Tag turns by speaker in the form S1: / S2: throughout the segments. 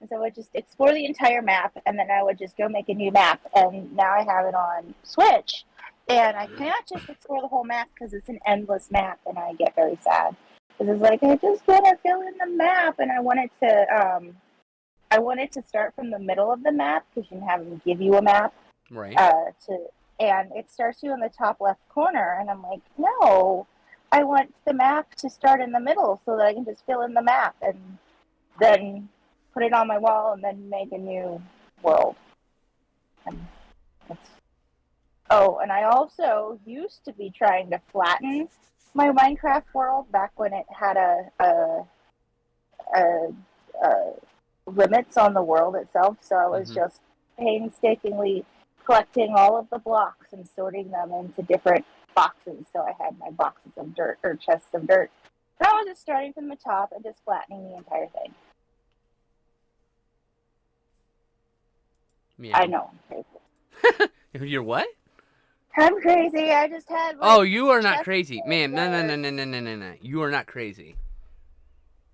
S1: And so I would just explore the entire map, and then I would just go make a new map. And now I have it on Switch, and I cannot just explore the whole map because it's an endless map, and I get very sad. Because it's like I just want to fill in the map, and I wanted to start from the middle of the map because you can have them give you a map,
S2: Right.
S1: and it starts you in the top left corner, and I'm like, no, I want the map to start in the middle so that I can just fill in the map and then put it on my wall and then make a new world. And and I also used to be trying to flatten my Minecraft world back when it had a limits on the world itself. So I was just painstakingly collecting all of the blocks and sorting them into different boxes. So I had my boxes of dirt or chests of dirt. And I was just starting from the top and just flattening the entire thing.
S2: Yeah.
S1: I know I'm crazy.
S2: You're what?
S1: I'm crazy. I just had.
S2: Oh, you are not crazy, ma'am. No. You are not crazy.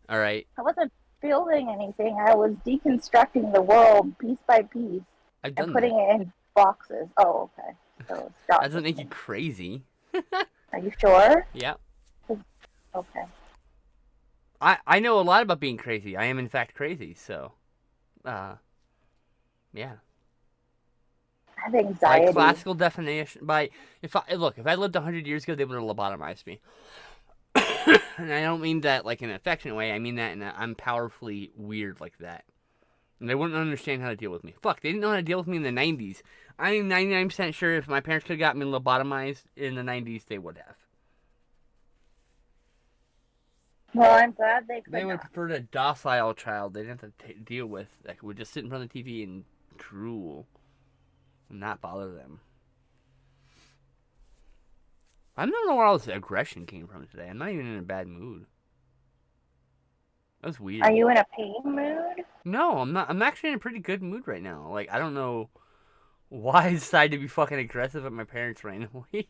S2: All right.
S1: I wasn't building anything. I was deconstructing the world piece by piece
S2: I've done
S1: and putting
S2: that.
S1: it in boxes. Oh, okay. So
S2: That doesn't make you crazy.
S1: Are you sure?
S2: Yeah.
S1: Okay.
S2: I know a lot about being crazy. I am in fact crazy. So, yeah.
S1: I have anxiety.
S2: By classical definition, if I lived 100 years ago, they would have lobotomized me. And I don't mean that like in an affectionate way. I mean that I'm powerfully weird like that. And they wouldn't understand how to deal with me. Fuck, they didn't know how to deal with me in the 90s. I'm 99% sure if my parents could have got me lobotomized in the 90s, they would have.
S1: Well, I'm glad they could.
S2: They would have preferred a docile child they didn't have to deal with that would just sit in front of the TV and drool and not bother them. I don't know where all this aggression came from today. I'm not even in a bad mood. That's weird.
S1: Are you in a pain mood?
S2: No, I'm not. I'm actually in a pretty good mood right now. Like, I don't know why I decided to be fucking aggressive at my parents randomly.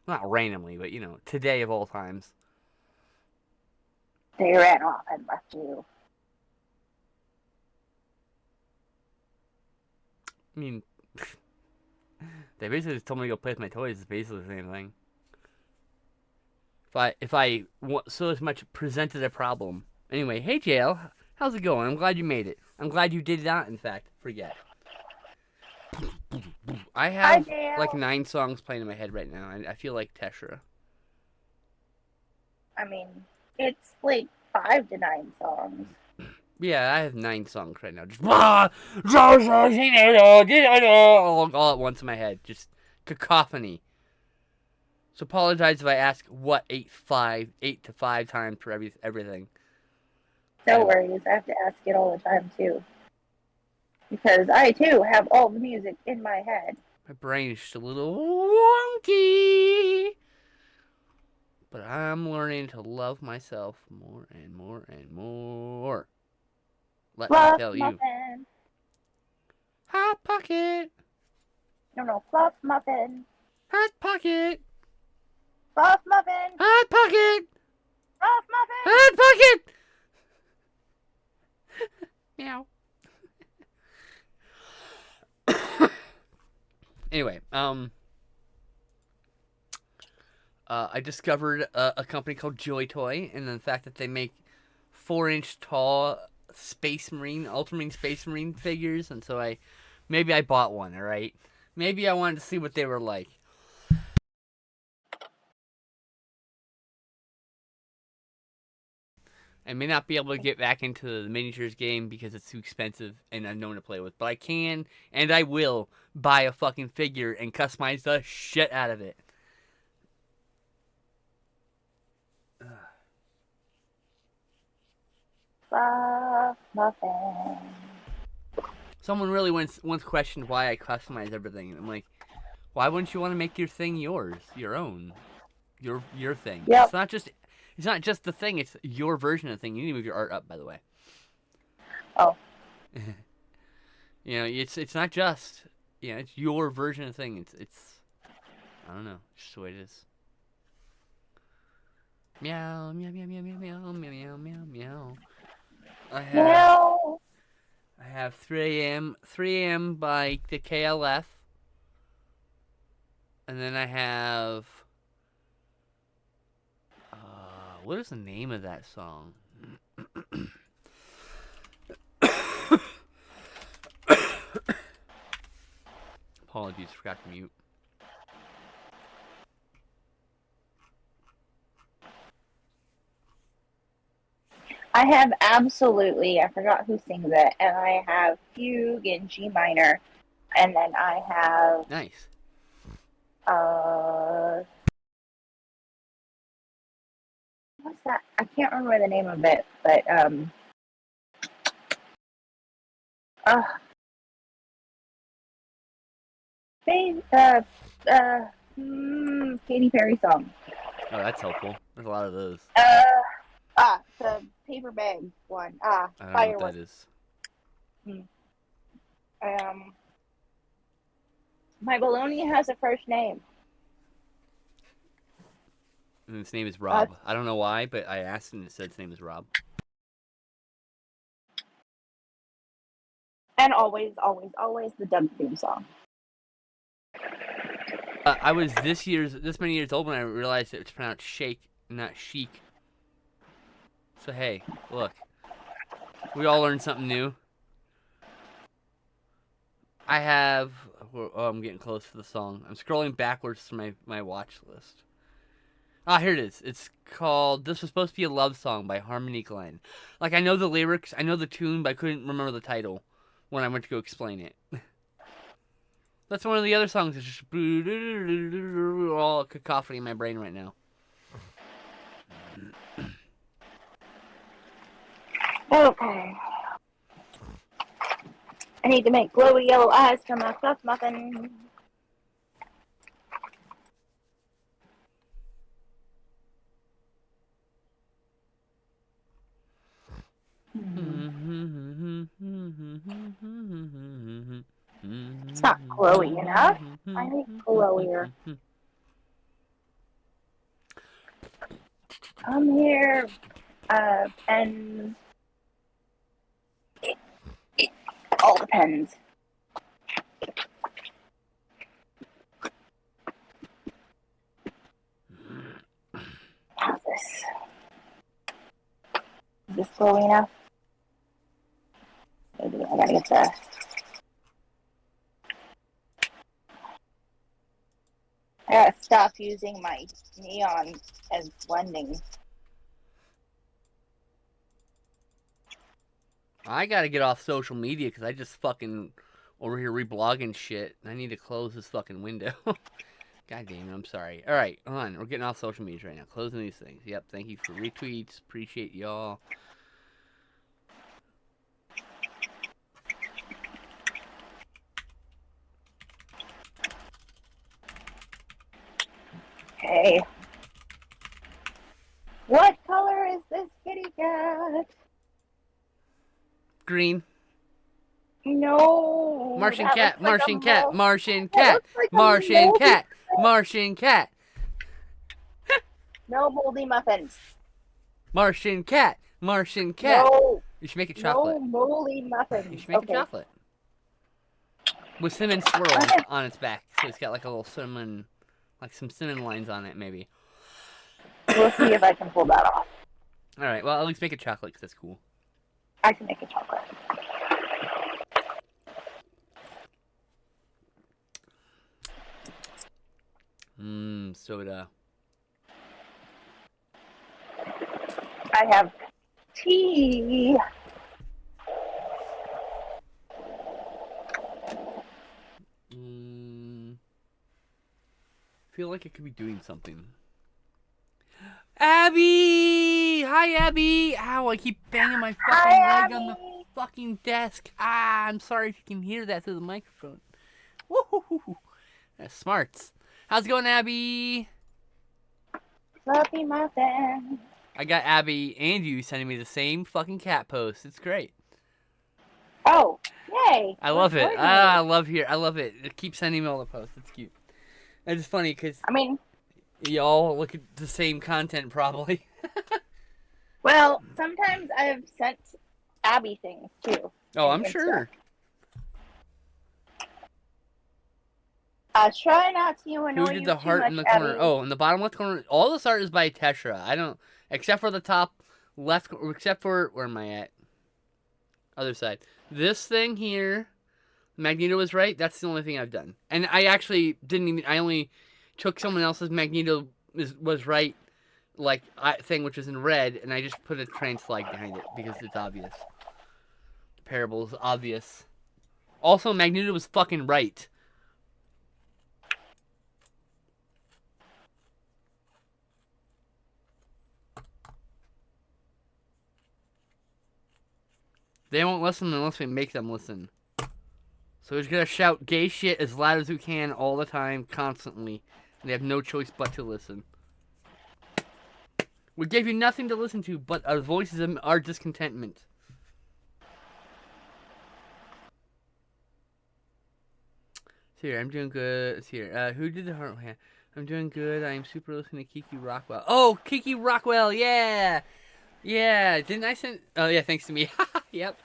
S2: Not randomly, but, today of all times.
S1: They ran off and left you.
S2: I mean, they basically just told me to go play with my toys. It's basically the same thing. If I so as much presented a problem. Anyway, hey JL, how's it going? I'm glad you made it. I'm glad you did not, in fact, forget. I have like 9 songs playing in my head right now. I feel like Teshra.
S1: I mean, it's like 5 to 9 songs.
S2: Yeah, I have 9 songs right now. Just all at once in my head. Just cacophony. So apologize if I ask what 8 to 5 times for everything.
S1: No worries. I have to ask it all the time too. Because I too have all the music in my head.
S2: My brain is just a little wonky. But I'm learning to love myself more and more and more. Let me tell you. Hot Pocket.
S1: No, Fluff Muffin.
S2: Hot Pocket.
S1: Fluff Muffin.
S2: Hot Pocket.
S1: Fluff Muffin.
S2: Hot Pocket. Meow. Anyway, I discovered a company called Joy Toy, and the fact that they make 4-inch tall Space Marine, Ultramarine Space Marine figures, and so I bought one. All right, maybe I wanted to see what they were like. I may not be able to get back into the miniatures game because it's too expensive and unknown to play with, but I can and I will buy a fucking figure and customize the shit out of it.
S1: Fluff Muffin.
S2: Someone really once questioned why I customize everything, and I'm like, why wouldn't you want to make your thing yours, your own, your thing?
S1: Yep.
S2: It's not just the thing; it's your version of the thing. You need to move your art up, by the way.
S1: Oh.
S2: It's not just it's your version of the thing. It's I don't know, it's just the way it is. Meow meow meow meow meow meow meow meow meow meow. I have
S1: No.
S2: I have 3 a.m. 3 a.m. by the KLF, and then I have what is the name of that song? Apologies, forgot to mute.
S1: I have absolutely, I forgot who sings it, and I have Fugue in G minor, and then I have,
S2: Nice.
S1: what's that? I can't remember the name of it, but, uh, Katy Perry song.
S2: Oh, that's helpful. There's a lot of those.
S1: The paper bag one.
S2: I don't know what that is.
S1: My baloney has a first name.
S2: And his name is Rob. I don't know why, but I asked and it said his name is Rob.
S1: And always, always, always the Doug theme song.
S2: I was this many years old when I realized it was pronounced shake, not chic. So hey, look, we all learned something new. I have. Oh, I'm getting close to the song. I'm scrolling backwards to my watch list. Ah, here it is. It's called "This Was Supposed to Be a Love Song" by Harmony Glenn. Like, I know the lyrics, I know the tune, but I couldn't remember the title when I went to go explain it. That's one of the other songs. It's just all cacophony in my brain right now.
S1: Okay. I need to make glowy yellow eyes for my fluff muffin. It's not glowy enough. I need glowier. Come here, pens. All the pens. How's this? Is this glowy enough? Maybe I gotta get the. I gotta stop using my neon as blending.
S2: I gotta get off social media because I just fucking over here reblogging shit. I need to close this fucking window. God damn it, I'm sorry. Alright, hold on. We're getting off social media right now. Closing these things. Yep, thank you for retweets. Appreciate y'all.
S1: Okay. What color is this kitty cat?
S2: Green.
S1: No.
S2: Martian
S1: that
S2: cat,
S1: looks like
S2: Martian
S1: a
S2: cat,
S1: mole.
S2: Martian
S1: That
S2: cat,
S1: looks like a
S2: Martian
S1: moldy
S2: cat,
S1: muffin.
S2: Martian cat,
S1: No moldy muffins.
S2: Martian cat, Martian cat.
S1: No.
S2: You should make it chocolate.
S1: No moldy muffins.
S2: You should make it chocolate. With cinnamon swirl on its back. So it's got like a little cinnamon, like some cinnamon lines on it, maybe.
S1: We'll see if I can pull that off.
S2: Alright, well, at least make it chocolate because that's cool.
S1: I can make it chocolate.
S2: Soda.
S1: I have tea.
S2: Feel like it could be doing something. Abby! Hi, Abby! Ow, I keep banging my fucking leg on the fucking desk. Ah, I'm sorry if you can hear that through the microphone. Woohoo! That's smarts. How's it going, Abby?
S1: Fluffy muffin.
S2: I got Abby and you sending me the same fucking cat post. It's great.
S1: Oh, yay!
S2: I love it. I love it. Keep sending me all the posts. It's cute. It's just funny because y'all look at the same content probably.
S1: Well, sometimes I've sent Abby things too.
S2: Oh,
S1: and
S2: I'm sure.
S1: Try not to
S2: Who
S1: annoy
S2: did
S1: you
S2: the
S1: too
S2: heart
S1: much,
S2: in the
S1: Abby.
S2: corner? Oh, in the bottom left corner. All this art is by Tesha. I don't, except for the top left, except for, where am I at? Other side. This thing here, Magneto was right. That's the only thing I've done. And I actually didn't even, I only took someone else's Magneto was right, like, thing, which is in red, and I just put a trans flag behind it because it's obvious. The parable is obvious. Also, Magneto was fucking right. They won't listen unless we make them listen. So we're just gonna shout gay shit as loud as we can all the time, constantly. And they have no choice but to listen. We gave you nothing to listen to but our voices and our discontentment. Here, I'm doing good. It's here. Who did the heart hand? I'm doing good. I'm super listening to Kiki Rockwell. Oh, Kiki Rockwell, yeah! Yeah, didn't I send... Oh, yeah, thanks to me. Yep.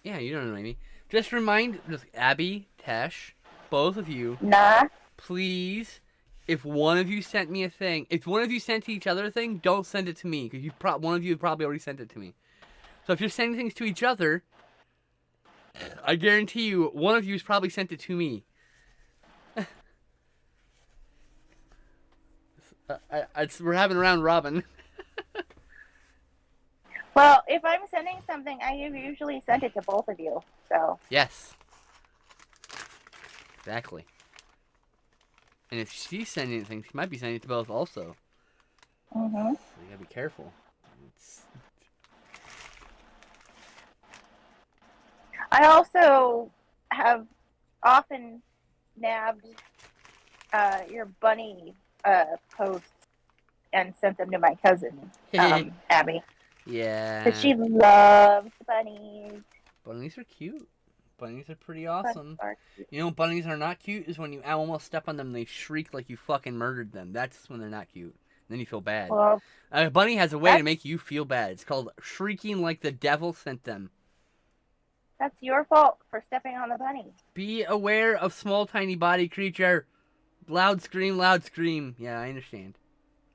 S2: Yeah, you don't know me. Just Abby, Tesh, both of you,
S1: Nah.
S2: please, if one of you sent me a thing, if one of you sent to each other a thing, don't send it to me, because one of you probably already sent it to me. So if you're sending things to each other, I guarantee you, one of you has probably sent it to me. We're having a round robin.
S1: Well, if I'm sending something, I usually send it to both of you. So.
S2: Yes. Exactly. And if she's sending things, she might be sending it to both also.
S1: Mhm.
S2: So you gotta be careful.
S1: I also have often nabbed your bunny posts and sent them to my cousin, Abby.
S2: Yeah.
S1: Because she loves bunnies.
S2: Bunnies are cute. Bunnies are pretty awesome.
S1: Bunnies are cute.
S2: You know, bunnies are not cute is when you almost step on them and they shriek like you fucking murdered them. That's when they're not cute. Then you feel bad.
S1: Well,
S2: A bunny has a way to make you feel bad. It's called shrieking like the devil sent them.
S1: that's your fault for stepping on the bunny.
S2: Be aware of small, tiny body creature. Loud scream, loud scream. Yeah, I understand.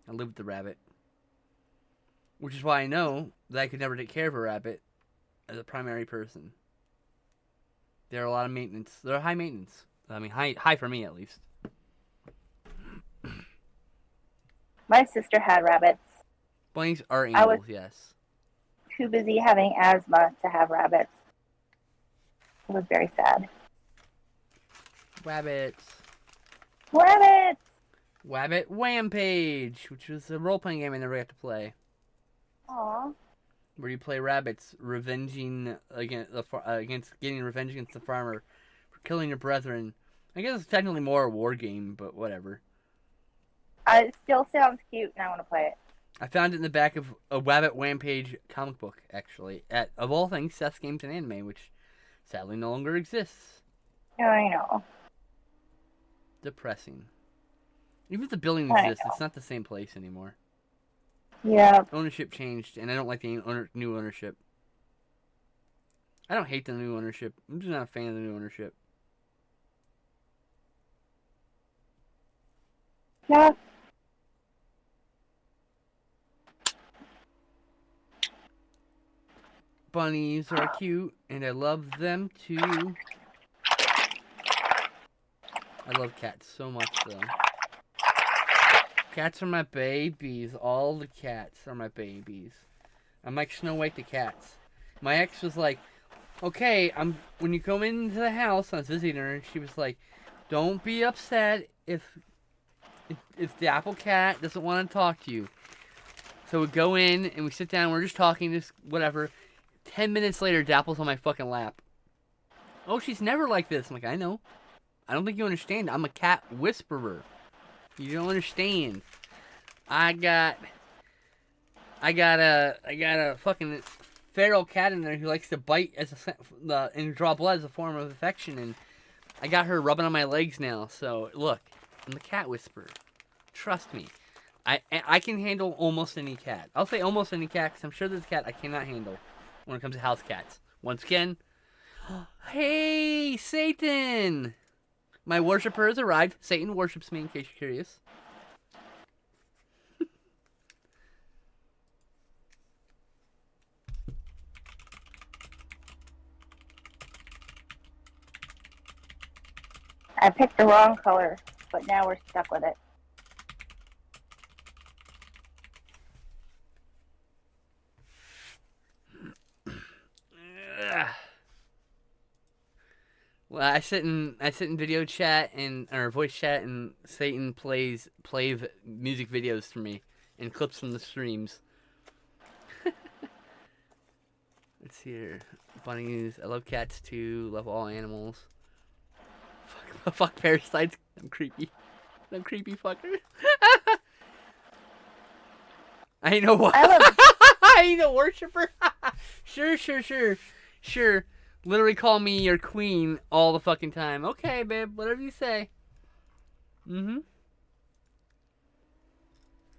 S2: I live with the rabbit. Which is why I know that I could never take care of a rabbit as a primary person. They're a lot of maintenance. They're high maintenance. I mean, high for me at least.
S1: My sister had rabbits.
S2: Bunnies are angels, yes.
S1: Too busy having asthma to have rabbits. It was very sad.
S2: Rabbits.
S1: Rabbits!
S2: Wabbit Wampage, which was a role-playing game I never got to play.
S1: Aww.
S2: Where you play rabbits, revenge against the farmer for killing your brethren. I guess it's technically more a war game, but whatever.
S1: It still sounds cute, and I want to play it.
S2: I found it in the back of a Wabbit Wampage comic book, actually, at, of all things, Seth's Games and Anime, which sadly no longer exists.
S1: Yeah, I know.
S2: Depressing. Even if the building exists, it's not the same place anymore.
S1: Yeah.
S2: Ownership changed, and I don't like the new ownership. I don't hate the new ownership. I'm just not a fan of the new ownership.
S1: Yeah.
S2: Bunnies are cute, and I love them too. I love cats so much, though. Cats are my babies. All the cats are my babies. I'm like Snow White the cats. My ex was like, okay, when you come into the house, I was visiting her, and she was like, don't be upset if the apple cat doesn't want to talk to you. So we go in, and we sit down, we're just talking, just whatever. 10 minutes later, Dapple's on my fucking lap. Oh, she's never like this. I'm like, I know. I don't think you understand. I'm a cat whisperer. You don't understand. I got a fucking feral cat in there who likes to bite and draw blood as a form of affection, and I got her rubbing on my legs now. So look, I'm the cat whisperer. Trust me. I can handle almost any cat. I'll say almost any cat because I'm sure there's a cat I cannot handle when it comes to house cats. Once again, hey Satan, my worshiper has arrived. Satan worships me, in case you're curious.
S1: I picked the wrong color, but now we're stuck with it.
S2: Ugh. Well, I sit in video chat or voice chat, and Satan plays music videos for me and clips from the streams. Let's see here. Bunnies. I love cats too. Love all animals. Fuck parasites. I'm creepy. I'm creepy fucker. I ain't no what. I ain't no worshiper. Sure. Literally call me your queen all the fucking time. Okay, babe. Whatever you say. Mm-hmm.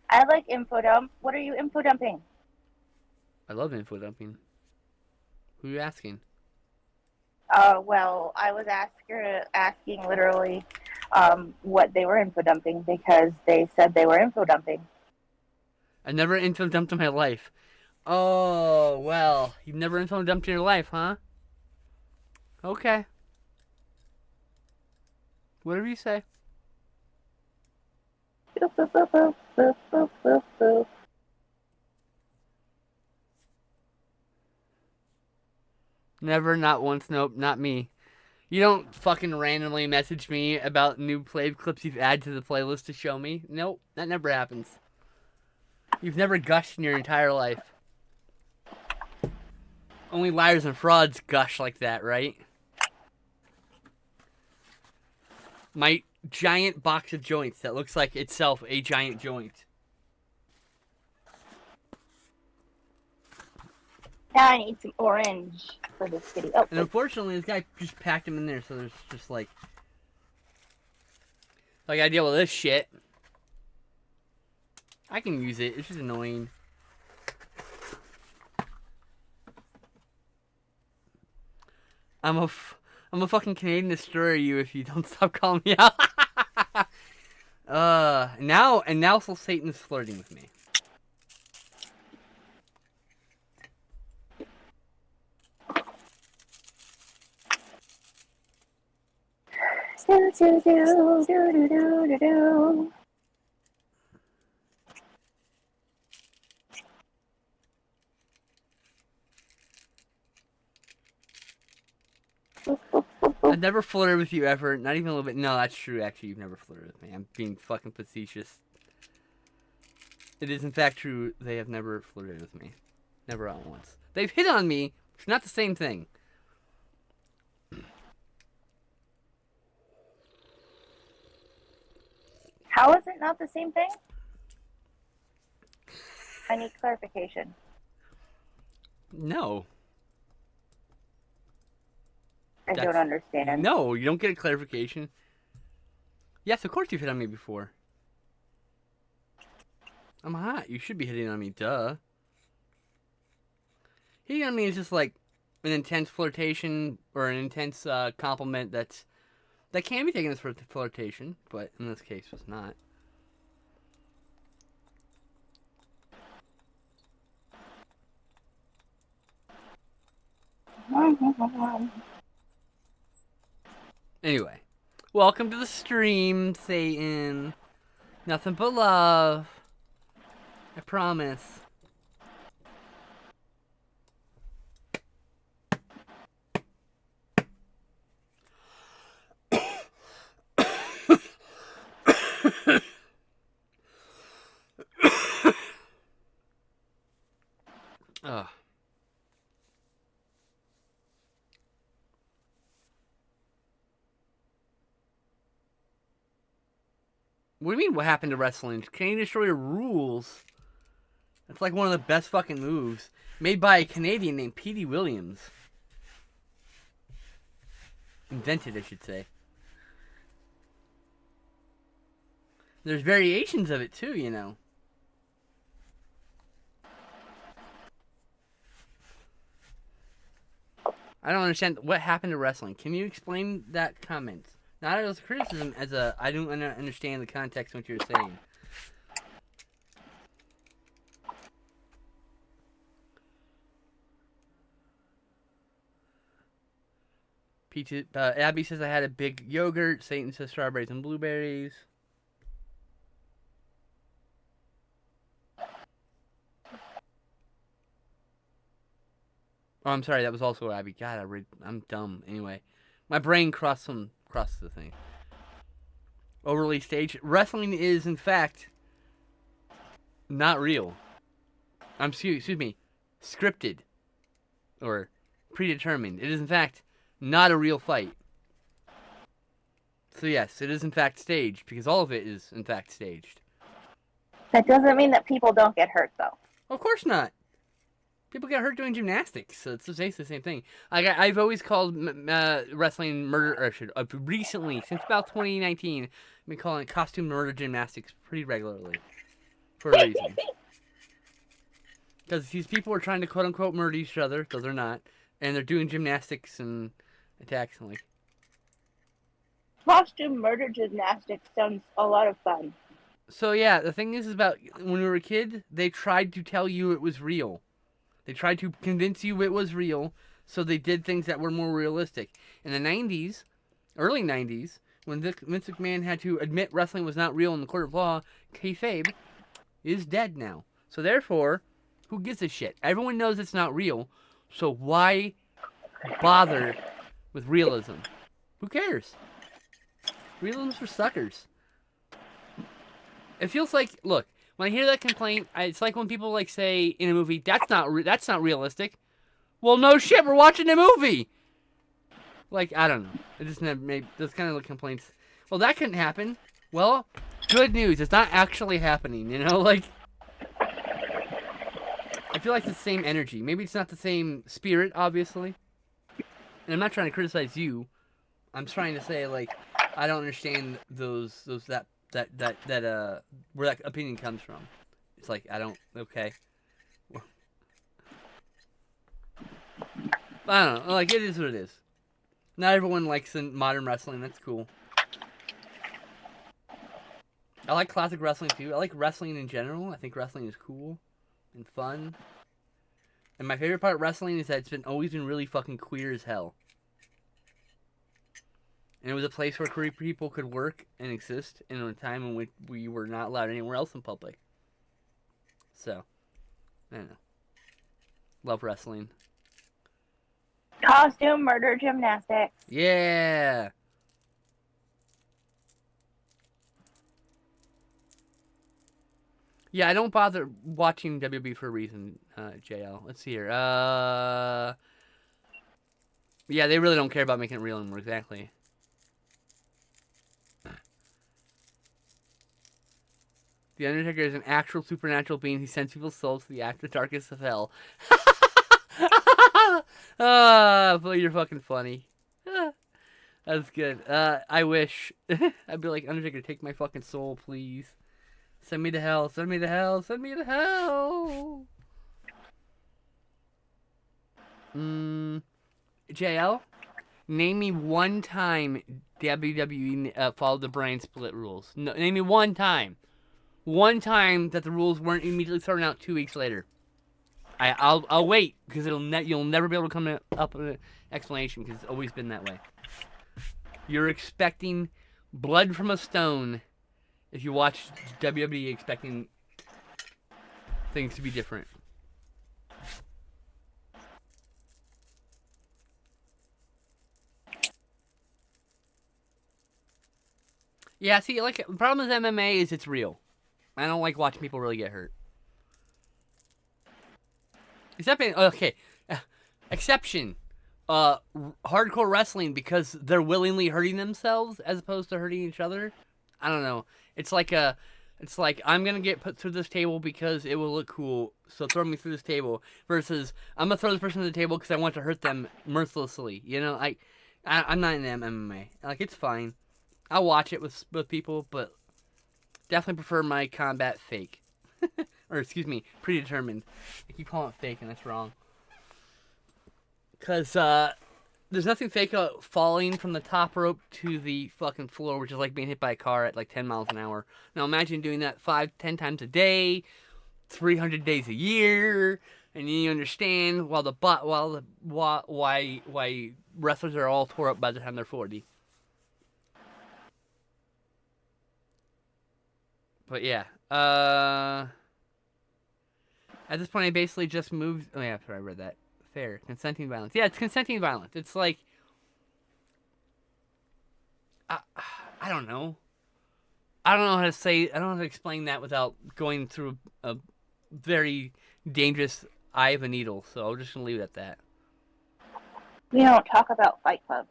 S1: I like info dump. What are you info dumping?
S2: I love info dumping. Who are you asking?
S1: Well, I was asking literally what they were info dumping because they said they were info dumping.
S2: I never info dumped in my life. Oh, well. You've never info dumped in your life, huh? Okay. Whatever you say.
S1: Boop, boop, boop, boop, boop, boop, boop, boop.
S2: Never, not once, nope, not me. You don't fucking randomly message me about new play clips you've added to the playlist to show me. Nope, that never happens. You've never gushed in your entire life. Only liars and frauds gush like that, right? My giant box of joints that looks like itself a giant joint.
S1: Now I need some orange for this kitty. Oh,
S2: And unfortunately, this guy just packed him in there, so there's just like I gotta deal with this shit. I can use it. It's just annoying. I'm a fucking Canadian destroyer you if you don't stop calling me out. Now so Satan's flirting with me. I've never flirted with you ever, not even a little bit. No, that's true, actually, you've never flirted with me. I'm being fucking facetious. It is in fact true, they have never flirted with me. Never on once. They've hit on me, it's not the same thing.
S1: how is it not the same thing? I need clarification.
S2: No.
S1: I don't understand.
S2: No, you don't get a clarification. Yes, of course you've hit on me before. I'm hot. You should be hitting on me, duh. Hitting on me is just like an intense flirtation or an intense compliment that can be taken as flirtation, but in this case was not. Anyway, welcome to the stream, Satan. Nothing but love. I promise. Ugh. What do you mean what happened to wrestling? Canadian Destroyer rules. That's like one of the best fucking moves. Made by a Canadian named Petey Williams. Invented, I should say. There's variations of it too, you know. I don't understand what happened to wrestling. Can you explain that comment? Not as a criticism, as a I don't understand the context of what you're saying. Peaches, Abby says I had a big yogurt. Satan says strawberries and blueberries. Oh, I'm sorry. That was also Abby. God, I'm dumb. Anyway, my brain crossed the thing. Overly staged. Wrestling is, in fact, not real. Excuse me, scripted or predetermined. It is, in fact, not a real fight. So yes, it is in fact staged, because all of it is in fact staged.
S1: That doesn't mean that people don't get hurt, though.
S2: Of course not. People get hurt doing gymnastics, so it's the same thing. I've always called wrestling murder, or recently, since about 2019, I've been calling it costume murder gymnastics pretty regularly. For a reason. Because these people are trying to quote-unquote murder each other, though they're not. And they're doing gymnastics and attacks and like.
S1: Costume murder gymnastics sounds a lot of fun.
S2: So yeah, the thing is about when we were a kid, they tried to tell you it was real. They tried to convince you it was real, so they did things that were more realistic. In the 90s, early 90s, when Vince McMahon had to admit wrestling was not real in the court of law, kayfabe is dead now. So therefore, who gives a shit? Everyone knows it's not real, so why bother with realism? Who cares? Realism's for suckers. It feels like, look, when I hear that complaint, it's like when people like say in a movie, that's not realistic. Well, no shit, we're watching a movie. Like, I don't know. It just maybe those kind of complaints. Well, that couldn't happen. Well, good news, it's not actually happening. You know, like I feel like it's the same energy. Maybe it's not the same spirit, obviously. And I'm not trying to criticize you. I'm trying to say like I don't understand that where that opinion comes from. It's like I don't okay. I don't know. Like it is what it is. Not everyone likes modern wrestling. That's cool. I like classic wrestling too. I like wrestling in general. I think wrestling is cool and fun. And my favorite part of wrestling is that it's always been really fucking queer as hell. And it was a place where queer people could work and exist in a time in which we were not allowed anywhere else in public. So, I don't know. Love wrestling.
S1: Costume murder gymnastics.
S2: Yeah! Yeah, I don't bother watching WB for a reason, JL. Let's see here. Yeah, they really don't care about making it real anymore, exactly. The Undertaker is an actual supernatural being. He sends people's souls to the after darkest of hell. But you're fucking funny. That's good. I wish. I'd be like, Undertaker, take my fucking soul, please. Send me to hell. Send me to hell. Send me to hell. JL, name me one time WWE followed the brand split rules. No, name me one time. One time that the rules weren't immediately thrown out 2 weeks later. I'll wait because you'll never be able to come up with an explanation because it's always been that way. You're expecting blood from a stone if you watch WWE expecting things to be different. Yeah, see, like the problem with MMA is it's real. I don't like watching people really get hurt. Exception. Hardcore wrestling because they're willingly hurting themselves as opposed to hurting each other. I don't know. It's like I'm gonna get put through this table because it will look cool, so throw me through this table. Versus I'm gonna throw this person to the table because I want to hurt them mercilessly. You know, I'm not in MMA. Like it's fine. I'll watch it with people, but definitely prefer my combat fake. Or excuse me, predetermined. I keep calling it fake and that's wrong. Cause there's nothing fake about falling from the top rope to the fucking floor, which is like being hit by a car at like 10 miles an hour. Now imagine doing that 5-10 times a day, 300 days a year, and you understand why wrestlers are all tore up by the time they're 40. But yeah, at this point I basically just moved. Oh yeah, sorry, I read that. Fair consenting violence. Yeah, it's consenting violence. It's like I don't know. I don't know how to say. I don't know how to explain that without going through a very dangerous eye of a needle. So I'm just gonna leave it at that.
S1: We don't talk about Fight Club.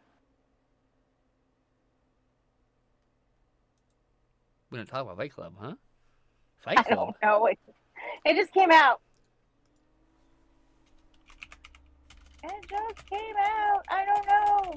S2: We're gonna talk about Fight Club, huh?
S1: I
S2: Fight Club.
S1: don't know. It just came out. It just came out. I don't know.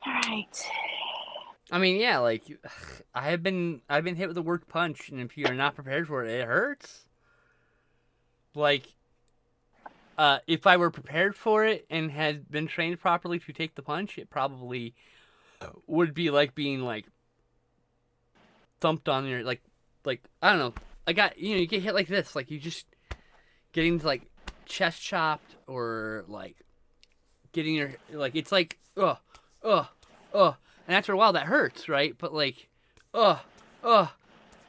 S1: All right.
S2: I mean, yeah, like I've been hit with a work punch, and if you're not prepared for it, it hurts. Like, if I were prepared for it and had been trained properly to take the punch, it probably would be like being like thumped on your like I don't know. You get hit like this, like you just getting like chest chopped or like getting your like it's like and after a while that hurts, right? But like a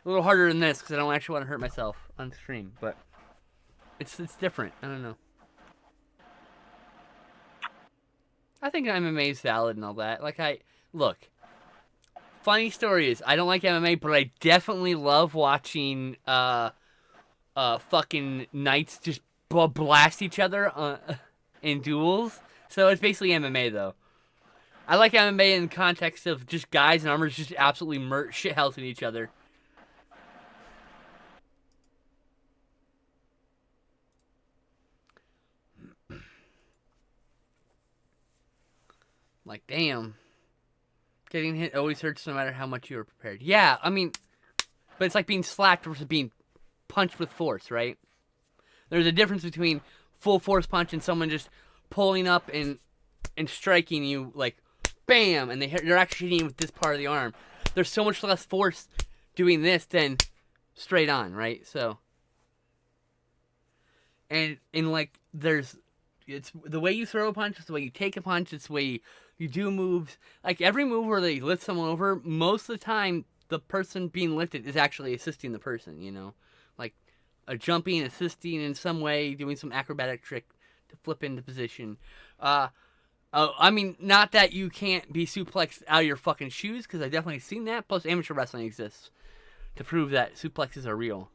S2: little harder than this because I don't actually want to hurt myself on stream, but it's different. I don't know. I think MMA is valid and all that. Like look. Funny story is I don't like MMA, but I definitely love watching fucking knights just blast each other in duels. So it's basically MMA though. I like MMA in the context of just guys in armor just absolutely shithousing each other. Like, damn. Getting hit always hurts no matter how much you are prepared. Yeah, I mean, but it's like being slapped versus being punched with force, right? There's a difference between full force punch and someone just pulling up and striking you like, bam, and they're actually hitting you with this part of the arm. There's so much less force doing this than straight on, right? So, and like, it's the way you throw a punch, it's the way you take a punch, it's the way you do moves. Like, every move where they lift someone over, most of the time, the person being lifted is actually assisting the person, you know? Like, a jumping, assisting in some way, doing some acrobatic trick to flip into position. I mean, not that you can't be suplexed out of your fucking shoes, because I've definitely seen that. Plus, amateur wrestling exists to prove that suplexes are real.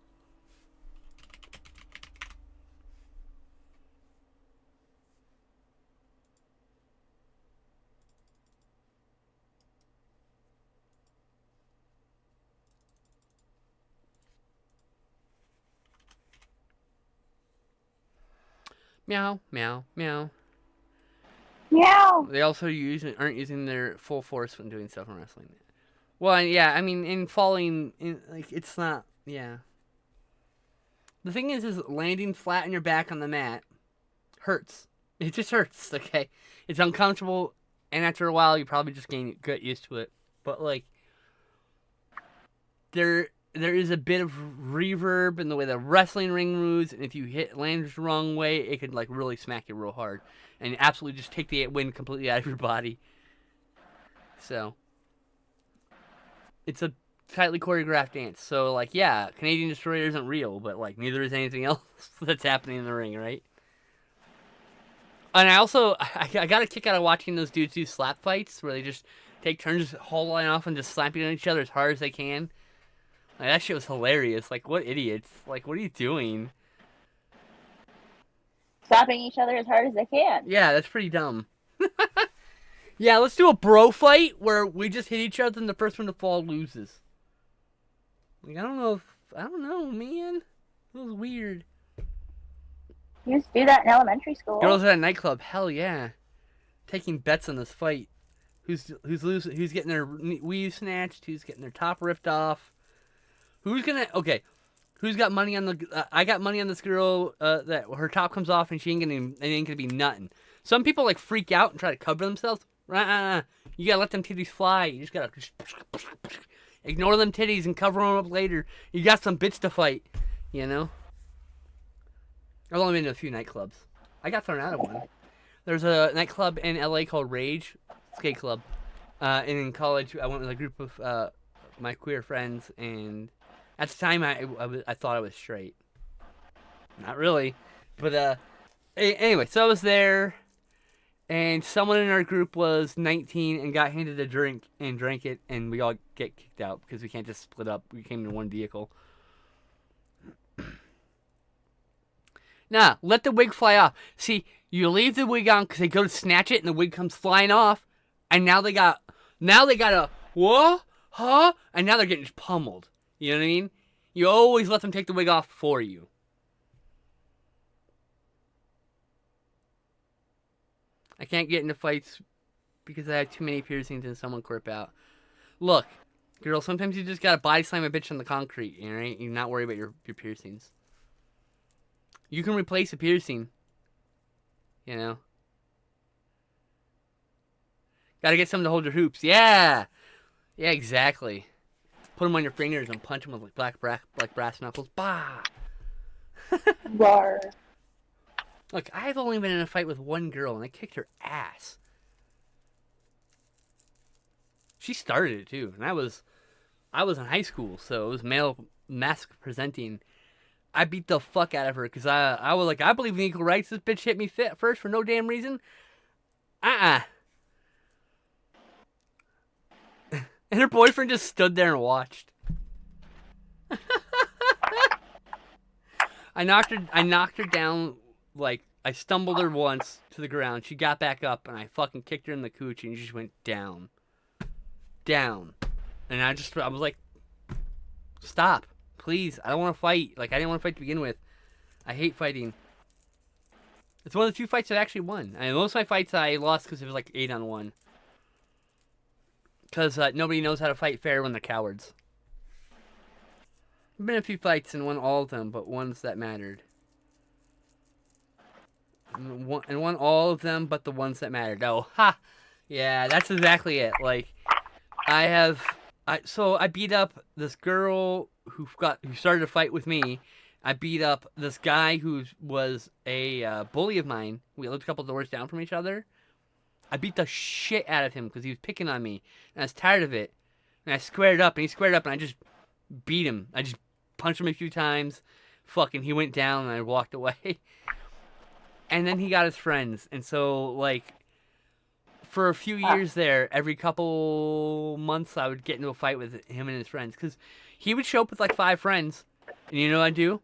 S2: Meow, meow, meow.
S1: Meow.
S2: They also aren't using their full force when doing stuff in wrestling. Well, yeah, I mean, in falling, like, it's not, yeah. The thing is landing flat on your back on the mat hurts. It just hurts, okay? It's uncomfortable, and after a while, you probably just get used to it. But, like, there is a bit of reverb in the way the wrestling ring moves, and if you land the wrong way, it could, like, really smack you real hard. And absolutely just take the wind completely out of your body. So, it's a tightly choreographed dance. So, like, yeah, Canadian Destroyer isn't real, but, like, neither is anything else that's happening in the ring, right? And I also, I got a kick out of watching those dudes do slap fights, where they just take turns hauling off and just slapping at each other as hard as they can. Like, that shit was hilarious. Like, what idiots? Like, what are you doing?
S1: Slapping each other as hard as they can.
S2: Yeah, that's pretty dumb. Yeah, let's do a bro fight where we just hit each other and the first one to fall loses. Like, I don't know, man. It was weird.
S1: You used to do that in elementary school.
S2: Girls at a nightclub, hell yeah. Taking bets on this fight. Who's losing? Who's getting their weave snatched? Who's getting their top ripped off? Who's gonna? Okay, who's got money on the? I got money on this girl that her top comes off and she ain't gonna be nothing. Some people like freak out and try to cover themselves. You gotta let them titties fly. You just gotta ignore them titties and cover them up later. You got some bitch to fight, you know. I've only been to a few nightclubs. I got thrown out of one. There's a nightclub in LA called Rage Skate Club. And in college, I went with a group of my queer friends, and at the time, I thought I was straight. Not really, but anyway, so I was there, and someone in our group was 19 and got handed a drink and drank it, and we all get kicked out because we can't just split up. We came in one vehicle. Nah, let the wig fly off. See, you leave the wig on because they go to snatch it and the wig comes flying off, and now they got a what? Huh? And now they're getting pummeled. You know what I mean? You always let them take the wig off for you. I can't get into fights because I have too many piercings and someone crip out. Look, girl, sometimes you just gotta body slam a bitch on the concrete, you know, right? You not worry about your piercings. You can replace a piercing. You know? Gotta get someone to hold your hoops. Yeah! Yeah, exactly. Put them on your fingers and punch them with like brass knuckles. Bah!
S1: Rar.
S2: Look, I've only been in a fight with one girl and I kicked her ass. She started it too, and I was in high school, so it was male mask presenting. I beat the fuck out of her because I was like, I believe in equal rights. This bitch hit me first for no damn reason. And her boyfriend just stood there and watched. I knocked her down, like, I stumbled her once to the ground. She got back up, and I fucking kicked her in the cooch, and she just went down. Down. And I was like, stop. Please, I don't want to fight. Like, I didn't want to fight to begin with. I hate fighting. It's one of the few fights I actually won. And most of my fights I lost because it was like 8-on-1. Because nobody knows how to fight fair when they're cowards. I've been in a few fights and won all of them, but ones that mattered. And won all of them, but the ones that mattered. Oh, ha! Yeah, that's exactly it. Like, so I beat up this girl who started a fight with me. I beat up this guy who was a bully of mine. We lived a couple doors down from each other. I beat the shit out of him because he was picking on me, and I was tired of it. And I squared up, and he squared up, and I just beat him. I just punched him a few times. Fucking, he went down, and I walked away. And then he got his friends, and so, like, for a few years there, every couple months I would get into a fight with him and his friends. Because he would show up with, like, 5 friends. And you know what I'd do?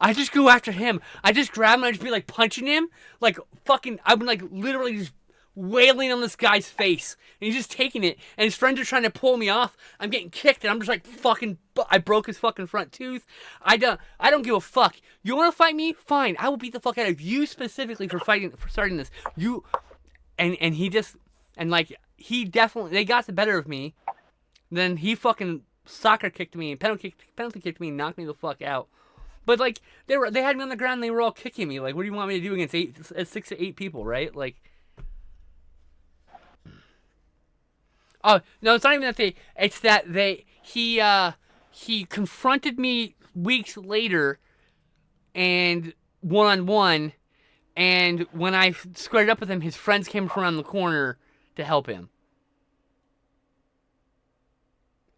S2: I just go after him. I just grab him and I'd just be, like, punching him. Like, fucking, I would, like, literally just wailing on this guy's face. And he's just taking it. And his friends are trying to pull me off. I'm getting kicked, and I'm just, like, fucking, I broke his fucking front tooth. I don't give a fuck. You want to fight me? Fine. I will beat the fuck out of you specifically for starting this. And he just, and, like, they got the better of me. Then he fucking soccer kicked me and penalty kicked me and knocked me the fuck out. But, like, they had me on the ground and they were all kicking me. Like, what do you want me to do against 6 to 8 people, right? Like, oh, no, it's not even that it's that he confronted me weeks later and one-on-one, and when I squared up with him, his friends came from around the corner to help him.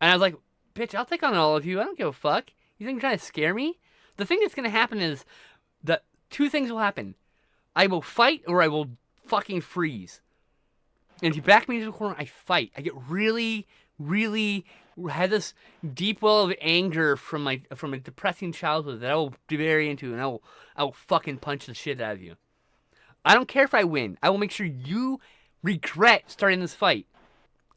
S2: And I was like, bitch, I'll take on all of you. I don't give a fuck. You think you're trying to scare me? The thing that's going to happen is that 2 things will happen. I will fight or I will fucking freeze. And if you back me into the corner, I fight. I get really, really had this deep well of anger from a depressing childhood that I will be very into, and I will fucking punch the shit out of you. I don't care if I win. I will make sure you regret starting this fight.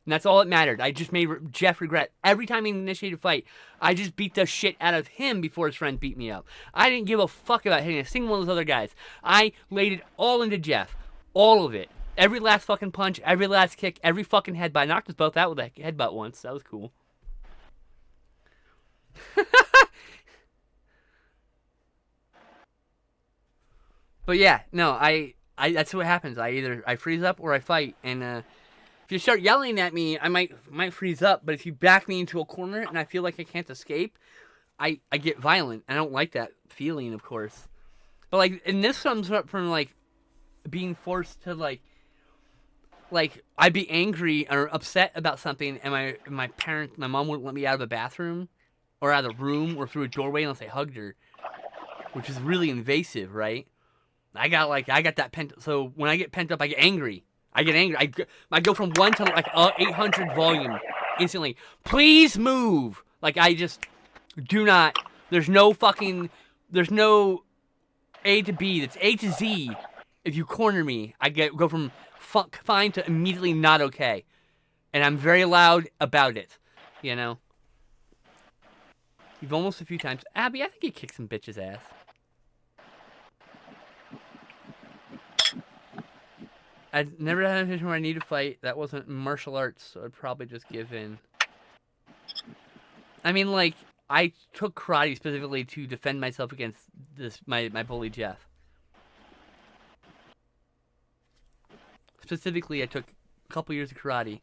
S2: And that's all that mattered. I just made Jeff regret. Every time he initiated a fight, I just beat the shit out of him before his friend beat me up. I didn't give a fuck about hitting a single one of those other guys. I laid it all into Jeff. All of it. Every last fucking punch, every last kick, every fucking headbutt. I knocked us both out with a headbutt once. That was cool. But yeah, no, I that's what happens. I freeze up or I fight, and if you start yelling at me, I might freeze up. But if you back me into a corner and I feel like I can't escape, I get violent. I don't like that feeling, of course. But like, and this comes up from like being forced to like I'd be angry or upset about something, and my mom wouldn't let me out of the bathroom or out of the room or through a doorway unless I hugged her, which is really invasive, right? I got that pent. So when I get pent up, I get angry. I go from 1 to like 800 volume instantly. Please move. Like I just do not. There's no A to B. It's A to Z. If you corner me, I go from fine to immediately not okay, and I'm very loud about it. You know. You've almost a few times, Abby. I think you kicked some bitch's ass. I've never had a situation where I need to fight. That wasn't martial arts, so I'd probably just give in. I mean, like, I took karate specifically to defend myself against my bully Jeff. Specifically, I took a couple years of karate.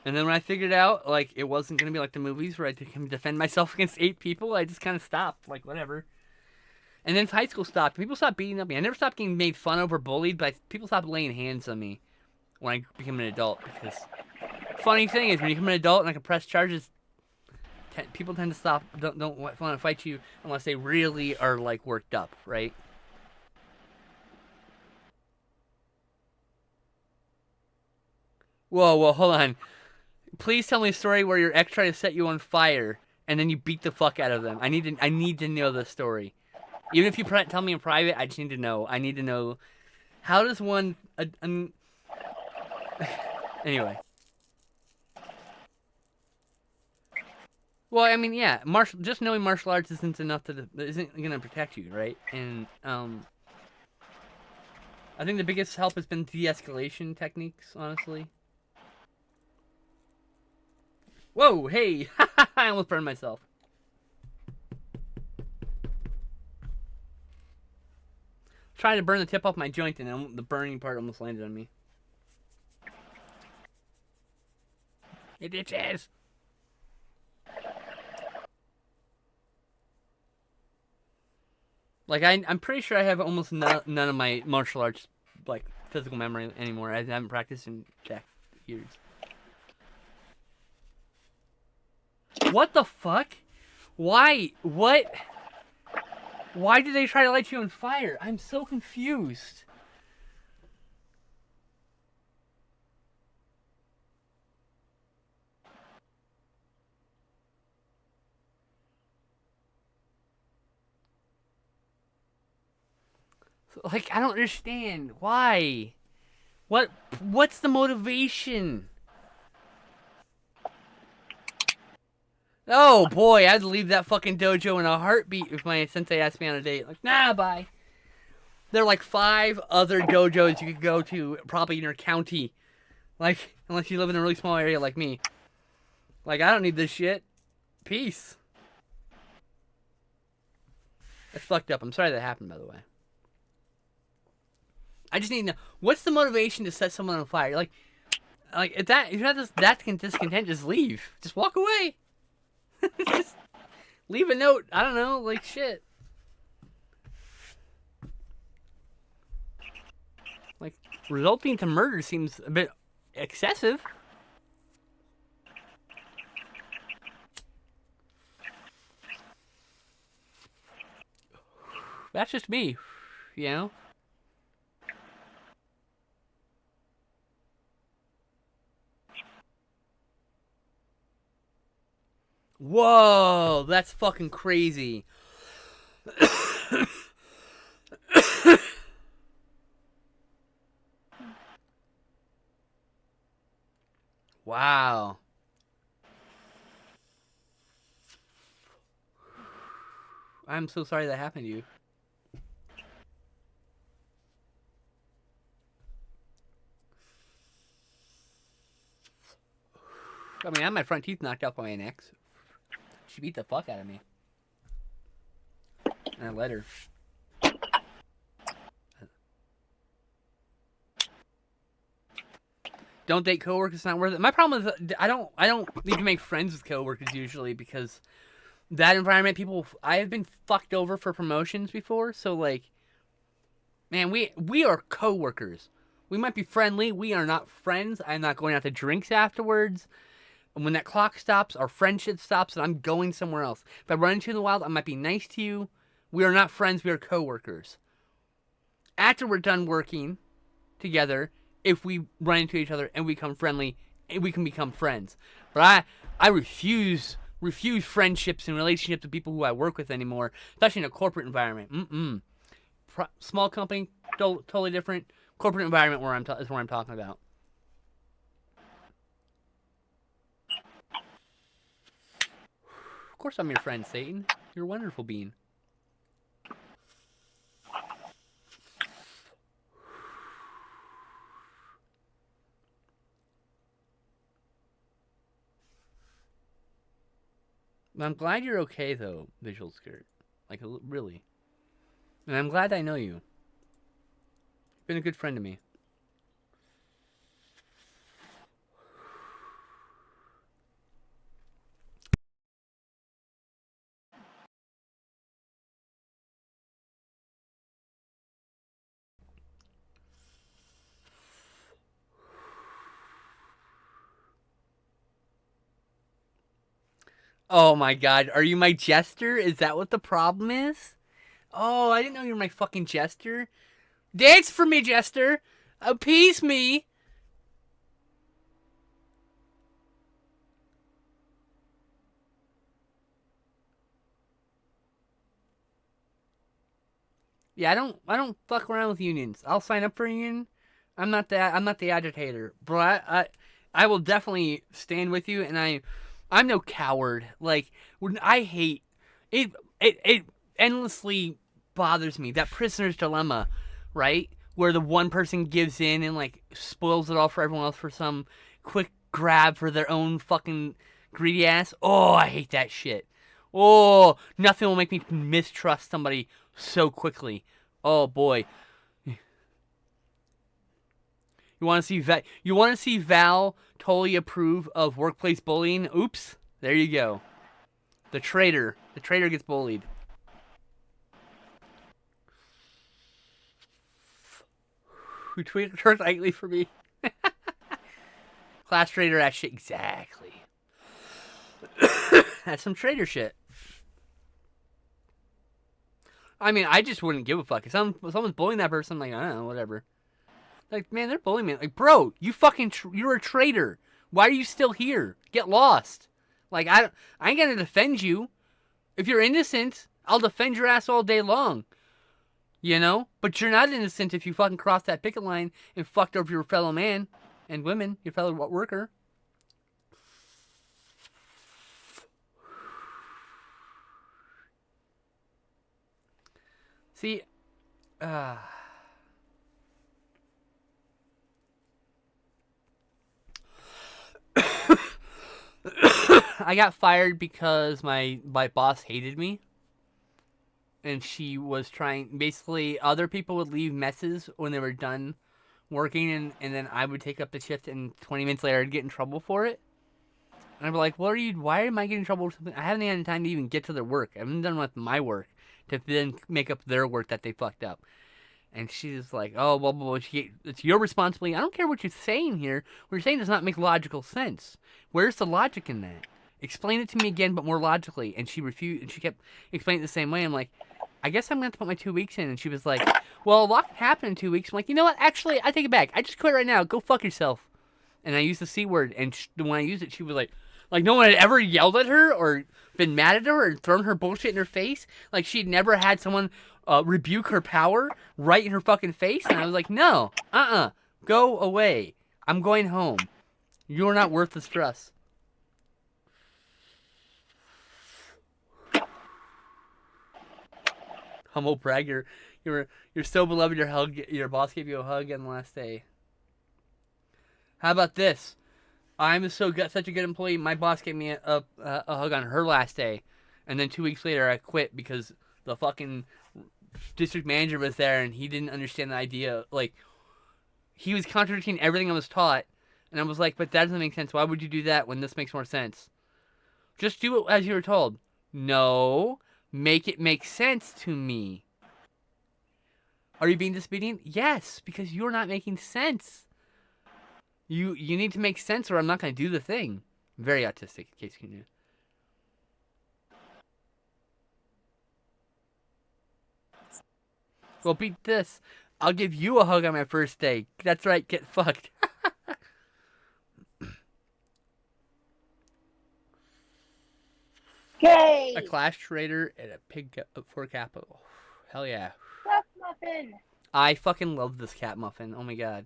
S2: And then when I figured out, like, it wasn't going to be like the movies where I can defend myself against 8 people, I just kind of stopped. Like, whatever. And then high school stopped. People stopped beating up me. I never stopped getting made fun of or bullied, but people stopped laying hands on me when I became an adult. Because funny thing is, when you become an adult and I can press charges, people tend to stop, don't want to fight you unless they really are, like, worked up, right? Whoa, hold on. Please tell me a story where your ex tried to set you on fire and then you beat the fuck out of them. I need to know the story. Even if you tell me in private, I just need to know. I need to know. How does one... Anyway. Well, I mean, yeah. Just knowing martial arts isn't enough isn't going to protect you, right? And I think the biggest help has been de-escalation techniques, honestly. Whoa, hey! I almost burned myself. Trying to burn the tip off my joint, and the burning part almost landed on me. It itches! Like, I'm pretty sure I have almost none of my martial arts, like, physical memory anymore. I haven't practiced in years. What the fuck? Why? What? Why did they try to light you on fire? I'm so confused. Like, I don't understand. Why? What's the motivation? Oh boy, I'd leave that fucking dojo in a heartbeat if my sensei asked me on a date. Like, nah, bye. There are like 5 other dojos you could go to, probably in your county. Like, unless you live in a really small area like me. Like, I don't need this shit. Peace. That's fucked up. I'm sorry that happened, by the way. I just need to know, what's the motivation to set someone on fire? Like if you're not that discontent, just leave. Just walk away. Just leave a note. I don't know, like shit. Like, resulting to murder seems a bit excessive. That's just me, you know? Whoa, that's fucking crazy. Wow. I'm so sorry that happened to you. I mean, I had my front teeth knocked out by an ex. She beat the fuck out of me. And I let her. Don't date coworkers, it's not worth it. My problem is I don't need to make friends with coworkers usually because that environment, I have been fucked over for promotions before, so like, man, we are coworkers. We might be friendly, we are not friends. I'm not going out to drinks afterwards. And when that clock stops, our friendship stops, and I'm going somewhere else. If I run into you in the wild, I might be nice to you. We are not friends, we are coworkers. After we're done working together, if we run into each other and we become friendly, we can become friends. But I refuse friendships and relationships with people who I work with anymore, especially in a corporate environment. Small company, totally different. Corporate environment is where I'm talking about. Of course I'm your friend, Satan. You're a wonderful being. I'm glad you're okay, though, Visual Skirt. Like, really. And I'm glad I know you. You've been a good friend to me. Oh my god, are you my jester? Is that what the problem is? Oh, I didn't know you were my fucking jester. Dance for me, jester! Appease me! Yeah, I don't fuck around with unions. I'll sign up for a union. I'm not the agitator. But I will definitely stand with you, and I'm no coward. Like, when I hate it, it endlessly bothers me, that prisoner's dilemma, right? Where the one person gives in and like spoils it all for everyone else for some quick grab for their own fucking greedy ass. Oh, I hate that shit. Oh, nothing will make me mistrust somebody so quickly. Oh boy. You want to see Val totally approve of workplace bullying? Oops. There you go. The traitor gets bullied. Who twerks tightly for me? Class traitor ass shit. Exactly. That's some traitor shit. I mean, I just wouldn't give a fuck. If someone's bullying that person, I'm like, I don't know, whatever. Like, man, they're bullying me. Like, bro, you're a traitor. Why are you still here? Get lost. Like, I ain't gonna defend you. If you're innocent, I'll defend your ass all day long. You know? But you're not innocent if you fucking crossed that picket line and fucked over your fellow man and women, your fellow worker. See, I got fired because my boss hated me. And she was trying, basically, other people would leave messes when they were done working, and then I would take up the shift, and 20 minutes later I'd get in trouble for it. And I'd be like, why am I getting in trouble for something? I haven't had time to even get to their work. I haven't done with my work to then make up their work that they fucked up. And she's like, oh, well, it's your responsibility. I don't care what you're saying here. What you're saying does not make logical sense. Where's the logic in that? Explain it to me again, but more logically. And she refused, and she kept explaining it the same way. I'm like, I guess I'm going to have to put my 2 weeks in. And she was like, well, a lot can happen in 2 weeks. I'm like, you know what? Actually, I take it back. I just quit right now. Go fuck yourself. And I used the C word. And when I used it, she was like no one had ever yelled at her or been mad at her or thrown her bullshit in her face. Like, she'd never had someone rebuke her power right in her fucking face. And I was like, no, go away. I'm going home. You're not worth the stress. Humble brag, you're so beloved. Your boss gave you a hug on the last day. How about this? I'm such a good employee. My boss gave me a hug on her last day, and then 2 weeks later I quit because the fucking district manager was there and he didn't understand the idea. Like, he was contradicting everything I was taught, and I was like, but that doesn't make sense. Why would you do that when this makes more sense? Just do it as you were told. No, make it make sense to me. Are you being disobedient? Yes, because you're not making sense. You need to make sense or I'm not going to do the thing. Very autistic, in case you knew. Well, beat this. I'll give you a hug on my first day. That's right, get fucked.
S1: Yay!
S2: A Clash Trader and a pig for capital. Hell yeah.
S1: Fluff muffin.
S2: I fucking love this cat muffin. Oh my god.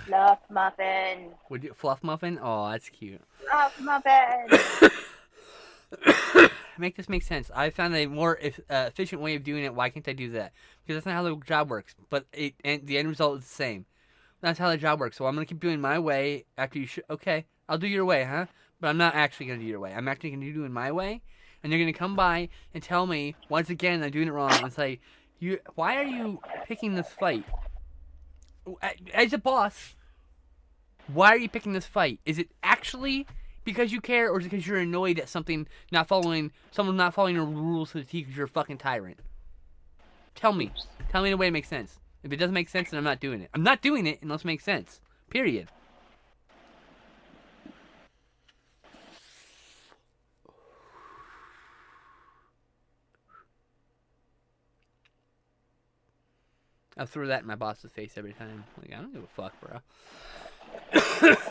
S1: Fluff muffin.
S2: Would you Fluff muffin? Oh, that's cute.
S1: Fluff muffin.
S2: Make this make sense. I found a more efficient way of doing it. Why can't I do that? Because that's not how the job works. But the end result is the same. That's how the job works. So I'm gonna keep doing my way after you. Okay, I'll do your way, huh? But I'm not actually gonna do your way. I'm actually gonna do it my way, and you're gonna come by and tell me once again I'm doing it wrong and say, why are you picking this fight? As a boss, why are you picking this fight? Is it actually because you care, or is it because you're annoyed at someone not following the rules to the T because you're a fucking tyrant? Tell me in a way that makes sense. If it doesn't make sense, then I'm not doing it. I'm not doing it unless it makes sense. Period. I'll throw that in my boss's face every time. Like, I don't give a fuck, bro.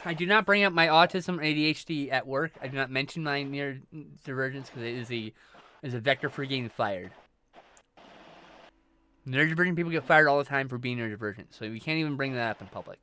S2: I do not bring up my autism or ADHD at work. I do not mention my neurodivergence because it is a vector for getting fired. Neurodivergent people get fired all the time for being neurodivergent, so we can't even bring that up in public.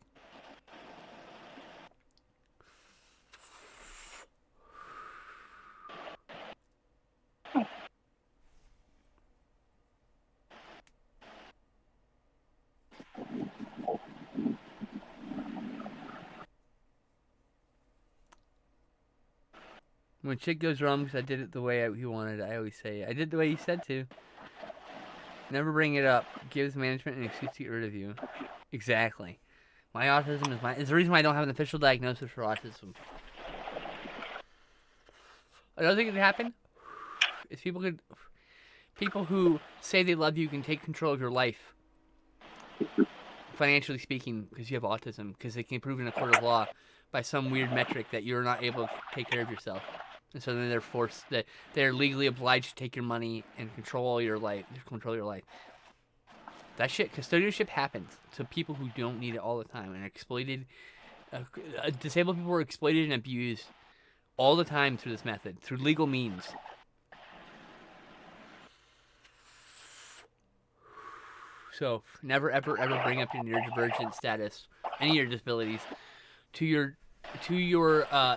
S2: When shit goes wrong because I did it the way he wanted, I always say, I did the way he said to. Never bring it up. Gives management an excuse to get rid of you. Exactly. My autism is the reason why I don't have an official diagnosis for autism. Another thing that could happen is people who say they love you can take control of your life, financially speaking, because you have autism, because they can prove in a court of law by some weird metric that you're not able to take care of yourself. And so then they're legally obliged to take your money and control your life. That shit, custodianship happens to people who don't need it all the time and are exploited. Disabled people are exploited and abused all the time through this method, through legal means. So never, ever, ever bring up your neurodivergent status, any of your disabilities,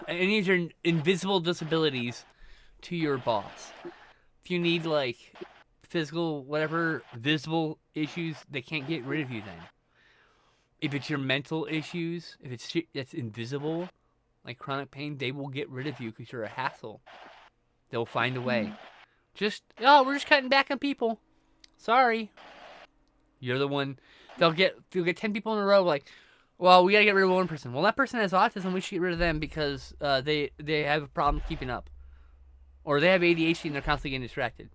S2: any of your invisible disabilities to your boss. If you need, like, physical, whatever, visible issues, they can't get rid of you then. If it's your mental issues, if it's shit that's invisible, like chronic pain, they will get rid of you because you're a hassle. They'll find a way. We're just cutting back on people. Sorry. You're the one. They'll get 10 people in a row like, well, we gotta get rid of one person. Well, that person has autism. We should get rid of them because they have a problem keeping up, or they have ADHD and they're constantly getting distracted.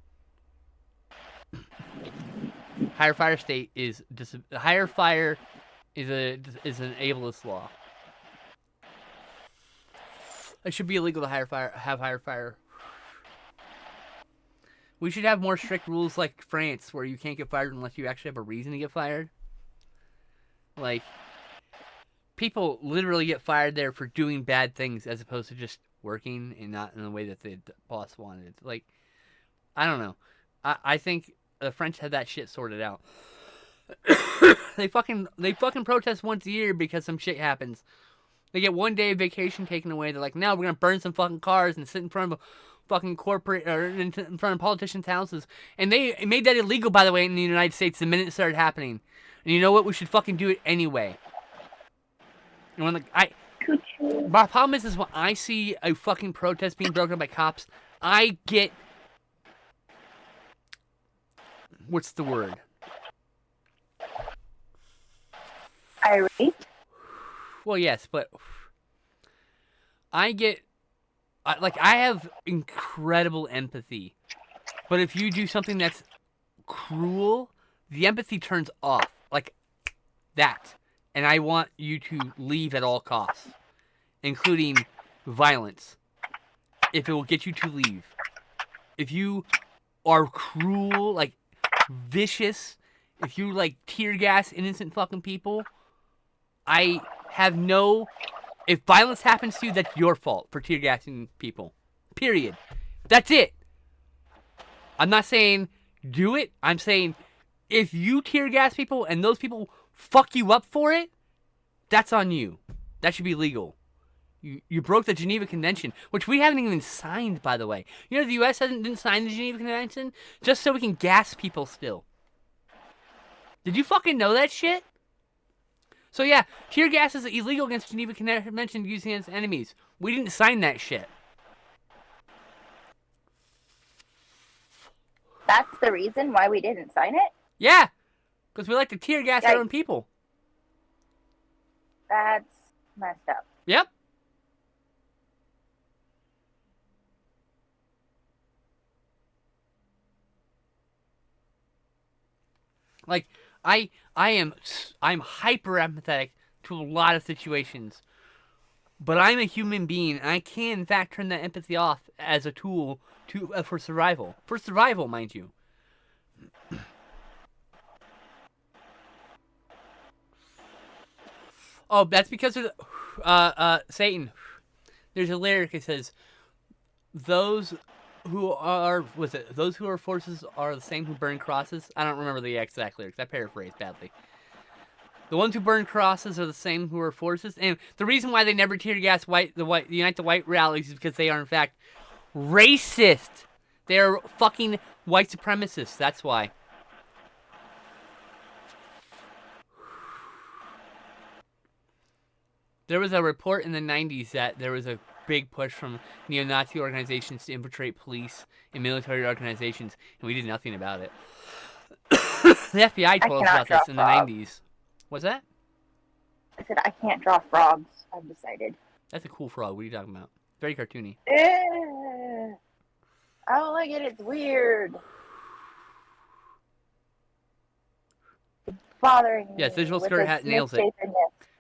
S2: Higher fire state is higher fire is an ableist law. It should be illegal to have higher fire. We should have more strict rules like France, where you can't get fired unless you actually have a reason to get fired. Like, people literally get fired there for doing bad things as opposed to just working and not in the way that the boss wanted. Like, I don't know. I think the French had that shit sorted out. They fucking protest once a year because some shit happens. They get 1 day of vacation taken away. They're like, no, we're gonna burn some fucking cars and sit in front of a fucking corporate or in front of politicians' houses. And they made that illegal, by the way, in the United States the minute it started happening. And you know what? We should fucking do it anyway. And when my problem is when I see a fucking protest being broken up by cops, I get, what's the word?
S1: Irate?
S2: Well, yes, but I have incredible empathy. But if you do something that's cruel, the empathy turns off. Like that. And I want you to leave at all costs, including violence, if it will get you to leave. If you are cruel, like vicious, if you like tear gas innocent fucking people, I have no... If violence happens to you, that's your fault for tear gassing people. Period. That's it. I'm not saying do it. I'm saying if you tear gas people and those people fuck you up for it, that's on you. That should be legal. You broke the Geneva Convention, which we haven't even signed, by the way. You know, the U.S. didn't sign the Geneva Convention just so we can gas people still. Did you fucking know that shit? So yeah, tear gas is illegal against Geneva Convention using against enemies. We didn't sign that shit.
S1: That's the reason why we didn't sign it?
S2: Yeah, because we like to tear gas our own people.
S1: That's messed up.
S2: Yep. Like, I'm hyper empathetic to a lot of situations, but I'm a human being, and I can in fact turn that empathy off as a tool for survival. For survival, mind you. Oh, that's because of Satan. There's a lyric that says, those who are forces are the same who burn crosses. I don't remember the exact lyrics. I paraphrased badly. The ones who burn crosses are the same who are forces. And the reason why they never tear gas the Unite the White rallies is because they are in fact racist. They are fucking white supremacists. That's why. There was a report in the 90s that there was a big push from neo-Nazi organizations to infiltrate police and military organizations, and we did nothing about it. The FBI told us about this in the 90s. What's that?
S1: I said, I can't draw frogs, I've decided.
S2: That's a cool frog. What are you talking about? Very cartoony.
S1: I don't like it. It's weird. It's bothering me.
S2: Yes, visual skirt hat nails it.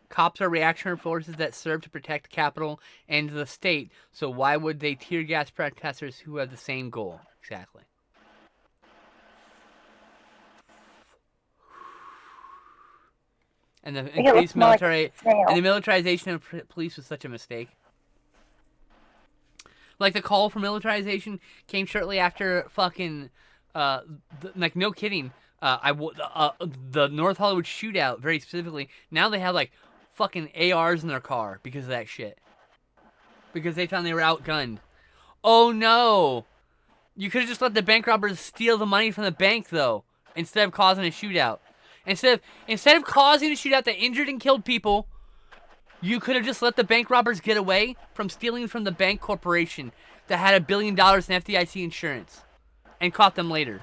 S2: Cops are reactionary forces that serve to protect the Capitol and the state, so why would they tear gas protesters who have the same goal? Exactly. And the increased the militarization of police was such a mistake. Like, the call for militarization came shortly after fucking, no kidding, the North Hollywood shootout, very specifically. Now they have, like, fucking ARs in their car because of that shit. Because they found they were outgunned. Oh no! You could have just let the bank robbers steal the money from the bank, though, instead of causing a shootout. Instead of causing a shootout that injured and killed people, you could have just let the bank robbers get away from stealing from the bank corporation that had $1 billion in FDIC insurance and caught them later.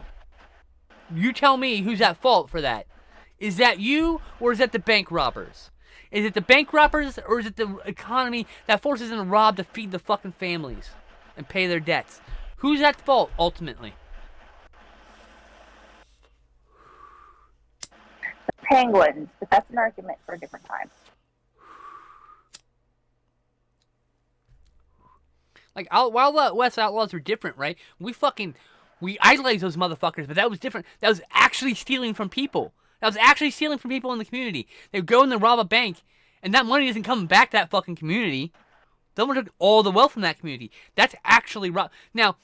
S2: You tell me who's at fault for that. Is that you, or is that the bank robbers? Is it the bank robbers, or is it the economy that forces them to rob to feed the fucking families and pay their debts? Who's at fault, ultimately?
S1: The penguins, but that's an argument for a different time.
S2: Like, Wild West Outlaws were different, right? We idolized those motherfuckers, but that was different. That was actually stealing from people. That was actually stealing from people in the community. They would go and they rob a bank, and that money isn't coming back to that fucking community. Someone took all the wealth from that community. That's actually rob. Now,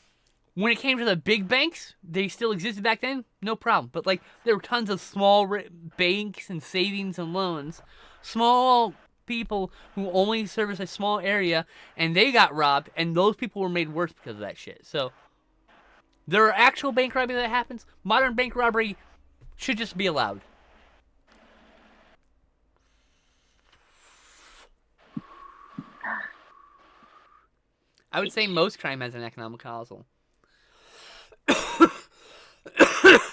S2: when it came to the big banks, they still existed back then, no problem. But, like, there were tons of small banks and savings and loans. Small people who only service a small area, and they got robbed, and those people were made worse because of that shit. So there are actual bank robbery that happens. Modern bank robbery should just be allowed. I would say most crime has an economic causal.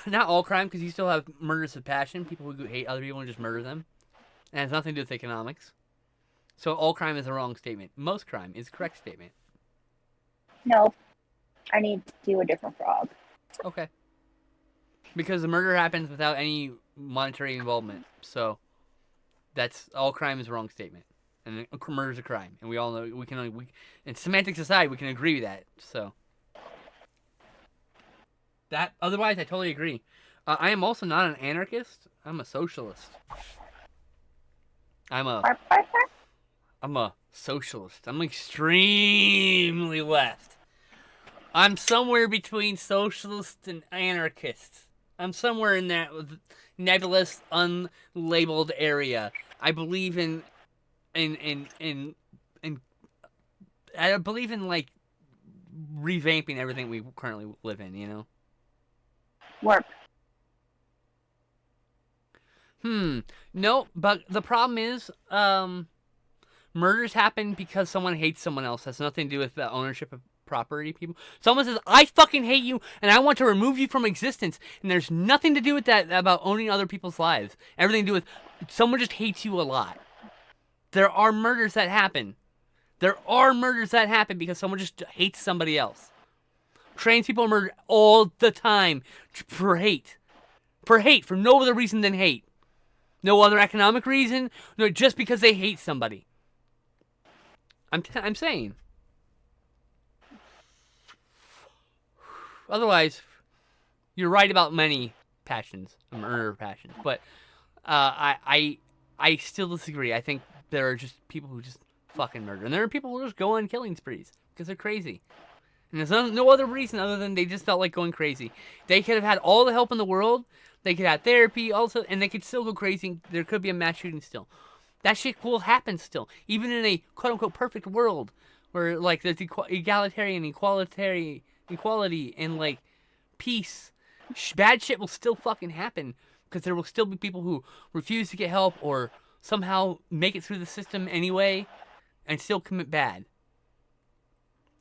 S2: Not all crime, because you still have murders of passion, people who hate other people and just murder them. And it has nothing to do with economics. So all crime is a wrong statement. Most crime is a correct statement.
S1: No, I need to do a different frog.
S2: Okay. Because the murder happens without any monetary involvement. So that's all crime is a wrong statement. And murder is a crime. And we all know, in semantic society, we can agree with that. So that, otherwise, I totally agree. I am also not an anarchist. I'm a socialist. I'm a socialist. I'm extremely left. I'm somewhere between socialist and anarchist. I'm somewhere in that nebulous, unlabeled area. I believe in I believe in like revamping everything we currently live in, you know?
S1: Work.
S2: No, but the problem is, murders happen because someone hates someone else. That's nothing to do with the ownership of property, people. Someone says, I fucking hate you, and I want to remove you from existence. And there's nothing to do with that about owning other people's lives. Everything to do with someone just hates you a lot. There are murders that happen. There are murders that happen because someone just hates somebody else. Trans people are murdered all the time for hate. For hate, for no other reason than hate. No other economic reason, no, just because they hate somebody. I'm saying. Otherwise, you're right about many passions, murder passions, but I still disagree. I think there are just people who just fucking murder, and there are people who just go on killing sprees because they're crazy. And there's no other reason other than they just felt like going crazy. They could have had all the help in the world. They could have therapy also, and they could still go crazy. There could be a mass shooting still. That shit will happen still. Even in a quote-unquote perfect world where, like, there's egalitarian equality and, like, peace. Bad shit will still fucking happen because there will still be people who refuse to get help or somehow make it through the system anyway and still commit bad.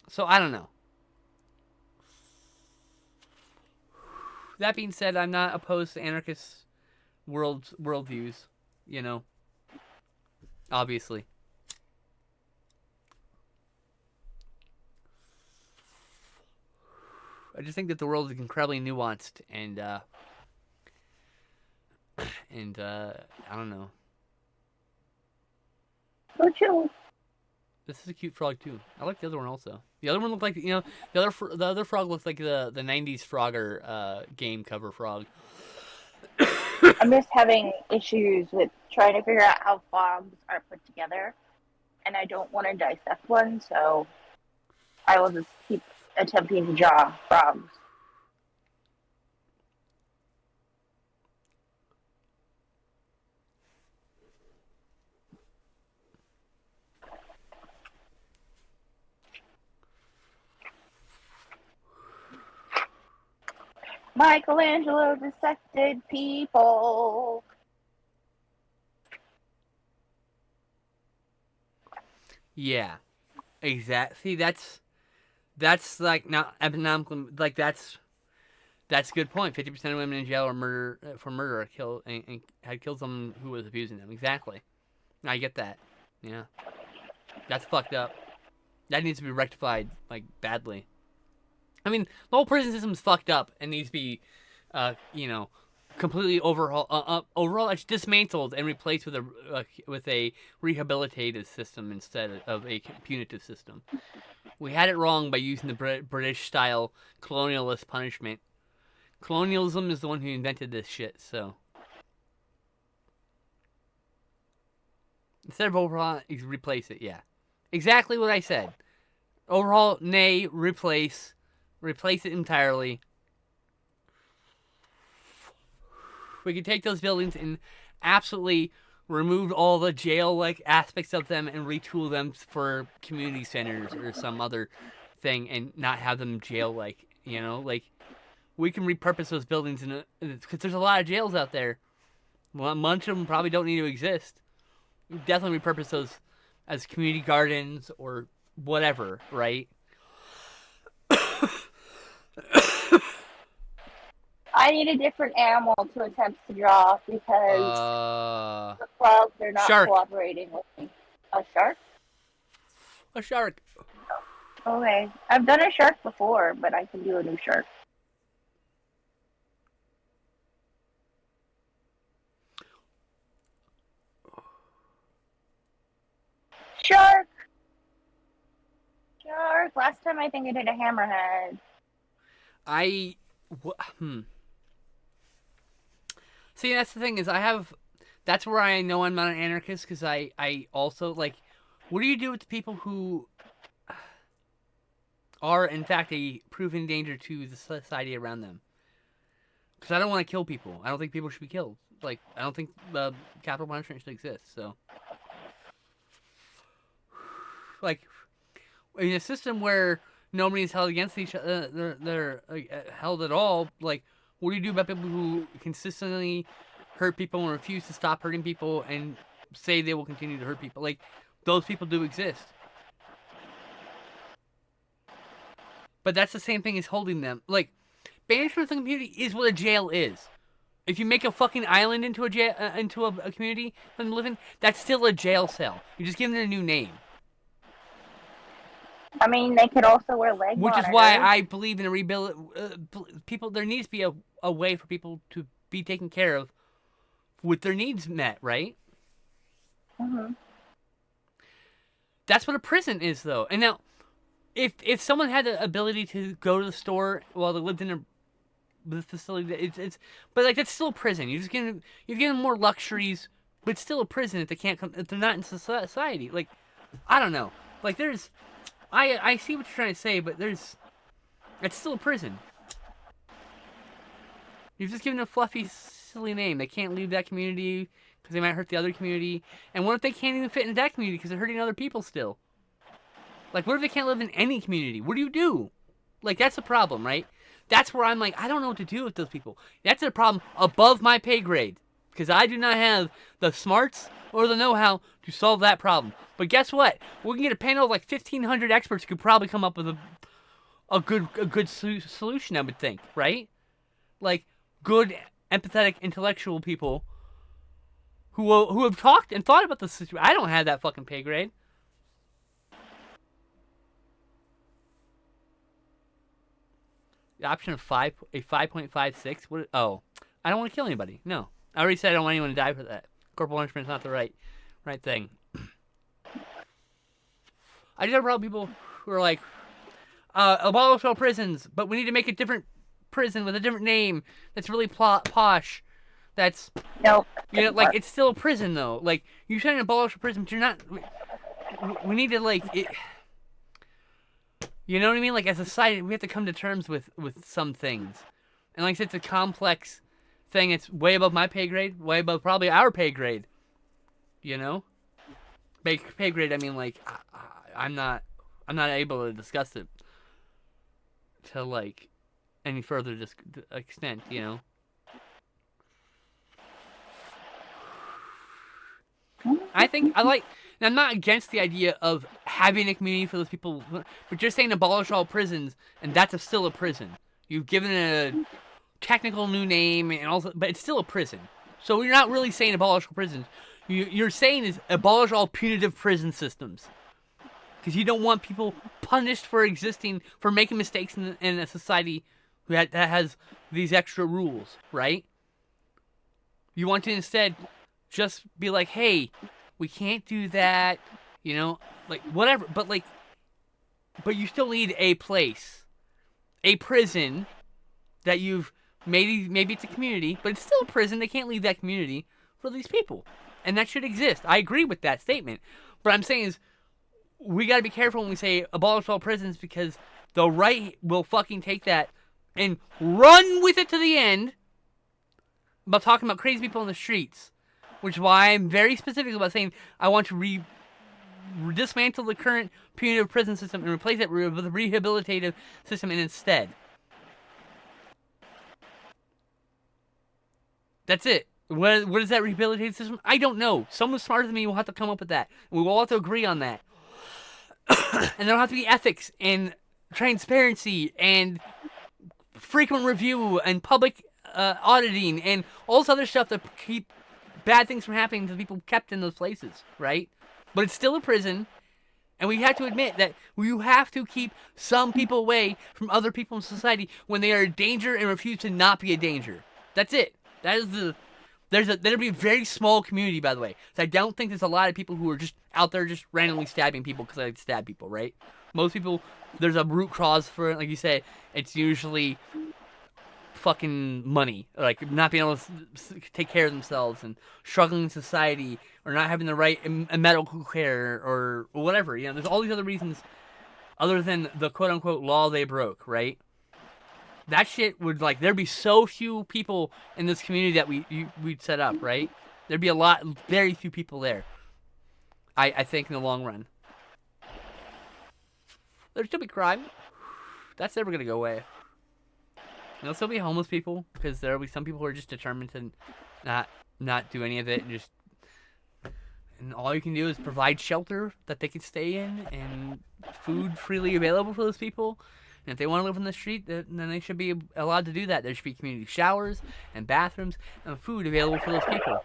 S2: So, I don't know. That being said, I'm not opposed to anarchist worldviews, you know. Obviously. I just think that the world is incredibly nuanced and I don't know.
S1: Go chill.
S2: This is a cute frog too. I like the other one also. The other one looked like, you know, the other frog looks like the 90s Frogger game cover frog.
S1: I'm just having issues with trying to figure out how frogs are put together, and I don't want to dissect one, so I will just keep attempting to draw frogs. Michelangelo dissected people.
S2: Yeah, exactly. See, that's like not economical. Like that's a good point. 50% of women in jail are murder are killed and had killed someone who was abusing them. Exactly. I get that. Yeah, that's fucked up. That needs to be rectified like badly. I mean, the whole prison system is fucked up and needs to be, you know, completely overall it's dismantled and replaced with a rehabilitative system instead of a punitive system. We had it wrong by using the British style colonialist punishment. Colonialism is the one who invented this shit, so instead of overhaul, replace it. Yeah, exactly what I said. Overhaul, nay, replace it entirely. We could take those buildings and absolutely remove all the jail-like aspects of them and retool them for community centers or some other thing, and not have them jail-like. You know, like we can repurpose those buildings because there's a lot of jails out there. Well, much of them probably don't need to exist. We definitely repurpose those as community gardens or whatever, right?
S1: I need a different animal to attempt to draw because the club, they're not cooperating with me. A shark?
S2: A shark.
S1: Okay. I've done a shark before, but I can do a new shark. Shark! Shark! Last time I think I did a hammerhead.
S2: See, that's the thing is that's where I know I'm not an anarchist, because I also, like, what do you do with the people who are, in fact, a proven danger to the society around them? Because I don't want to kill people. I don't think people should be killed. Like, I don't think capital punishment should exist, so. Like, in a system where nobody is held against each other, they're held at all, like, what do you do about people who consistently hurt people and refuse to stop hurting people and say they will continue to hurt people? Like, those people do exist. But that's the same thing as holding them. Like, banishment from the community is what a jail is. If you make a fucking island into a jail, into a community for them to live in, that's still a jail cell. You're just giving it a new name.
S1: I mean, they could also wear leg
S2: monitors. Which is why I believe in a rebuild. People, there needs to be a way for people to be taken care of with their needs met, right?
S1: Mm-hmm.
S2: That's what a prison is, though. And now, if someone had the ability to go to the store while they lived in the facility, it's but like that's still a prison. You've given them more luxuries, but it's still a prison if they can't come. If they're not in society, like I don't know. Like there's. I see what you're trying to say, but it's still a prison. You've just given a fluffy, silly name. They can't leave that community because they might hurt the other community. And what if they can't even fit into that community because they're hurting other people still? Like, what if they can't live in any community? What do you do? Like, that's a problem, right? That's where I'm like, I don't know what to do with those people. That's a problem above my pay grade because I do not have the smarts or the know-how to solve that problem. But guess what? We can get a panel of like 1,500 experts who could probably come up with a good solution, I would think, right? Like good, empathetic, intellectual people who have talked and thought about the situation. I don't have that fucking pay grade. The option of 5.56. What? Oh, I don't want to kill anybody. No, I already said I don't want anyone to die for that. Corporal punishment is not the right thing. I just have a problem with people who are like, abolish all prisons, but we need to make a different prison with a different name that's really posh. That's,
S1: nope.
S2: You know, like, it's still a prison, though. Like, you trying to abolish a prison, but you're not, we need to, like, you know what I mean? Like, as a society, we have to come to terms with some things. And like I said, it's a complex thing. It's way above my pay grade, way above probably our pay grade. You know? Pay grade, I mean, like, I'm not able to discuss it to like any further extent, you know. I think I'm not against the idea of having a community for those people, but you're saying abolish all prisons, and that's still a prison. You've given it a technical new name, and also, but it's still a prison. So you're not really saying abolish all prisons. You're saying is abolish all punitive prison systems. Because you don't want people punished for making mistakes in a society that has these extra rules, right? You want to instead just be like, hey, we can't do that, you know, like whatever. But you still need a place, a prison that you've maybe it's a community, but it's still a prison. They can't leave that community for these people, and that should exist. I agree with that statement. But I'm saying is, we got to be careful when we say abolish all prisons, because the right will fucking take that and run with it to the end about talking about crazy people in the streets. which is why I'm very specific about saying I want to dismantle the current punitive prison system and replace it with a rehabilitative system instead. That's it. What is that rehabilitative system? I don't know. Someone smarter than me will have to come up with that. We will all have to agree on that. And there'll have to be ethics and transparency and frequent review and public auditing and all this other stuff to keep bad things from happening to the people kept in those places, right? But it's still a prison, and we have to admit that you have to keep some people away from other people in society when they are a danger and refuse to not be a danger. That's it. That is the... There'll be a very small community, by the way. So I don't think there's a lot of people who are just out there just randomly stabbing people because they like to stab people, right? Most people, there's a root cause for it. Like you say, it's usually fucking money. Like not being able to take care of themselves and struggling in society or not having the right medical care or whatever. You know, there's all these other reasons other than the quote-unquote law they broke, right? That shit would, like, there'd be so few people in this community that we'd set up, right? There'd be very few people there. I think in the long run. There'd still be crime. That's never gonna go away. There'll still be homeless people, because there'll be some people who are just determined to not do any of it, and all you can do is provide shelter that they can stay in, and food freely available for those people. And if they want to live on the street, then they should be allowed to do that. There should be community showers and bathrooms and food available for those people.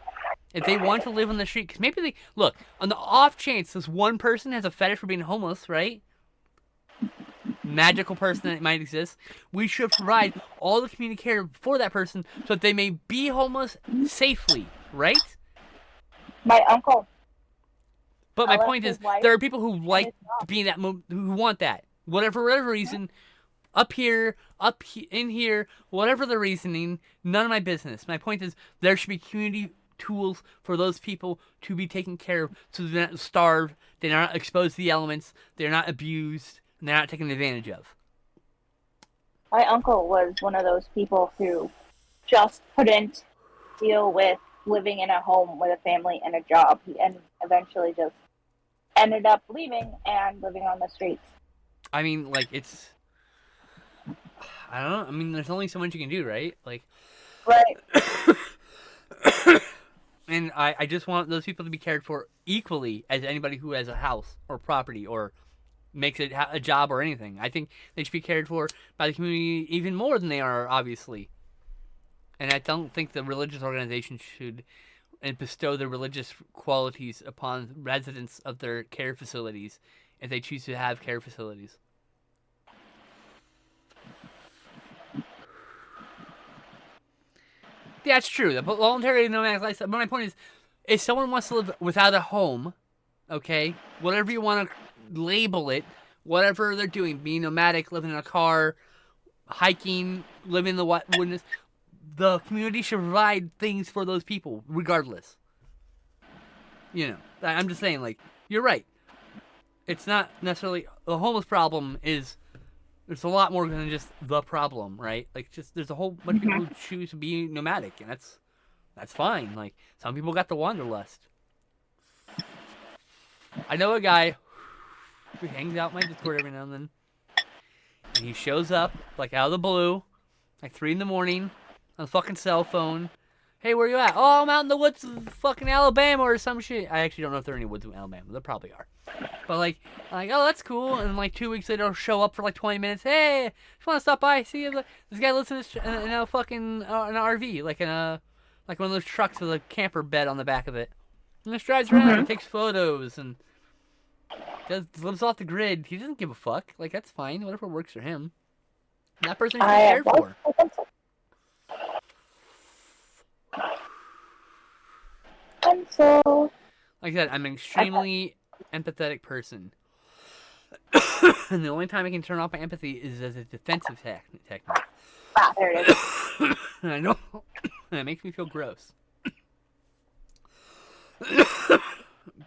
S2: If they want to live on the street, because maybe they... Look, on the off chance this one person has a fetish for being homeless, right? Magical person that might exist. We should provide all the community care for that person so that they may be homeless safely, right?
S1: My uncle.
S2: But my point is, there are people who like being that... who want that. Whatever reason... Up here, in here, whatever the reasoning, none of my business. My point is, there should be community tools for those people to be taken care of so they're not starved, they're not exposed to the elements, they're not abused, and they're not taken advantage of.
S1: My uncle was one of those people who just couldn't deal with living in a home with a family and a job. He eventually just ended up leaving and living on the streets.
S2: I mean, like, it's... I don't know. I mean, there's only so much you can do, right? Like,
S1: right.
S2: And I just want those people to be cared for equally as anybody who has a house or property or makes it a job or anything. I think they should be cared for by the community even more than they are, obviously. And I don't think the religious organization should bestow their religious qualities upon residents of their care facilities if they choose to have care facilities. Yeah, it's true. The voluntary nomadic lifestyle. But my point is, if someone wants to live without a home, okay, whatever you want to label it, whatever they're doing, being nomadic, living in a car, hiking, living in the wilderness, the community should provide things for those people, regardless. You know, I'm just saying, like, you're right. It's not necessarily the homeless problem is. There's a lot more than just the problem, right? Like, just there's a whole bunch of people who choose to be nomadic, and that's fine. Like, some people got the wanderlust. I know a guy who hangs out in my Discord every now and then, and he shows up like out of the blue, like 3 a.m. on a fucking cell phone. Hey, where you at? Oh, I'm out in the woods of fucking Alabama or some shit. I actually don't know if there are any woods in Alabama. There probably are. But, like, I'm like, oh, that's cool. And, like, 2 weeks later, I'll show up for, like, 20 minutes. Hey, just want to stop by. See, this guy lives in a fucking an RV. Like, like one of those trucks with a camper bed on the back of it. And just drives around and takes photos and lives off the grid. He doesn't give a fuck. Like, that's fine. Whatever works for him. That person should be cared for.
S1: And so,
S2: like I said, I'm an extremely empathetic person. And the only time I can turn off my empathy is as a defensive technique.
S1: Ah, there it is.
S2: And I know, and it makes me feel gross.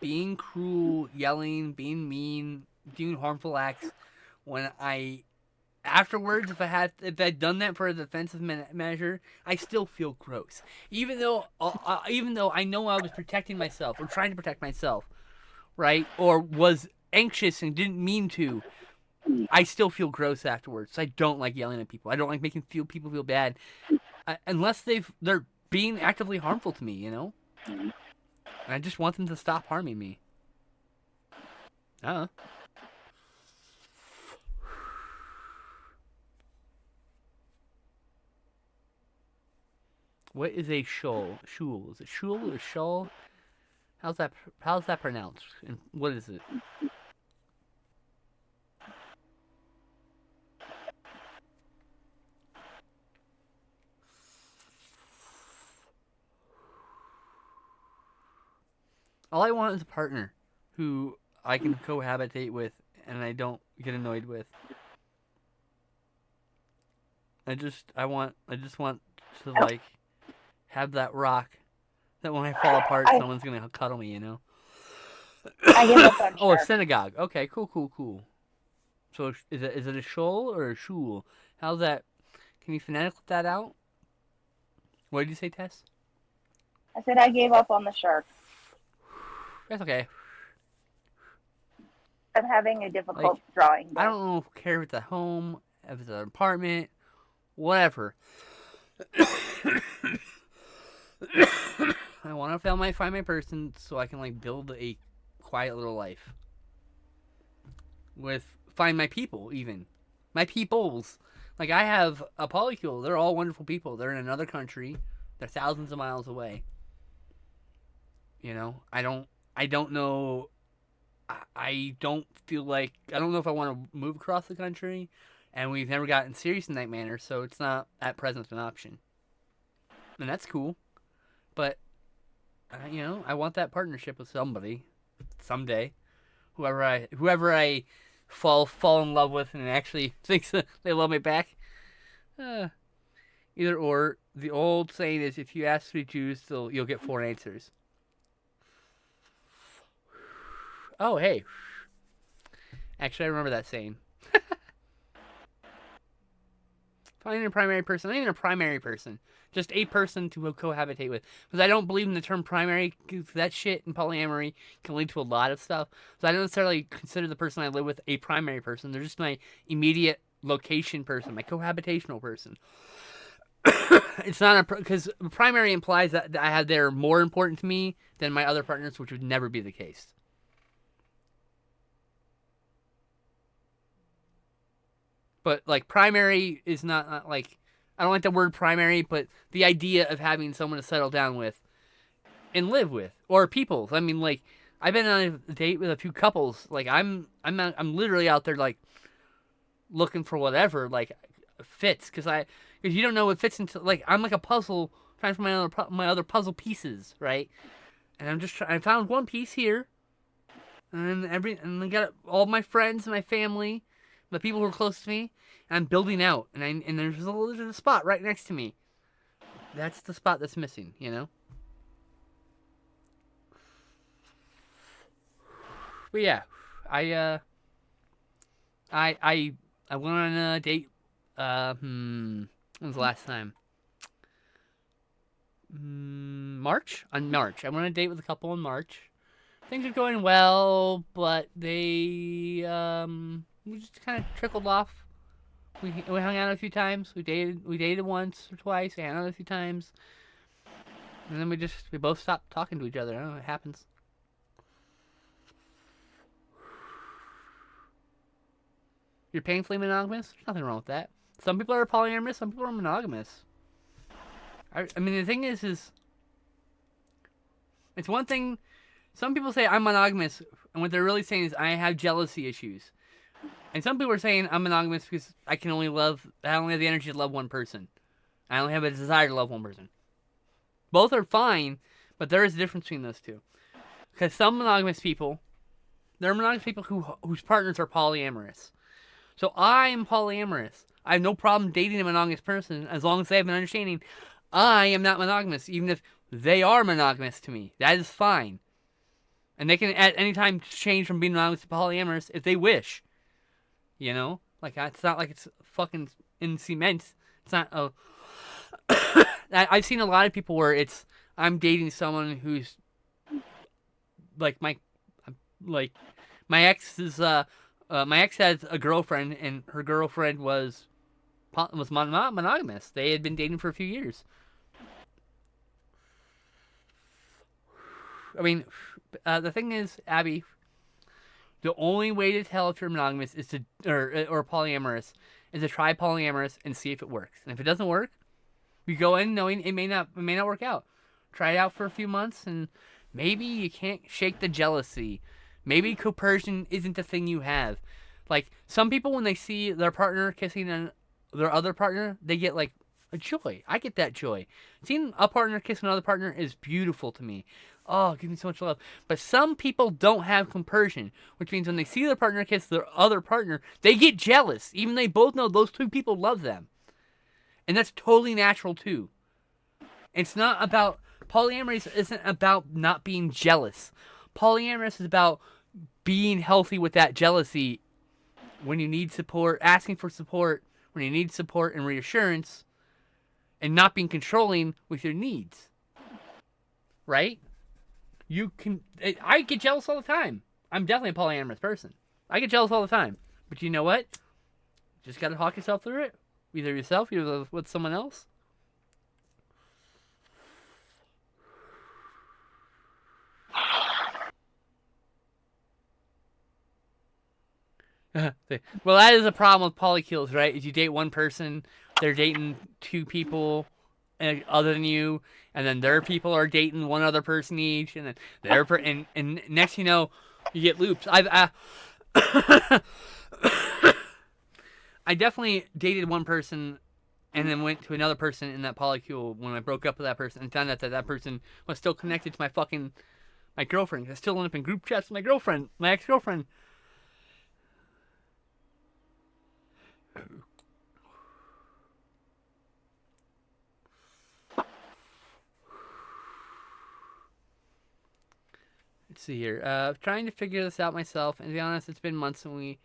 S2: Being cruel, yelling, being mean, doing harmful acts when I afterwards, if I'd done that for a defensive measure, I still feel gross. Even though I know I was protecting myself or trying to protect myself, right? Or was anxious and didn't mean to. I still feel gross afterwards. I don't like yelling at people. I don't like making people feel bad, unless they're being actively harmful to me. You know. And I just want them to stop harming me. What is a shul? Shul. Is it shul or shul? How's that pronounced? And what is it? All I want is a partner who I can cohabitate with and I don't get annoyed with. I just want to like have that rock that when I fall apart, someone's gonna cuddle me. You know.
S1: I give up on
S2: Oh, a
S1: shark.
S2: synagogue. Okay, cool. So is it a shul or a shul? How's that? Can you phonetic that out? What did you say, Tess?
S1: I said I gave up on the shark.
S2: That's okay.
S1: I'm having a difficult drawing.
S2: I don't care if it's a home, if it's an apartment, whatever. I want to find my person so I can like build a quiet little life. Find my people, even my peoples. Like I have a polycule. They're all wonderful people. They're in another country. They're thousands of miles away. You know, I don't know. I don't feel like I don't know if I want to move across the country, and we've never gotten serious in that manner, so it's not at present an option. And that's cool, but you know, I want that partnership with somebody someday. Whoever I fall in love with and actually thinks that they love me back. Either or. The old saying is, if you ask 3 Jews, you'll get 4 answers. Oh, hey. Actually, I remember that saying. Finding a primary person. Not even a primary person. Just a person to cohabitate with. Because I don't believe in the term primary. Because that shit in polyamory can lead to a lot of stuff. So I don't necessarily consider the person I live with a primary person. They're just my immediate location person. My cohabitational person. It's not because primary implies that they're more important to me than my other partners, which would never be the case. But like primary is not like I don't like the word primary, but the idea of having someone to settle down with and live with, or people. I mean, like I've been on a date with a few couples. Like I'm literally out there like looking for whatever like fits because you don't know what fits into like I'm like a puzzle trying to find my other puzzle pieces, right? And I found one piece here, and I got all my friends and my family, the people who are close to me. And I'm building out, and there's a spot right next to me. That's the spot that's missing, you know. But yeah, I went on a date. When was the last time? March. On March, I went on a date with a couple in March. Things are going well, but we just kind of trickled off. We hung out a few times. We dated once or twice. We hung out a few times, and then we both stopped talking to each other. I don't know. It happens. You're painfully monogamous? There's nothing wrong with that. Some people are polyamorous. Some people are monogamous. I mean, the thing is it's one thing. Some people say I'm monogamous, and what they're really saying is I have jealousy issues. And some people are saying I'm monogamous because I only have the energy to love one person. I only have a desire to love one person. Both are fine, but there is a difference between those two. Because some monogamous people, there are monogamous people whose partners are polyamorous. So I'm polyamorous. I have no problem dating a monogamous person as long as they have an understanding I am not monogamous, even if they are monogamous to me. That is fine. And they can at any time change from being monogamous to polyamorous if they wish. You know? Like, it's not like it's fucking in cement. It's not a. I've seen a lot of people where it's I'm dating someone who's like like my ex is my ex has a girlfriend and her girlfriend was monogamous. They had been dating for a few years. I mean, the thing is, Abby, the only way to tell if you're monogamous is to or polyamorous is to try polyamorous and see if it works. And if it doesn't work, you go in knowing it may not work out. Try it out for a few months, and maybe you can't shake the jealousy. Maybe coercion isn't the thing you have. Like, some people, when they see their partner kissing their other partner, they get like a joy. I get that joy. Seeing a partner kiss another partner is beautiful to me. Oh, it gives me so much love. But some people don't have compersion, which means when they see their partner kiss their other partner, they get jealous, even they both know those two people love them. And that's totally natural too. It's not about polyamorous isn't about not being jealous. Polyamorous is about being healthy with that jealousy when you need support, asking for support, when you need support and reassurance, and not being controlling with your needs. Right? I get jealous all the time. I'm definitely a polyamorous person. I get jealous all the time. But you know what? Just gotta talk yourself through it. Either yourself, either with someone else. Well, that is a problem with polycules, right? Is you date one person, they're dating two people other than you, and then their people are dating one other person each, and then and next you know, you get loops. I definitely dated one person and then went to another person in that polycule when I broke up with that person and found out that person was still connected to my girlfriend. I still ended up in group chats with my ex-girlfriend. Let's see here. Trying to figure this out myself, and to be honest, it's been months and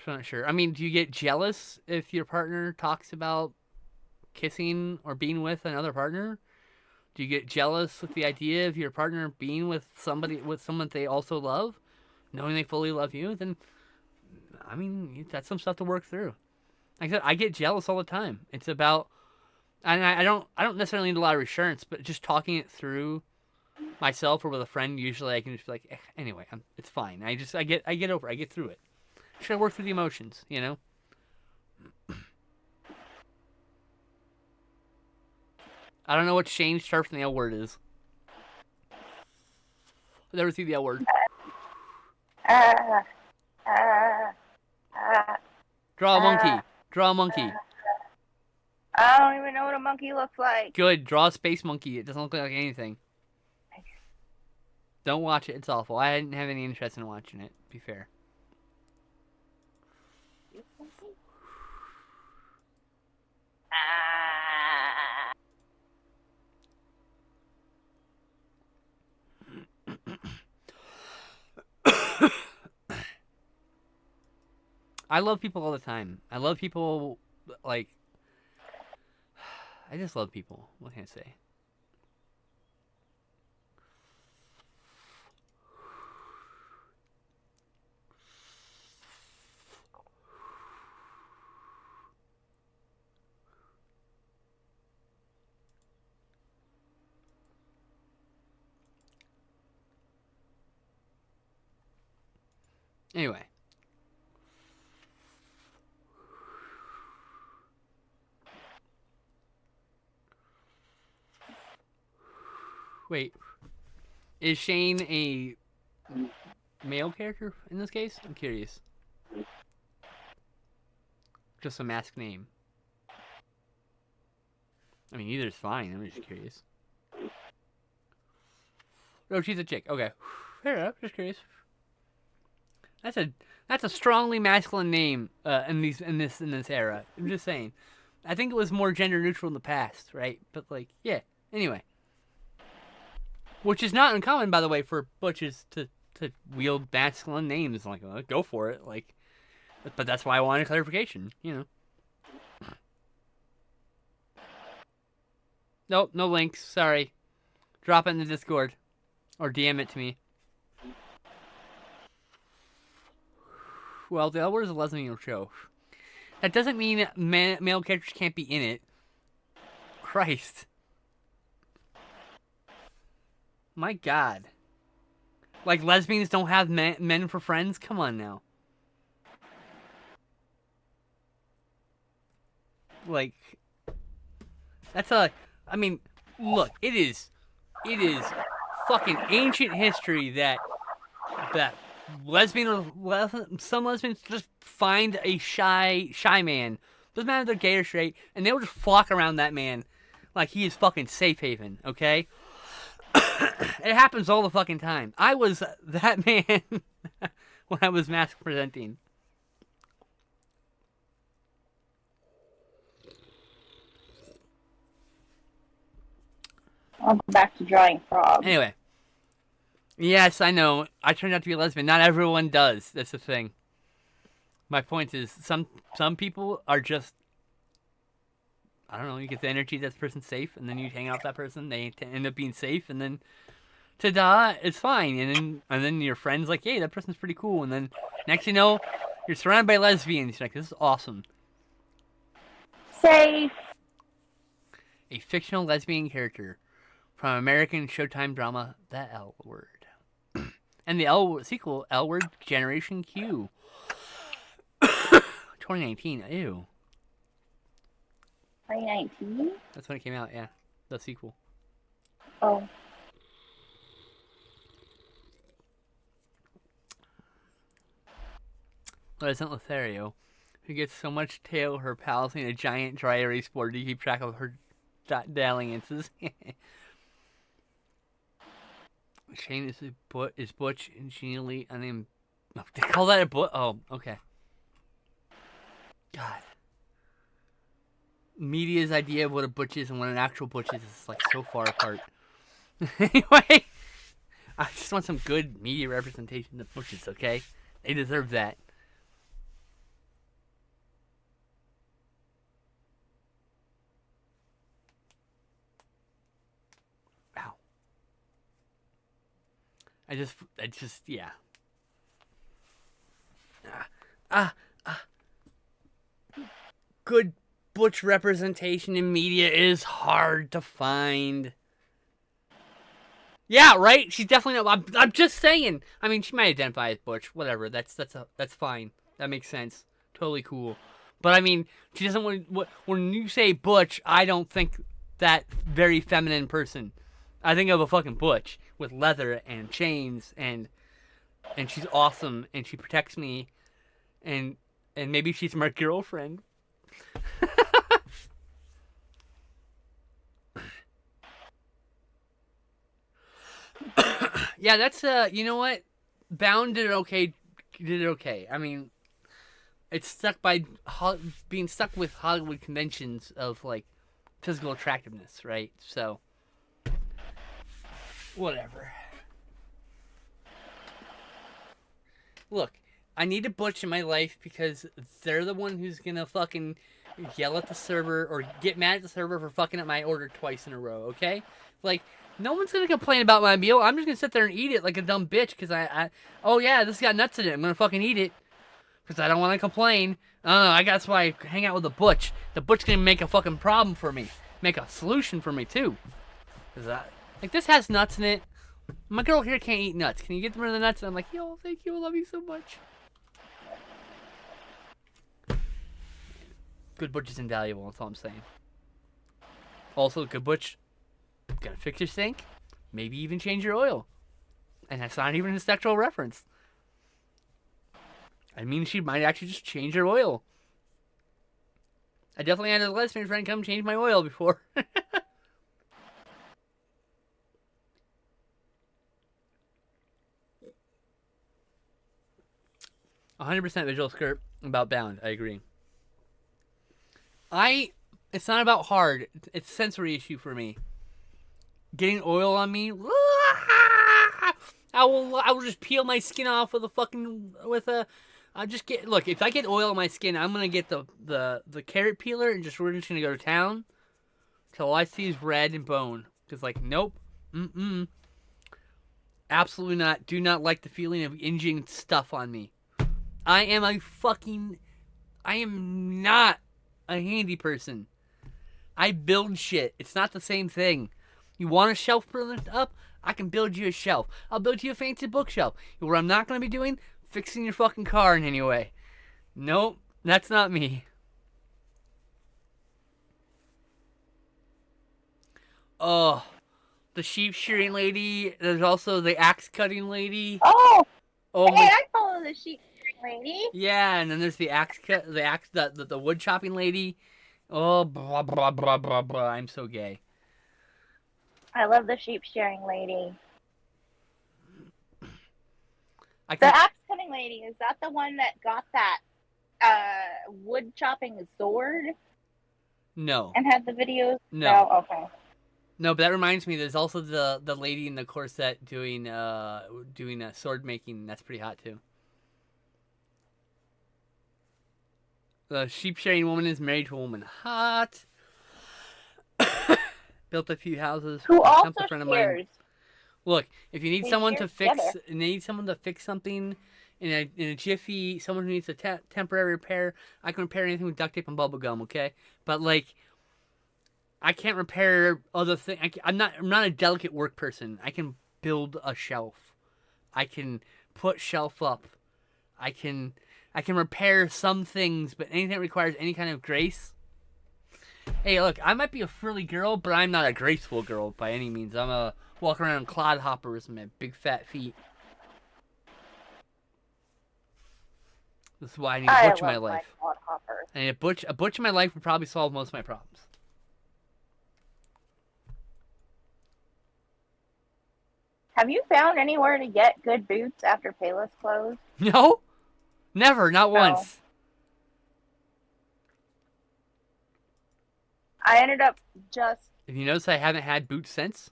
S2: I'm not sure. I mean, do you get jealous if your partner talks about kissing or being with another partner? Do you get jealous with the idea of your partner being with someone they also love, knowing they fully love you? Then, I mean, that's some stuff to work through. Like I said, I get jealous all the time. It's about, and I don't necessarily need a lot of reassurance, but just talking it through myself or with a friend, usually I can just be like, anyway, it's fine. I get over it. I get through it. Should I work through the emotions, you know? I don't know what Shane's sharp from the L word is. I've never seen the L word. Draw a monkey. Draw a monkey.
S1: I don't even know what a monkey looks like.
S2: Good. Draw a space monkey. It doesn't look like anything. Don't watch it. It's awful. I didn't have any interest in watching it, to be fair. I love people all the time. I love people, like... I just love people. What can I say? Anyway. Wait. Is Shane a male character in this case? I'm curious. Just a masked name. I mean, either's fine. I'm just curious. Oh, she's a chick. Okay. Fair enough. Just curious. That's a strongly masculine name in this era. I'm just saying. I think it was more gender neutral in the past, right? But like, yeah. Anyway, which is not uncommon, by the way, for butches to wield masculine names. Like, go for it. Like, But that's why I wanted clarification, you know. Nope, no links. Sorry. Drop it in the Discord. Or DM it to me. Well, the L Word is a lesbian show. That doesn't mean male characters can't be in it. Christ. My God. Like, lesbians don't have men for friends? Come on now. Like, that's a... I mean, look, it is fucking ancient history that some lesbians just find a shy man. Doesn't matter if they're gay or straight, and they'll just flock around that man like he is fucking safe haven, okay? It happens all the fucking time. I was that man when I was mask presenting.
S1: I'll go back to drawing frogs.
S2: Anyway. Yes, I know. I turned out to be a lesbian. Not everyone does. That's the thing. My point is, some people are just... I don't know, you get the energy that person's safe, and then you hang out with that person, they end up being safe, and then... Ta-da! It's fine. And then your friend's like, hey, that person's pretty cool. And then, next you know, you're surrounded by lesbians. You're like, this is awesome.
S1: Safe.
S2: A fictional lesbian character from American Showtime drama, The L Word. And the sequel, L Word Generation Q. 2019, ew.
S1: 2019?
S2: That's when it came out, yeah. The sequel.
S1: Oh.
S2: Resident Lothario, who gets so much tail her pals in a giant dry erase board to keep track of her dalliances. Shane is Butch and genially unnamed. No, they call that a Butch? Oh, okay. God. Media's idea of what a Butch is and what an actual Butch is like so far apart. Anyway, I just want some good media representation of Butches, okay? They deserve that. I just, yeah. Good Butch representation in media is hard to find. Yeah, right? She's definitely not. I'm just saying. I mean, she might identify as Butch. Whatever. That's fine. That makes sense. Totally cool. But I mean, she doesn't want. When you say Butch, I don't think that very feminine person. I think of a fucking Butch with leather and chains and she's awesome and she protects me and maybe she's my girlfriend. Yeah, that's you know what? Bound did it okay. I mean, it's stuck by being stuck with Hollywood conventions of like physical attractiveness, right? So whatever. Look, I need a Butch in my life because they're the one who's gonna fucking yell at the server or get mad at the server for fucking up my order twice in a row, okay? Like, no one's gonna complain about my meal. I'm just gonna sit there and eat it like a dumb bitch because oh yeah, this got nuts in it. I'm gonna fucking eat it because I don't want to complain. That's why I hang out with the Butch. The Butch can make a fucking problem for me. Make a solution for me, too. Because like, this has nuts in it. My girl here can't eat nuts. Can you get rid of the nuts? And I'm like, yo, thank you. I love you so much. Good Butch is invaluable. That's all I'm saying. Also, good Butch, gotta fix your sink. Maybe even change your oil. And that's not even a sexual reference. I mean, she might actually just change her oil. I definitely had a lesbian friend come change my oil before. 100% visual skirt about Bound. I agree. It's not about hard. It's a sensory issue for me. Getting oil on me. I will just peel my skin off with a I'll just get look. If I get oil on my skin, I'm gonna get the carrot peeler and we're just gonna go to town till all I see is red and bone. Cause like nope, absolutely not. Do not like the feeling of inching stuff on me. I am not a handy person. I build shit. It's not the same thing. You want a shelf put up? I can build you a shelf. I'll build you a fancy bookshelf. What I'm not gonna be doing, fixing your fucking car in any way. Nope, that's not me. Oh, the sheep shearing lady. There's also the axe cutting lady.
S1: Oh,
S2: Oh
S1: hey, I follow the sheep shearing lady.
S2: Yeah, and then there's the wood chopping lady. Oh, blah blah blah blah blah. I'm so gay.
S1: I love the sheep shearing lady.
S2: The
S1: axe cutting lady, is that the one that got that wood chopping sword?
S2: No.
S1: And had the videos?
S2: No.
S1: Oh, okay.
S2: No, but that reminds me. There's also the lady in the corset doing sword making. That's pretty hot too. The sheep shearing woman is married to a woman. Hot. Built a few houses.
S1: Who also
S2: a friend of
S1: shares?
S2: mine. Look, if you need
S1: They
S2: someone
S1: share
S2: to fix,
S1: together.
S2: something in a jiffy, someone who needs a temporary repair, I can repair anything with duct tape and bubble gum. Okay, but like, I can't repair other things. I'm not a delicate work person. I can build a shelf. I can put shelf up. I can repair some things, but anything that requires any kind of grace. Hey, look, I might be a frilly girl, but I'm not a graceful girl by any means. I'm a walk around clodhoppers and my big fat feet. This is why I need a butch in my life. I need a butch in my life would probably solve most of my problems.
S1: Have you found anywhere to get good boots after Payless closed?
S2: No, never, not once.
S1: I ended up just.
S2: If you notice, I haven't had boots since.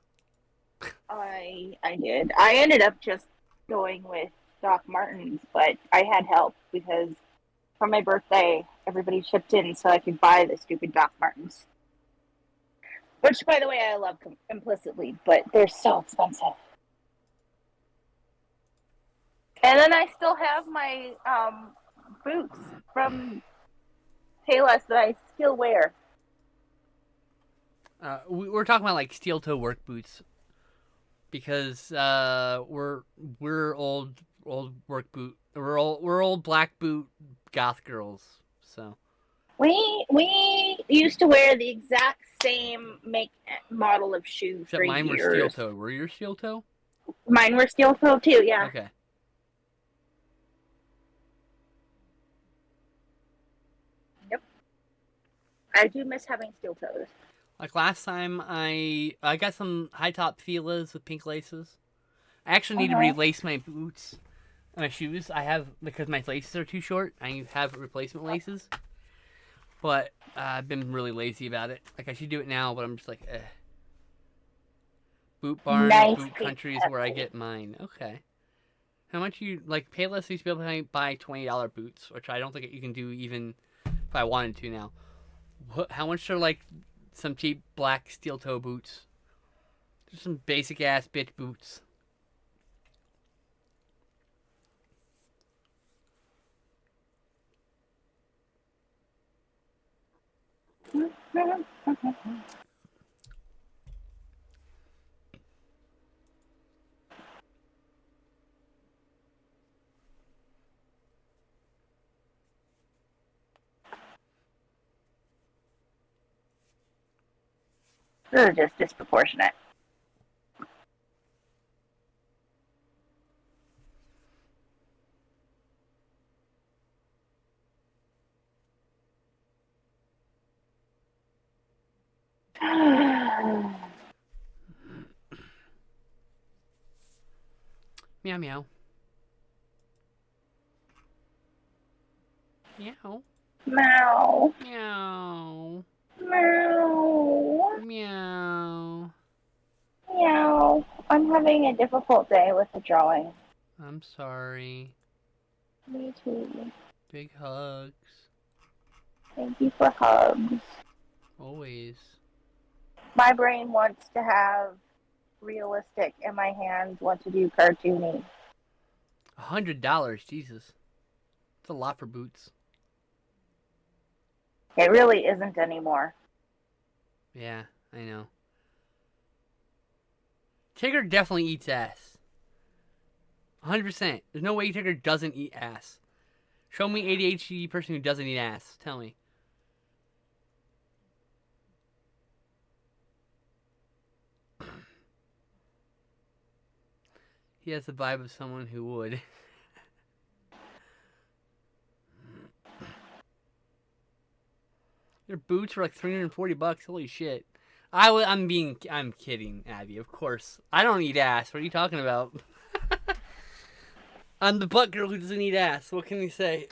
S1: I did. I ended up just going with Doc Martens, but I had help because for my birthday, everybody chipped in so I could buy the stupid Doc Martens. Which, by the way, I love implicitly, but they're so expensive. And then I still have my boots from Payless that I still wear.
S2: We're talking about like steel toe work boots because we're old work boot. We're old black boot goth girls. So
S1: we used to wear the exact same model of shoe.
S2: Except mine were steel toe. Were your steel toe?
S1: Mine were steel toe too. Yeah.
S2: Okay.
S1: Yep. I do miss having steel toes.
S2: Like last time, I got some high top Fila's with pink laces. I actually need to relace my boots, my shoes. I have because my laces are too short. I have replacement laces, but I've been really lazy about it. Like I should do it now, but I'm just like, eh. Boot Barn,
S1: nice
S2: Boot Country is where I get mine. Okay. How much you like? Payless used to be able to buy $20 boots, which I don't think you can do even if I wanted to now. How much are like some cheap black steel toe boots? Just some basic ass bitch boots.
S1: Those are just disproportionate.
S2: Meow meow. Meow.
S1: Meow.
S2: Meow.
S1: Meow.
S2: Meow.
S1: Meow. I'm having a difficult day with the drawing.
S2: I'm sorry.
S1: Me too.
S2: Big hugs.
S1: Thank you for hugs.
S2: Always.
S1: My brain wants to have realistic, and my hands want to do cartoony.
S2: $100, Jesus. That's a lot for boots.
S1: It really isn't anymore.
S2: Yeah, I know. Tigger definitely eats ass. 100%. There's no way Tigger doesn't eat ass. Show me ADHD person who doesn't eat ass. Tell me. He has the vibe of someone who would. Your boots were like $340. Holy shit. I'm kidding, Abby. Of course. I don't eat ass. What are you talking about? I'm the butt girl who doesn't eat ass. What can we say?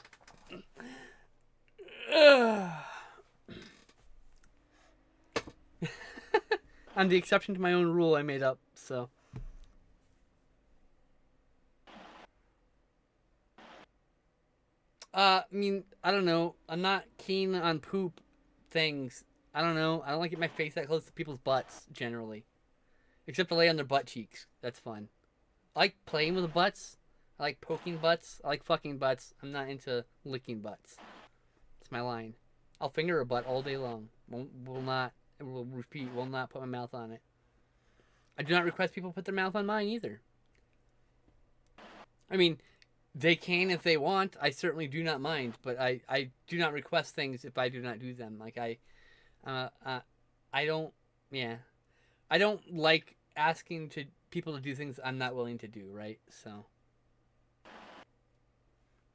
S2: I'm the exception to my own rule I made up, so. I mean, I don't know. I'm not keen on poop things. I don't know. I don't like getting my face that close to people's butts, generally. Except to lay on their butt cheeks. That's fun. I like playing with the butts. I like poking butts. I like fucking butts. I'm not into licking butts. It's my line. I'll finger a butt all day long. Will not put my mouth on it. I do not request people put their mouth on mine either. I mean, they can if they want. I certainly do not mind, but I do not request things if I do not do them. Like I don't, yeah. I don't like asking people to do things I'm not willing to do, right? So.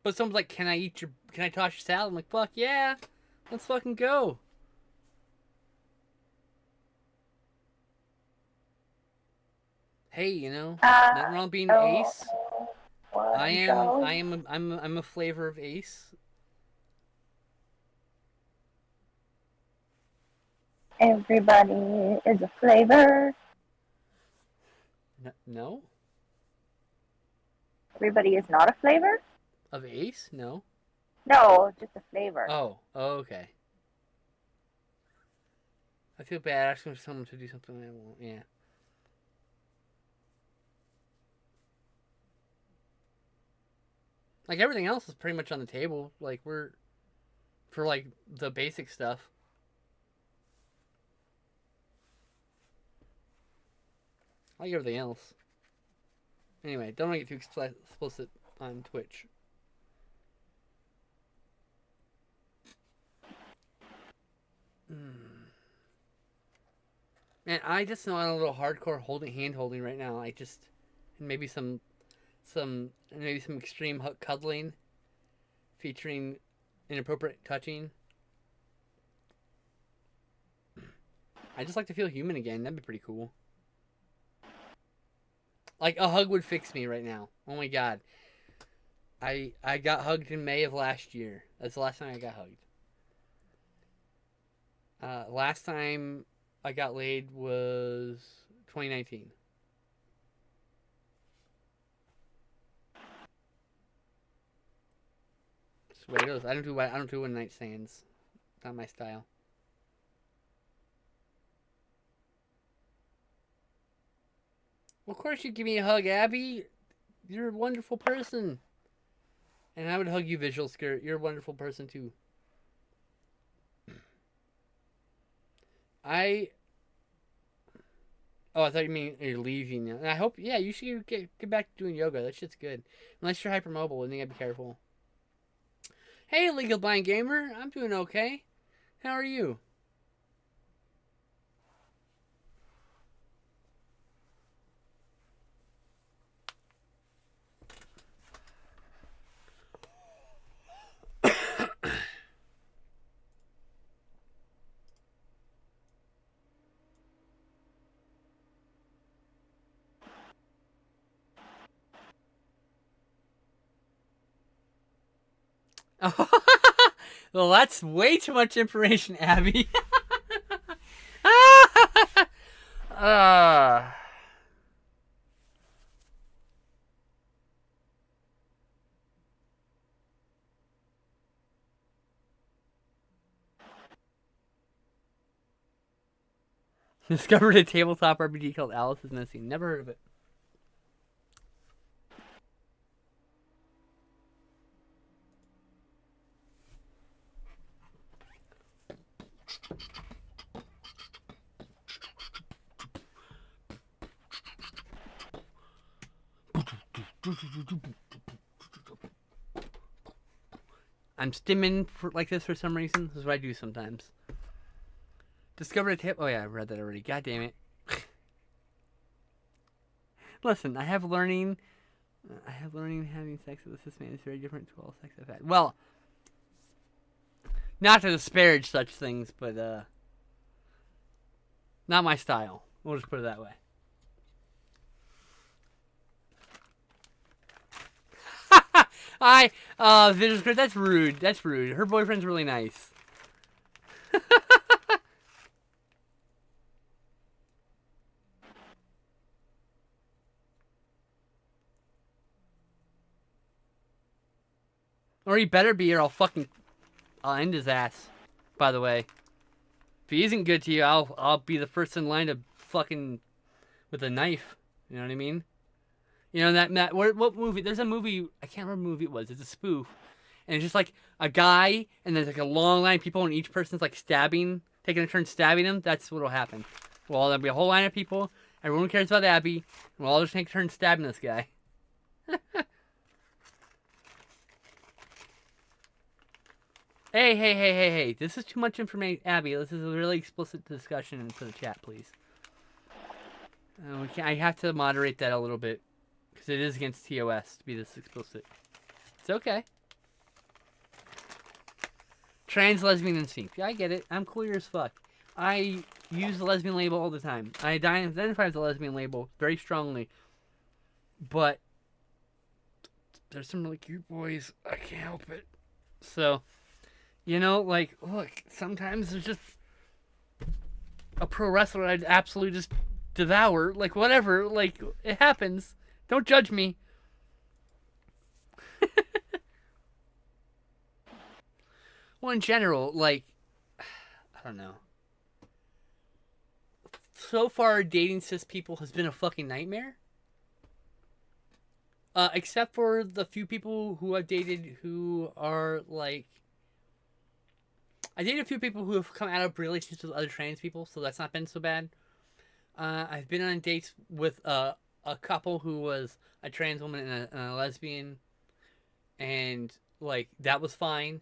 S2: But someone's like, can I toss your salad? I'm like, fuck yeah. Let's fucking go. Hey, you know, nothing wrong being Ace. I'm a flavor of Ace.
S1: Everybody is a flavor.
S2: No?
S1: Everybody is not a flavor?
S2: Of Ace? No.
S1: No, just a flavor.
S2: Oh, okay. I feel bad asking someone to do something I won't. Yeah. Like everything else is pretty much on the table. Like we're for like the basic stuff. I like everything else. Anyway, don't want to get too explicit on Twitch. Man, I just know I'm a little hardcore hand holding right now. I just maybe some extreme cuddling, featuring inappropriate touching. I just like to feel human again. That'd be pretty cool. Like a hug would fix me right now. Oh my god. I got hugged in May of last year. That's the last time I got hugged. Last time I got laid was 2019. That's the way it goes. I don't do one night stands. Not my style. Of course you give me a hug, Abby. You're a wonderful person. And I would hug you, Visual Skirt. You're a wonderful person too. Oh, I thought you mean you're leaving. And I hope, yeah, you should get back to doing yoga. That shit's good. Unless you're hypermobile, then you gotta be careful. Hey, Legal Blind Gamer. I'm doing okay. How are you? Well, that's way too much information, Abby. Discovered a tabletop RPG called Alice is Missing. Never heard of it. I'm stimming for like this for some reason. This is what I do sometimes. Discovered a tip. Oh yeah, I read that already. God damn it. Listen, I have learning having sex with a cis man is very different to all sex I've had. Well, not to disparage such things, but not my style. We'll just put it that way. Visual script, that's rude. That's rude. Her boyfriend's really nice. Or he better be, or I'll end his ass. By the way, if he isn't good to you, I'll be the first in line to fucking with a knife. You know what I mean? You know that what movie? There's a movie, I can't remember what movie it was. It's a spoof, and it's just like a guy, and there's like a long line of people, and each person's like taking a turn stabbing him. That's what'll happen. Well, there'll be a whole line of people. Everyone cares about Abby, and we'll all just take a turn stabbing this guy. Hey. This is too much information. Abby, this is a really explicit discussion for the chat, please. I have to moderate that a little bit. Because it is against TOS to be this explicit. It's okay. Trans, lesbian, and sync. Yeah, I get it. I'm queer as fuck. I use the lesbian label all the time. I identify as the lesbian label very strongly. But there's some really cute boys. I can't help it. So... You know, like, look, sometimes there's just a pro wrestler I'd absolutely just devour. Like, whatever. Like, it happens. Don't judge me. Well, in general, like, I don't know. So far, dating cis people has been a fucking nightmare. Except for the few people who I've dated who are, like... I dated a few people who have come out of relationships with other trans people, so that's not been so bad. I've been on dates with a couple who was a trans woman and a lesbian, and like that was fine.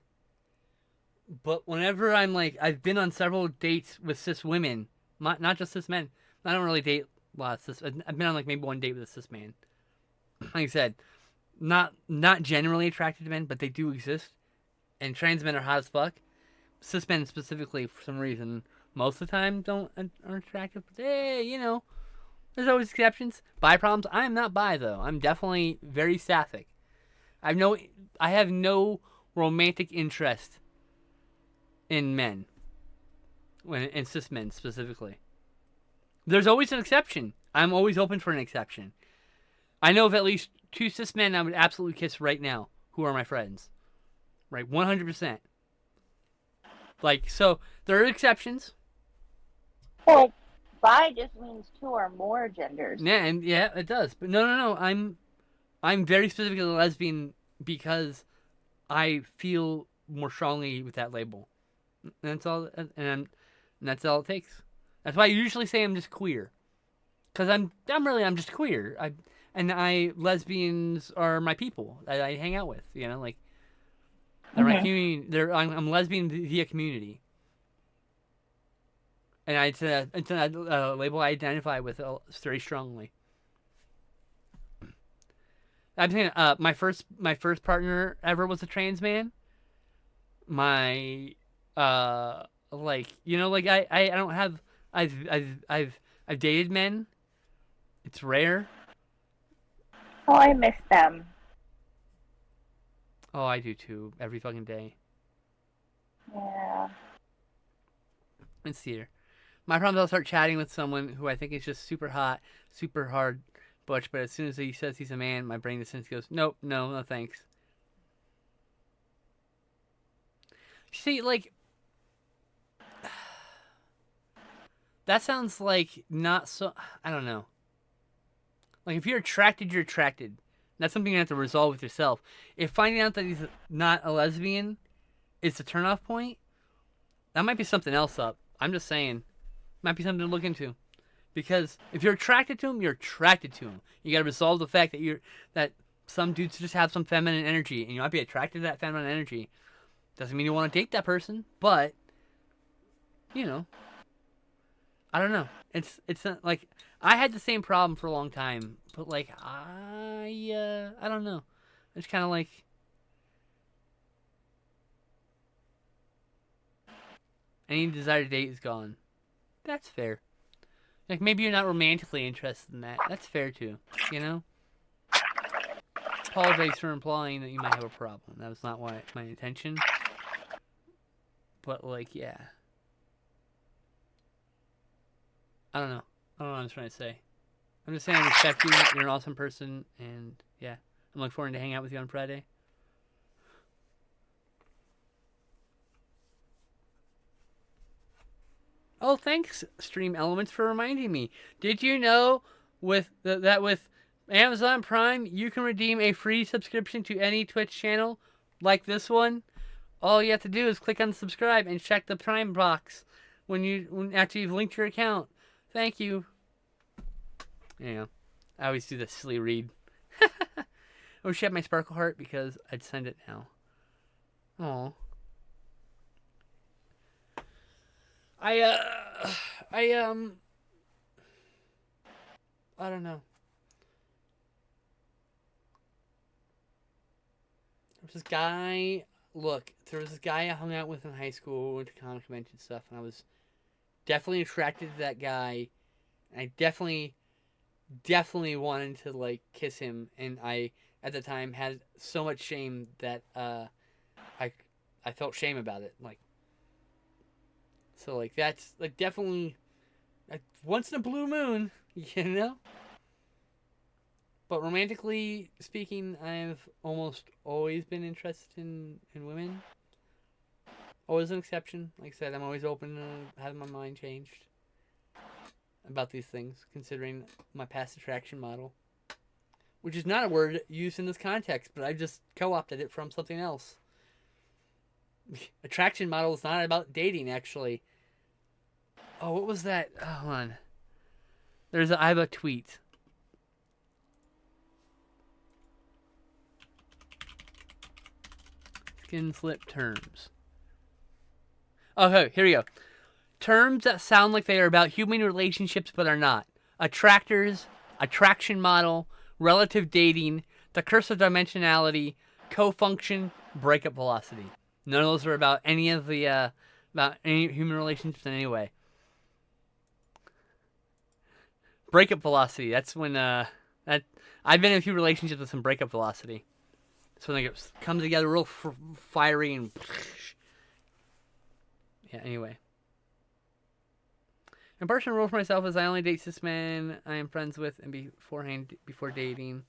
S2: But whenever I've been on several dates with cis women, not just cis men. I don't really date a lot of cis. I've been on like maybe one date with a cis man. Like I said, not generally attracted to men, but they do exist, and trans men are hot as fuck. Cis men specifically, for some reason, most of the time aren't attractive. But hey, you know, there's always exceptions. Bi problems. I am not bi though. I'm definitely very sapphic. I have no romantic interest in men, in cis men specifically. There's always an exception. I'm always open for an exception. I know of at least 2 cis men I would absolutely kiss right now, who are my friends. Right, 100%. Like, so, there are exceptions.
S1: Well, bi just means 2 or more genders.
S2: Yeah, it does. But no. I'm very specifically lesbian because I feel more strongly with that label. And that's all. And that's all it takes. That's why I usually say I'm just queer. Because I'm just queer. Lesbians are my people that I hang out with. You know, like. They're my community. I'm lesbian via community, and it's a label I identify with very strongly. I'm saying, my first partner ever was a trans man. I don't have. I've dated men. It's rare.
S1: Oh, I miss them.
S2: Oh, I do too. Every fucking day.
S1: Yeah.
S2: Let's see here. My problem is I'll start chatting with someone who I think is just super hot, super hard butch, but as soon as he says he's a man, my brain just goes, nope, no thanks. See, like... That sounds like not so. I don't know. Like if you're attracted, you're attracted. That's something you have to resolve with yourself. If finding out that he's not a lesbian is the turnoff point, that might be something else up. I'm just saying, might be something to look into. Because if you're attracted to him, you're attracted to him. You got to resolve the fact that some dudes just have some feminine energy, and you might be attracted to that feminine energy. Doesn't mean you want to date that person, but you know, I don't know. It's not like I had the same problem for a long time, but like I don't know. It's kind of like any desire to date is gone. That's fair. Like maybe you're not romantically interested in that. That's fair too. You know. Apologize for implying that you might have a problem. That was not my intention. But like, yeah. I don't know. I don't know what I'm trying to say. I'm just saying I respect you. You're an awesome person, and yeah, I'm looking forward to hanging out with you on Friday. Oh, thanks, Stream Elements, for reminding me. Did you know that with Amazon Prime, you can redeem a free subscription to any Twitch channel like this one? All you have to do is click on subscribe and check the Prime box after you've linked your account. Thank you. Yeah, I always do the silly read. I wish I had my Sparkle Heart because I'd send it now. Oh. I don't know. There was this guy. Look, there was this guy I hung out with in high school, went to comic convention stuff, and I was definitely attracted to that guy. And I definitely wanted to like kiss him, and I at the time had so much shame that I felt shame about it. Like, so like that's like definitely like, once in a blue moon, you know. But romantically speaking, I've almost always been interested in women. Always an exception. Like I said, I'm always open to having my mind changed about these things, considering my past attraction model. Which is not a word used in this context, but I just co-opted it from something else. Attraction model is not about dating, actually. Oh, what was that? Oh, hold on. I have a tweet. Skin slip terms. Okay, here we go. Terms that sound like they are about human relationships but are not. Attractors, attraction model, relative dating, the curse of dimensionality, co-function, breakup velocity. None of those are about any of the about any human relationships in any way. Breakup velocity. That's when that I've been in a few relationships with some breakup velocity. That's when they come together real fiery and yeah. Anyway. And personal rule for myself is I only date cis men I am friends with and before dating.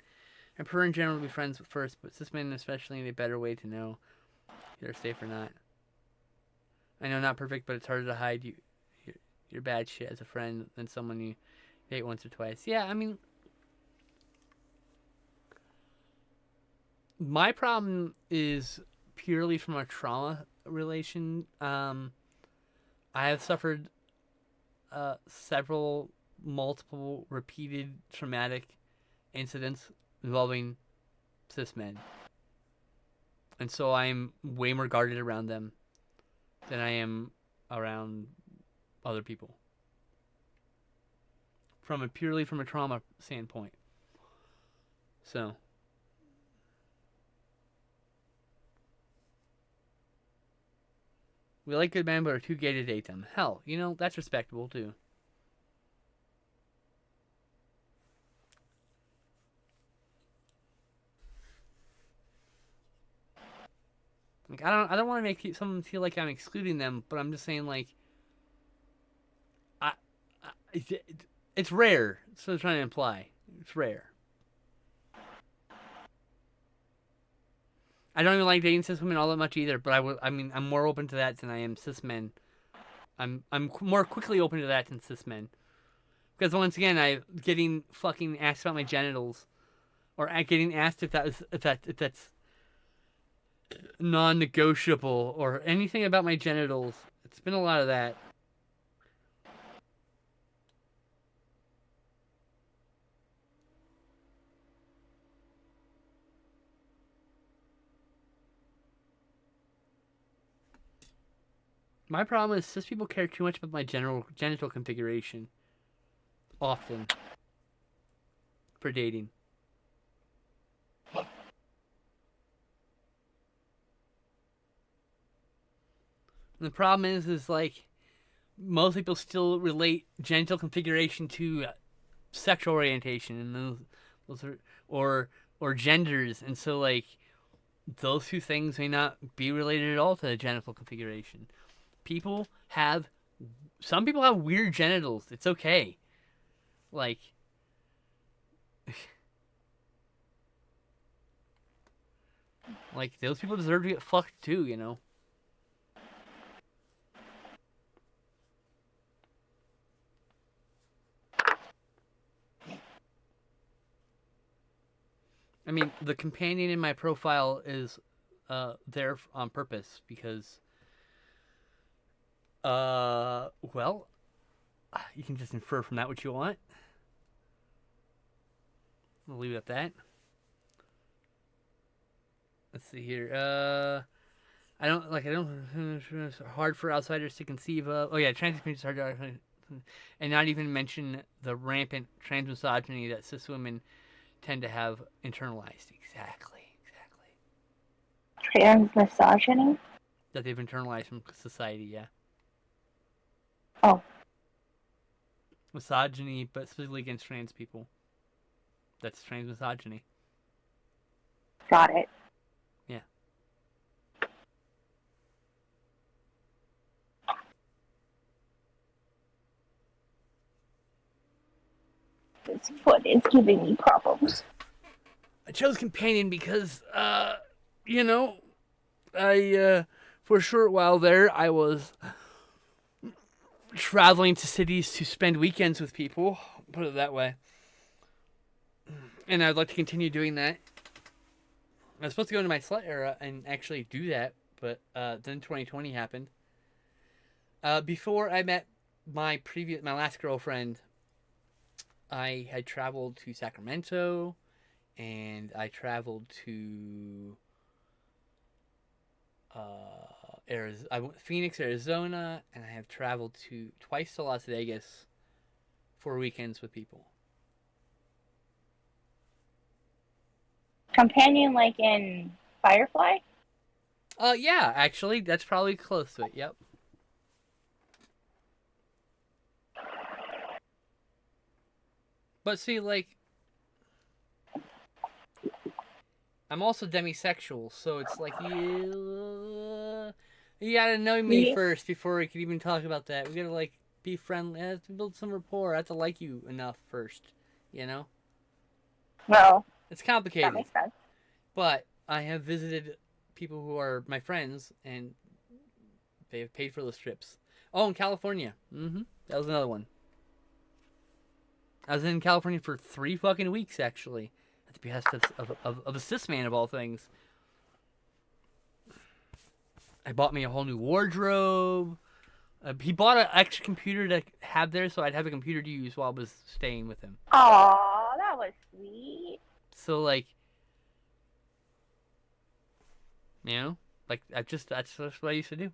S2: I prefer in general to be friends with first, but cis men especially need a better way to know if they're safe or not. I know not perfect, but it's harder to hide your bad shit as a friend than someone you date once or twice. Yeah, I mean, my problem is purely from a trauma relation. I have suffered multiple repeated traumatic incidents involving cis men. And so I'm way more guarded around them than I am around other people. Purely from a trauma standpoint. So. We like good men but are too gay to date them. Hell, that's respectable too. Like I don't want to make someone feel like I'm excluding them, but I'm just saying like it's rare. That's what I'm trying to imply. It's rare. I don't even like dating cis women all that much either, but I'm more open to that than I am cis men. I'm more quickly open to that than cis men. Because once again, I getting fucking asked about my genitals, or getting asked if that's non-negotiable, or anything about my genitals. It's been a lot of that. My problem is cis people care too much about my genital configuration. Often. For dating. And the problem is like, most people still relate genital configuration to sexual orientation, and those are, or genders, and so like, those two things may not be related at all to the genital configuration. Some people have weird genitals. It's okay. Like, those people deserve to get fucked too, you know? I mean, the companion in my profile is there on purpose because, well, you can just infer from that what you want. We'll leave it at that. Let's see here. I don't. It's hard for outsiders to conceive of. Oh yeah, trans community is hard to, and not even mention the rampant trans misogyny that cis women tend to have internalized. Exactly.
S1: Trans misogyny?
S2: That they've internalized from society. Yeah.
S1: Oh.
S2: Misogyny, but specifically against trans people. That's trans misogyny.
S1: Got it.
S2: Yeah.
S1: This foot is giving me problems.
S2: I chose companion because, you know, I, for a short while there, I was traveling to cities to spend weekends with people, put it that way. And I'd like to continue doing that. I was supposed to go into my slut era and actually do that, but then 2020 happened. Before I met my last girlfriend, I had traveled to Sacramento, and I traveled to Phoenix, Arizona, and I have traveled twice to Las Vegas for weekends with people.
S1: Companion like in Firefly?
S2: Yeah, actually, that's probably close to it. Yep. But see, like, I'm also demisexual, so it's like you gotta know me first before we can even talk about that. We gotta like be friendly, I have to build some rapport. I have to like you enough first, you know.
S1: Well,
S2: it's complicated.
S1: That makes sense.
S2: But I have visited people who are my friends, and they have paid for those trips. Oh, in California. That was another one. I was in California for 3 fucking weeks, actually, at the behest of a cis man of all things. I bought me a whole new wardrobe. He bought an extra computer to have there, so I'd have a computer to use while I was staying with him.
S1: Aw, that was sweet.
S2: So, like, you know, like, that's what I used to do.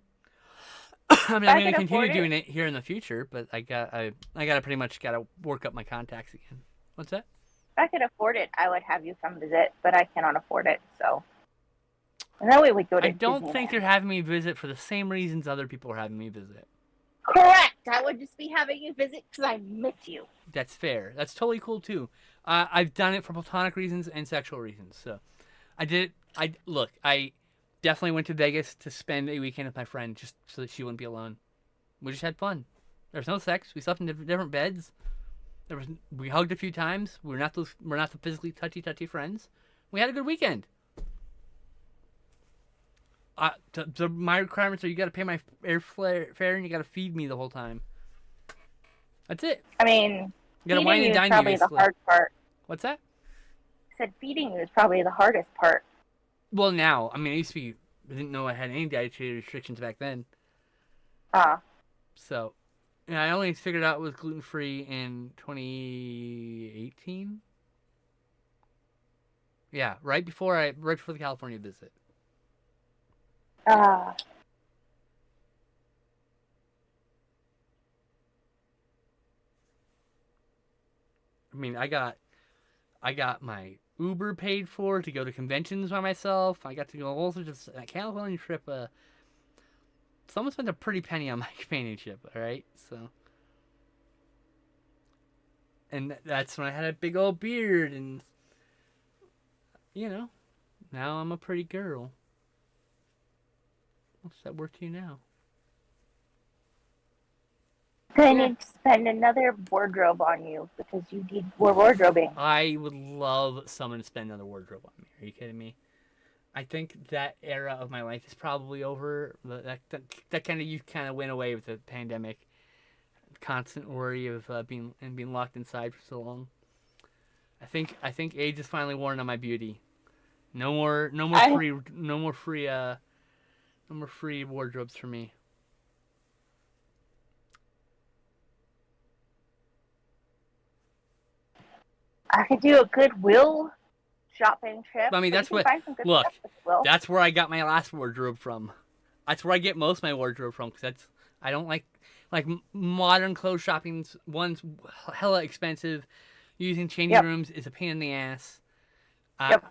S2: I mean, I'm gonna continue doing it here in the future, but I gotta pretty much work up my contacts again. What's that?
S1: If I could afford it, I would have you come visit, but I cannot afford it, so. And that way we go to
S2: I don't think they're having me visit for the same reasons other people are having me visit.
S1: Correct. I would just be having you visit because I miss you.
S2: That's fair. That's totally cool too. I've done it for platonic reasons and sexual reasons. So, I definitely went to Vegas to spend a weekend with my friend just so that she wouldn't be alone. We just had fun. There was no sex. We slept in different beds. We hugged a few times. We're not the physically touchy friends. We had a good weekend. My requirements are you got to pay my fare and you got to feed me the whole time. That's it.
S1: I mean,
S2: You got to
S1: feeding
S2: wine
S1: you
S2: and
S1: is
S2: dine me,
S1: probably the
S2: basically.
S1: hard part.
S2: What's that?
S1: I said feeding you is probably the hardest part.
S2: Well, now, I mean, I didn't know I had any dietary restrictions back then. So, I only figured out it was gluten free in 2018. Yeah, right before the California visit.
S1: I
S2: mean, I got my Uber paid for to go to conventions by myself. I got to go also just a California trip. Someone spent a pretty penny on my companionship. All right, so. And that's when I had a big old beard, and now I'm a pretty girl. What's that worth to you now?
S1: I need to spend another wardrobe on you because you need more wardrobing.
S2: I would love someone to spend another wardrobe on me. Are you kidding me? I think that era of my life is probably over. That kind of youth kind of went away with the pandemic. Constant worry of being locked inside for so long. I think age is finally worn on my beauty. No more free wardrobes for me.
S1: I could do a Goodwill shopping trip.
S2: I mean, that's what. Look, that's where I got my last wardrobe from. That's where I get most of my wardrobe from because I don't like modern clothes shopping. One's hella expensive. Using changing rooms is a pain in the ass.
S1: And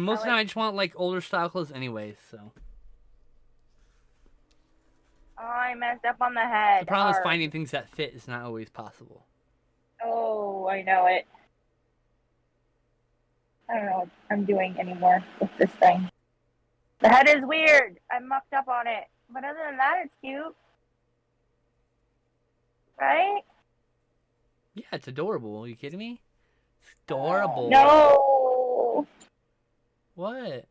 S2: most of the time I just want like older style clothes anyways. So.
S1: Oh, I messed up on the head.
S2: The problem is finding things that fit is not always possible.
S1: Oh, I know it. I don't know what I'm doing anymore with this thing. The head is weird. I mucked up on it. But other than that, it's cute. Right?
S2: Yeah, it's adorable. Are you kidding me? It's adorable.
S1: No!
S2: What?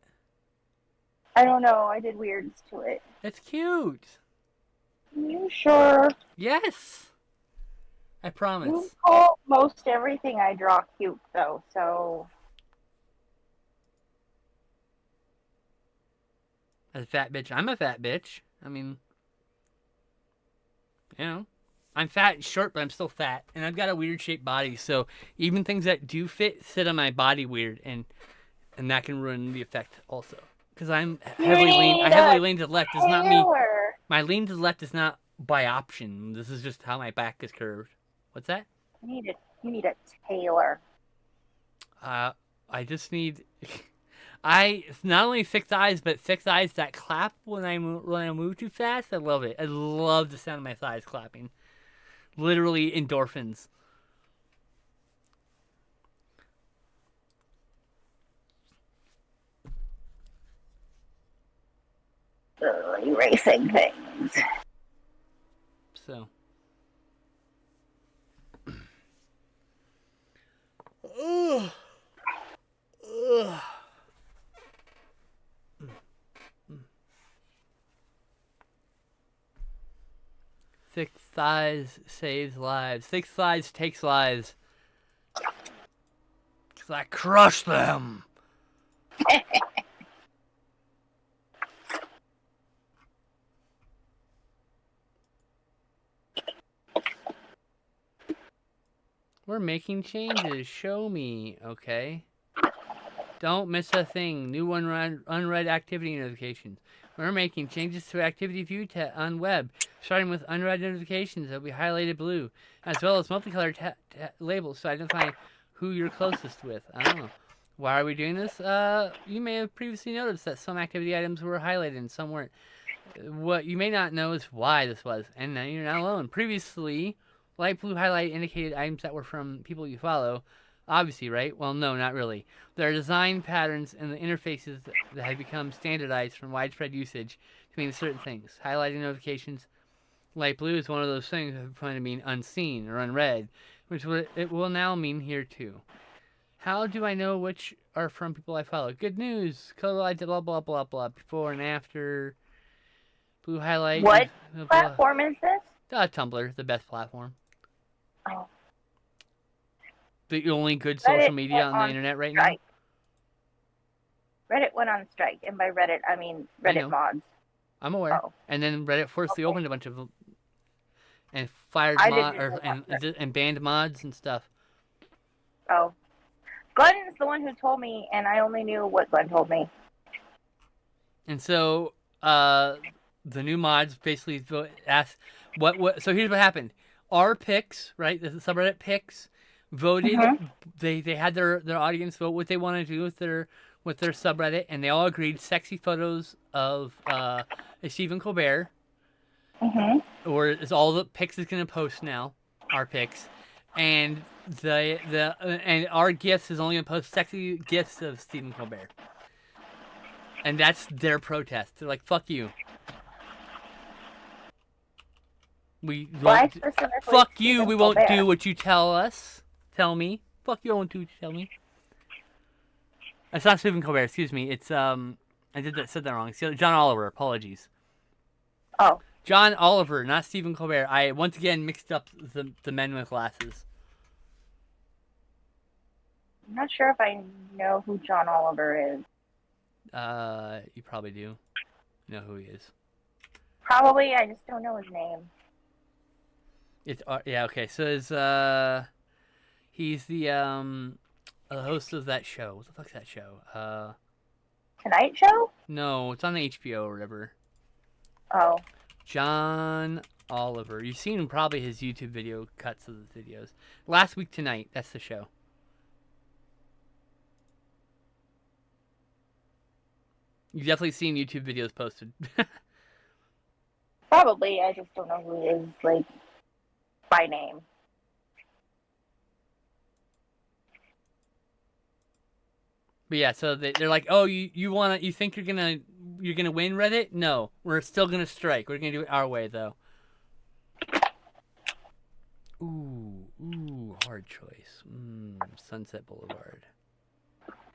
S1: I don't know. I did weirds to it.
S2: It's cute.
S1: Are you sure?
S2: Yes. I promise.
S1: You call most everything I draw cute, though, so...
S2: As a fat bitch, I'm a fat bitch. I mean, I'm fat and short, but I'm still fat, and I've got a weird shaped body. So even things that do fit sit on my body weird, and that can ruin the effect also. Because I'm heavily lean to the left. Does not mean my lean to the left is not by option. This is just how my back is curved. What's that?
S1: You need a tailor.
S2: I just need. I not only fixed eyes, but fixed eyes that clap when I move too fast. I love it. I love the sound of my thighs clapping. Literally endorphins.
S1: Erasing things.
S2: So. Ugh. Thick thighs saves lives. Thick thighs takes lives. 'Cause I crush them. We're making changes. Show me, okay? Don't miss a thing. New unread activity notifications. We're making changes to activity view on web, starting with unread notifications that will be highlighted blue, as well as multicolored labels to identify who you're closest with. I don't know. Why are we doing this? You may have previously noticed that some activity items were highlighted and some weren't. What you may not know is why this was, and now you're not alone. Previously, light blue highlight indicated items that were from people you follow. Obviously, right? Well, no, not really. There are design patterns in the interfaces that have become standardized from widespread usage to mean certain things. Highlighting notifications, light blue is one of those things that are going to mean unseen or unread, which it will now mean here too. How do I know which are from people I follow? Good news. Color light, blah, blah, blah, blah. Before and after. Blue highlight.
S1: What
S2: Blah, blah.
S1: platform is this?
S2: Tumblr, the best platform.
S1: Oh,
S2: The only good
S1: Reddit
S2: social media on the
S1: on
S2: internet right
S1: strike. Reddit went on strike, and by Reddit I mean
S2: I know.
S1: Reddit mods.
S2: now. I'm aware.
S1: Oh.
S2: And then Reddit forced
S1: Okay.
S2: opened a bunch of and fired
S1: I
S2: mod
S1: didn't know
S2: and banned mods and stuff.
S1: Oh, Glenn's the one who told me, and I only knew what Glenn told me.
S2: And so the new mods basically asked what. So here's what happened. Our picks, right? The subreddit picks voted.
S1: Mm-hmm.
S2: They had their audience vote what they want to do with their subreddit, and they all agreed sexy photos of Stephen Colbert.
S1: Mm-hmm.
S2: Or is all the picks is gonna post now, our picks, and and our gifts is only gonna post sexy gifts of Stephen Colbert, and that's their protest. They're like, "Fuck you." We
S1: Why
S2: won't.
S1: specifically
S2: Fuck you.
S1: Stephen
S2: We won't
S1: Colbert?
S2: do what you tell us. Tell me. Fuck you. I won't do what you tell me. It's not Stephen Colbert. Excuse me. It's I said that wrong. It's John Oliver. Apologies.
S1: Oh,
S2: John Oliver, not Stephen Colbert. I once again mixed up the men with glasses.
S1: I'm not sure if I know who John Oliver is.
S2: You probably do know who he is.
S1: Probably, I just don't know his name.
S2: It's yeah, okay. So he's the host of that show. What the fuck's that show?
S1: Tonight Show?
S2: No, it's on the HBO or whatever.
S1: Oh,
S2: John Oliver. You've seen probably his YouTube video cuts of the videos. Last Week Tonight. That's the show. You've definitely seen YouTube videos posted.
S1: probably. I just don't know who he is, like, by name.
S2: But yeah, so they're like, oh, you think you're gonna win Reddit? No, we're still gonna strike. We're gonna do it our way though. Ooh, hard choice. Sunset Boulevard.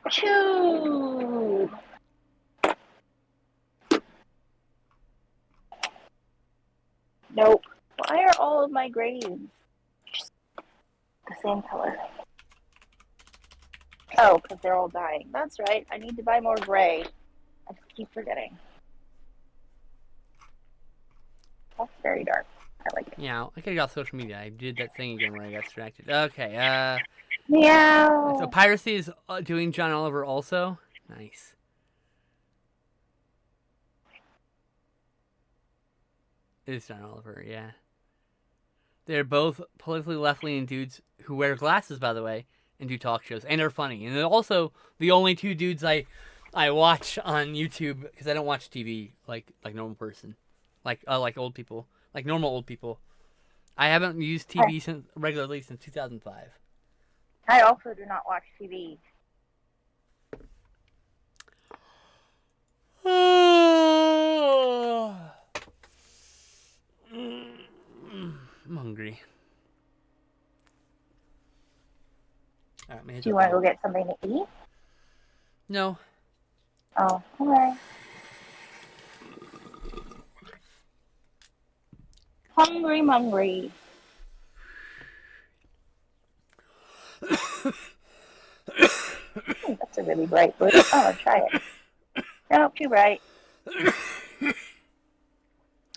S1: Choo! Nope. Why are all of my grades the same color? Oh, because they're all dying. That's right. I need to buy more gray. I just keep forgetting. That's very dark. I like it.
S2: Yeah, I gotta get off social media. I did that thing again where I got distracted. Okay.
S1: Meow.
S2: So Piracy is doing John Oliver also. Nice. It is John Oliver, yeah. They're both politically left-leaning dudes who wear glasses, by the way, and do talk shows, and are funny. And they're also the only two dudes I watch on YouTube because I don't watch TV like normal person, like old people, like normal old people. I haven't used TV regularly since 2005.
S1: I also do not watch TV.
S2: I'm hungry. All right,
S1: Do you want to go get something to eat?
S2: No.
S1: Oh, okay. Hungry. That's a really bright blue. Oh, try it. No, too bright. I'm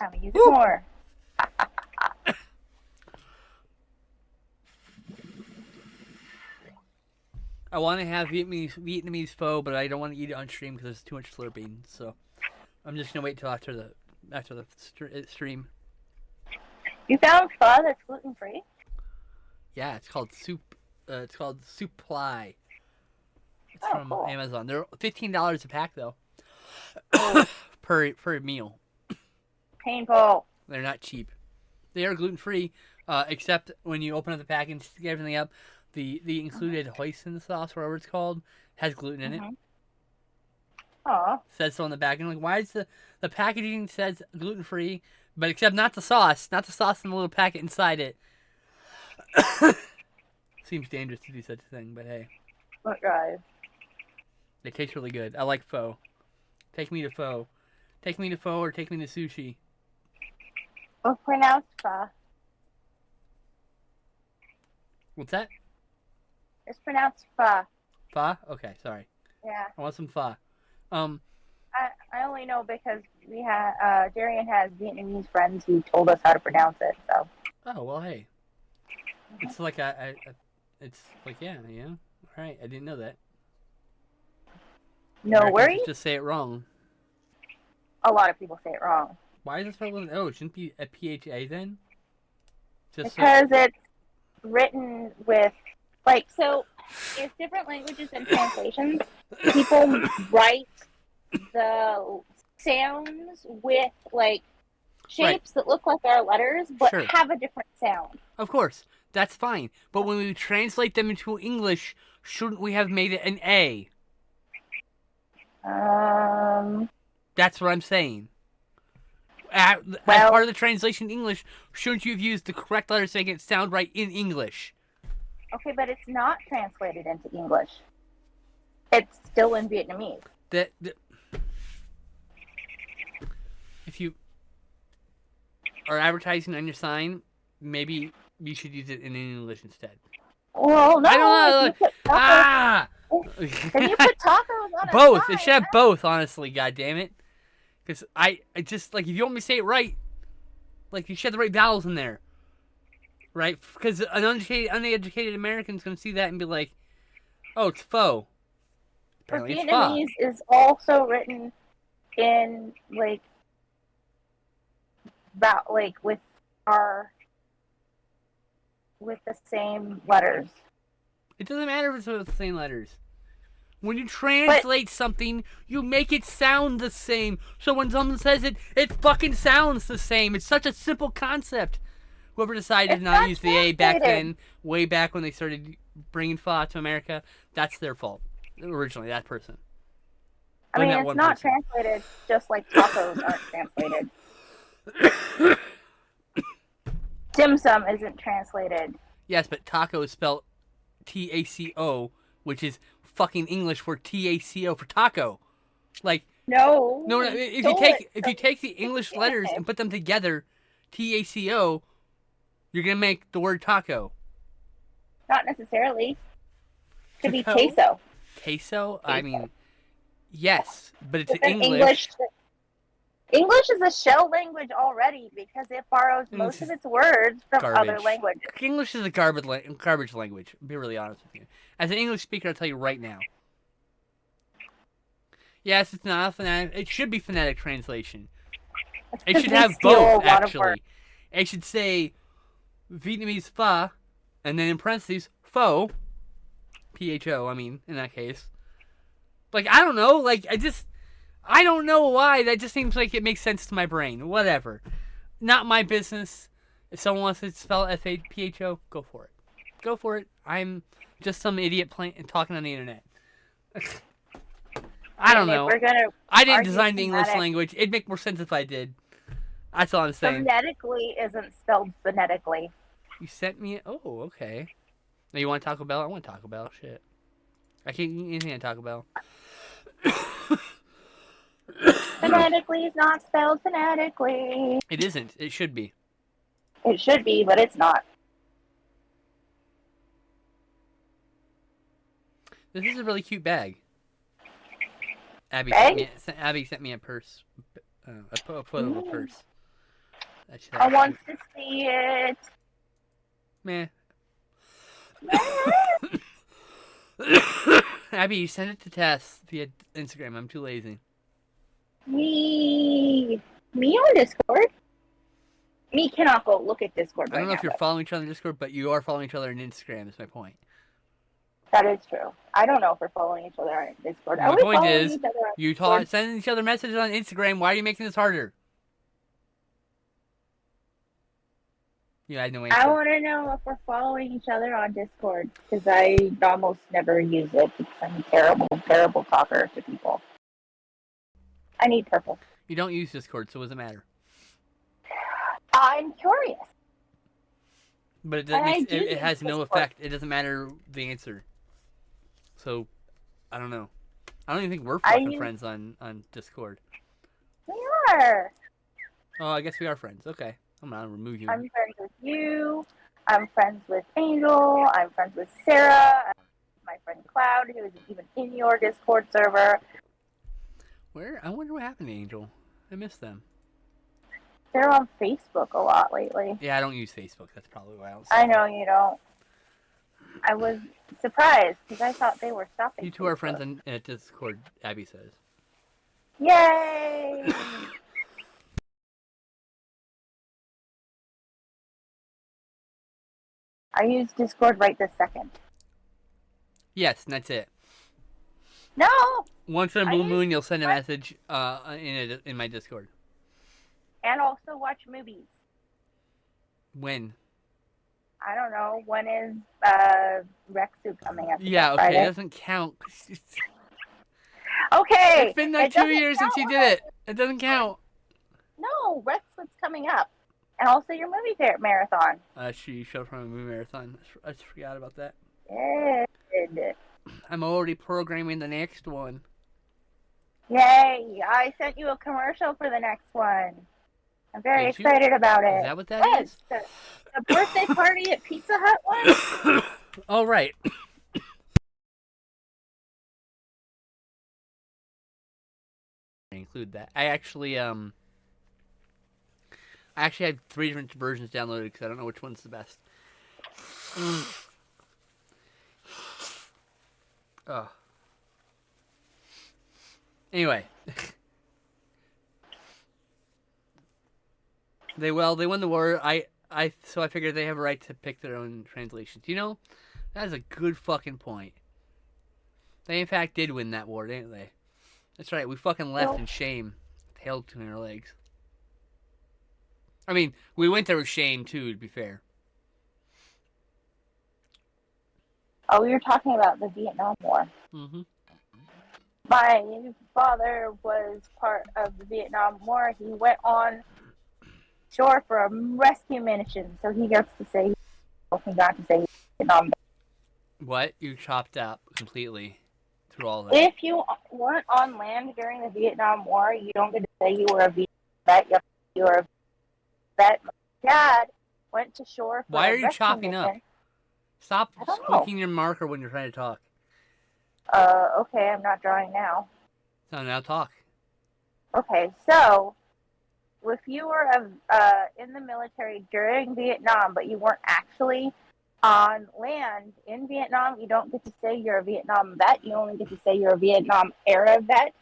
S1: gonna use it more.
S2: I want to have Vietnamese pho, but I don't want to eat it on stream because there's too much slurping. So I'm just gonna wait till after the stream.
S1: You found pho that's gluten free?
S2: Yeah, it's called soup. It's called Supply. It's from
S1: cool.
S2: Amazon. They're $15 a pack though, per meal.
S1: Painful.
S2: They're not cheap. They are gluten free, except when you open up the pack and stick everything up. The included hoisin sauce, whatever it's called, has gluten in it.
S1: Aw.
S2: Says so on the back. And I'm like, why is the packaging says gluten free, but except not the sauce in the little packet inside it. Seems dangerous to do such a thing, but hey.
S1: What drive?
S2: They taste really good. I like pho. Take me to pho. Take me to pho or take me to sushi.
S1: Or pronounced pho.
S2: What's that?
S1: It's pronounced pho.
S2: Pho? Okay, sorry.
S1: Yeah.
S2: I want some pho.
S1: I only know because we had Darian has Vietnamese friends who told us how to pronounce it. So.
S2: Oh well, hey. It's like it's like yeah. All right, I didn't know that.
S1: No
S2: Americans
S1: worries.
S2: just say it wrong.
S1: A lot of people say it wrong.
S2: Why is it spelled with an O? It shouldn't be a PHA then. Just
S1: because it's written with so. If different languages and translations, people write the sounds with shapes that look like our letters, but
S2: Sure.
S1: have a different sound.
S2: Of course, that's fine. But when we translate them into English, shouldn't we have made it an A? That's what I'm saying. As part of the translation in English, shouldn't you have used the correct letters to make it sound right in English?
S1: Okay, but it's not translated into English. It's still in Vietnamese.
S2: If you are advertising on your sign, maybe you should use it in English instead.
S1: Well, no.
S2: I don't know.
S1: If you put tacos on
S2: both.
S1: sign,
S2: It should have both, honestly. God damn it. Because I just if you want me to say it right, you should have the right vowels in there, right? Because an uneducated American's gonna see that and be like, "Oh, it's pho."
S1: But
S2: Apparently, it's
S1: Vietnamese is also written in with the same letters.
S2: It doesn't matter if it's with the same letters. When you translate something, you make it sound the same. So when someone says it, it fucking sounds the same. It's such a simple concept. Whoever decided to not use the A back then, way back when they started bringing pho to America, that's their fault. Originally, that person.
S1: I mean, it's not translated just like tacos aren't translated. Dim sum isn't translated.
S2: Yes, but taco is spelled T-A-C-O, which is fucking English for T-A-C-O for taco.
S1: No.
S2: If you take the English letters and put them together, T-A-C-O, you're gonna make the word taco.
S1: Not necessarily. Could be queso.
S2: Queso? I mean, yes, but it's
S1: English. English is a shell language already because it borrows most of its words from other languages.
S2: English is a garbage language, to be really honest with you. As an English speaker, I'll tell you right now. Yes, it's not a phonetic. It should be phonetic translation. It should have both, actually. It should say Vietnamese pho, and then in parentheses, pho. P-H-O, I mean, in that case. I don't know. I don't know why. That just seems like it makes sense to my brain. Whatever. Not my business. If someone wants to spell F-A-P-H-O, go for it. Go for it. I'm just some idiot talking on the internet. I don't know. I didn't design the English language. It'd make more sense if I did. That's all I'm saying.
S1: Phonetically isn't spelled phonetically.
S2: You sent me... Oh, okay. Now you want Taco Bell? I want Taco Bell. Shit. I can't eat anything at Taco Bell.
S1: Phonetically is not spelled phonetically.
S2: It isn't. It should be.
S1: It should be, but it's not.
S2: This is a really cute bag. Abby sent me a purse. A photo of a purse.
S1: I want to see it.
S2: Meh. Abby, you send it to Tess via Instagram. I'm too lazy.
S1: Me on Discord? Me cannot go look at Discord right now.
S2: I don't know if you're following each other on Discord, but you are following each other on Instagram, is my point.
S1: That is true. I don't know if we're following each other on Discord.
S2: My point is, you send each other messages on Instagram. Why are you making this harder? You had no answer.
S1: I want to know if we're following each other on Discord, because I almost never use it because I'm a terrible, terrible talker to people. I need purple.
S2: You don't use Discord, so what does it matter?
S1: I'm curious.
S2: But it has no effect. It doesn't matter the answer. So, I don't know. I don't even think we're
S1: I
S2: fucking
S1: use-
S2: friends on Discord.
S1: We are.
S2: Oh, I guess we are friends. Okay. I'm gonna remove you.
S1: I'm friends with you. I'm friends with Angel. I'm friends with Sarah. I'm friends with my friend Cloud, who isn't even in your Discord server.
S2: Where? I wonder what happened to Angel. I missed them.
S1: They're on Facebook a lot lately.
S2: Yeah, I don't use Facebook. That's probably why I don't see
S1: I
S2: them.
S1: know you don't. I was surprised because I thought they were stopping.
S2: You two are
S1: Facebook.
S2: friends on Discord, Abby says.
S1: Yay! I use Discord right this second.
S2: Yes, and that's it.
S1: No!
S2: Once in a
S1: I
S2: blue
S1: use
S2: moon, you'll send a
S1: what?
S2: message in my Discord.
S1: And also watch movies.
S2: When?
S1: I don't know. When is Rexu coming up?
S2: Yeah, okay,
S1: Friday?
S2: it doesn't count.
S1: Okay!
S2: It's been
S1: it
S2: like 2
S1: doesn't
S2: years since
S1: count
S2: you did it. It doesn't count.
S1: No, Rexwood's coming up. And also your movie marathon.
S2: You showed from a movie marathon. I just forgot about that.
S1: Good.
S2: I'm already programming the next one.
S1: Yay! I sent you a commercial for the next one. I'm very
S2: Did you?
S1: excited about it.
S2: Is that what that is?
S1: Yes, the birthday party at Pizza Hut one.
S2: All right. Include that. I actually had 3 different versions downloaded because I don't know which one's the best. Oh. Anyway. They won the war. So I figured they have a right to pick their own translations. You know, that is a good fucking point. They in fact did win that war, didn't they? That's right. We fucking left in shame, tail between our legs. I mean, we went there with shame too. To be fair.
S1: Oh, you're talking about the Vietnam War.
S2: Mm-hmm.
S1: My father was part of the Vietnam War. He went on shore for a rescue mission, so he gets to say he got to say Vietnam.
S2: What? You chopped up completely through all that.
S1: If you weren't on land during the Vietnam War, you don't get to say you were a Vietnam vet. You were a vet. My dad went to shore for
S2: Why
S1: a
S2: are you
S1: rescue
S2: chopping
S1: mission.
S2: up? Stop
S1: I don't know.
S2: squeaking your marker when you're trying to talk.
S1: Okay, I'm not drawing now.
S2: So now talk.
S1: Okay, so if you were in the military during Vietnam, but you weren't actually on land in Vietnam, you don't get to say you're a Vietnam vet. You only get to say you're a Vietnam era vet.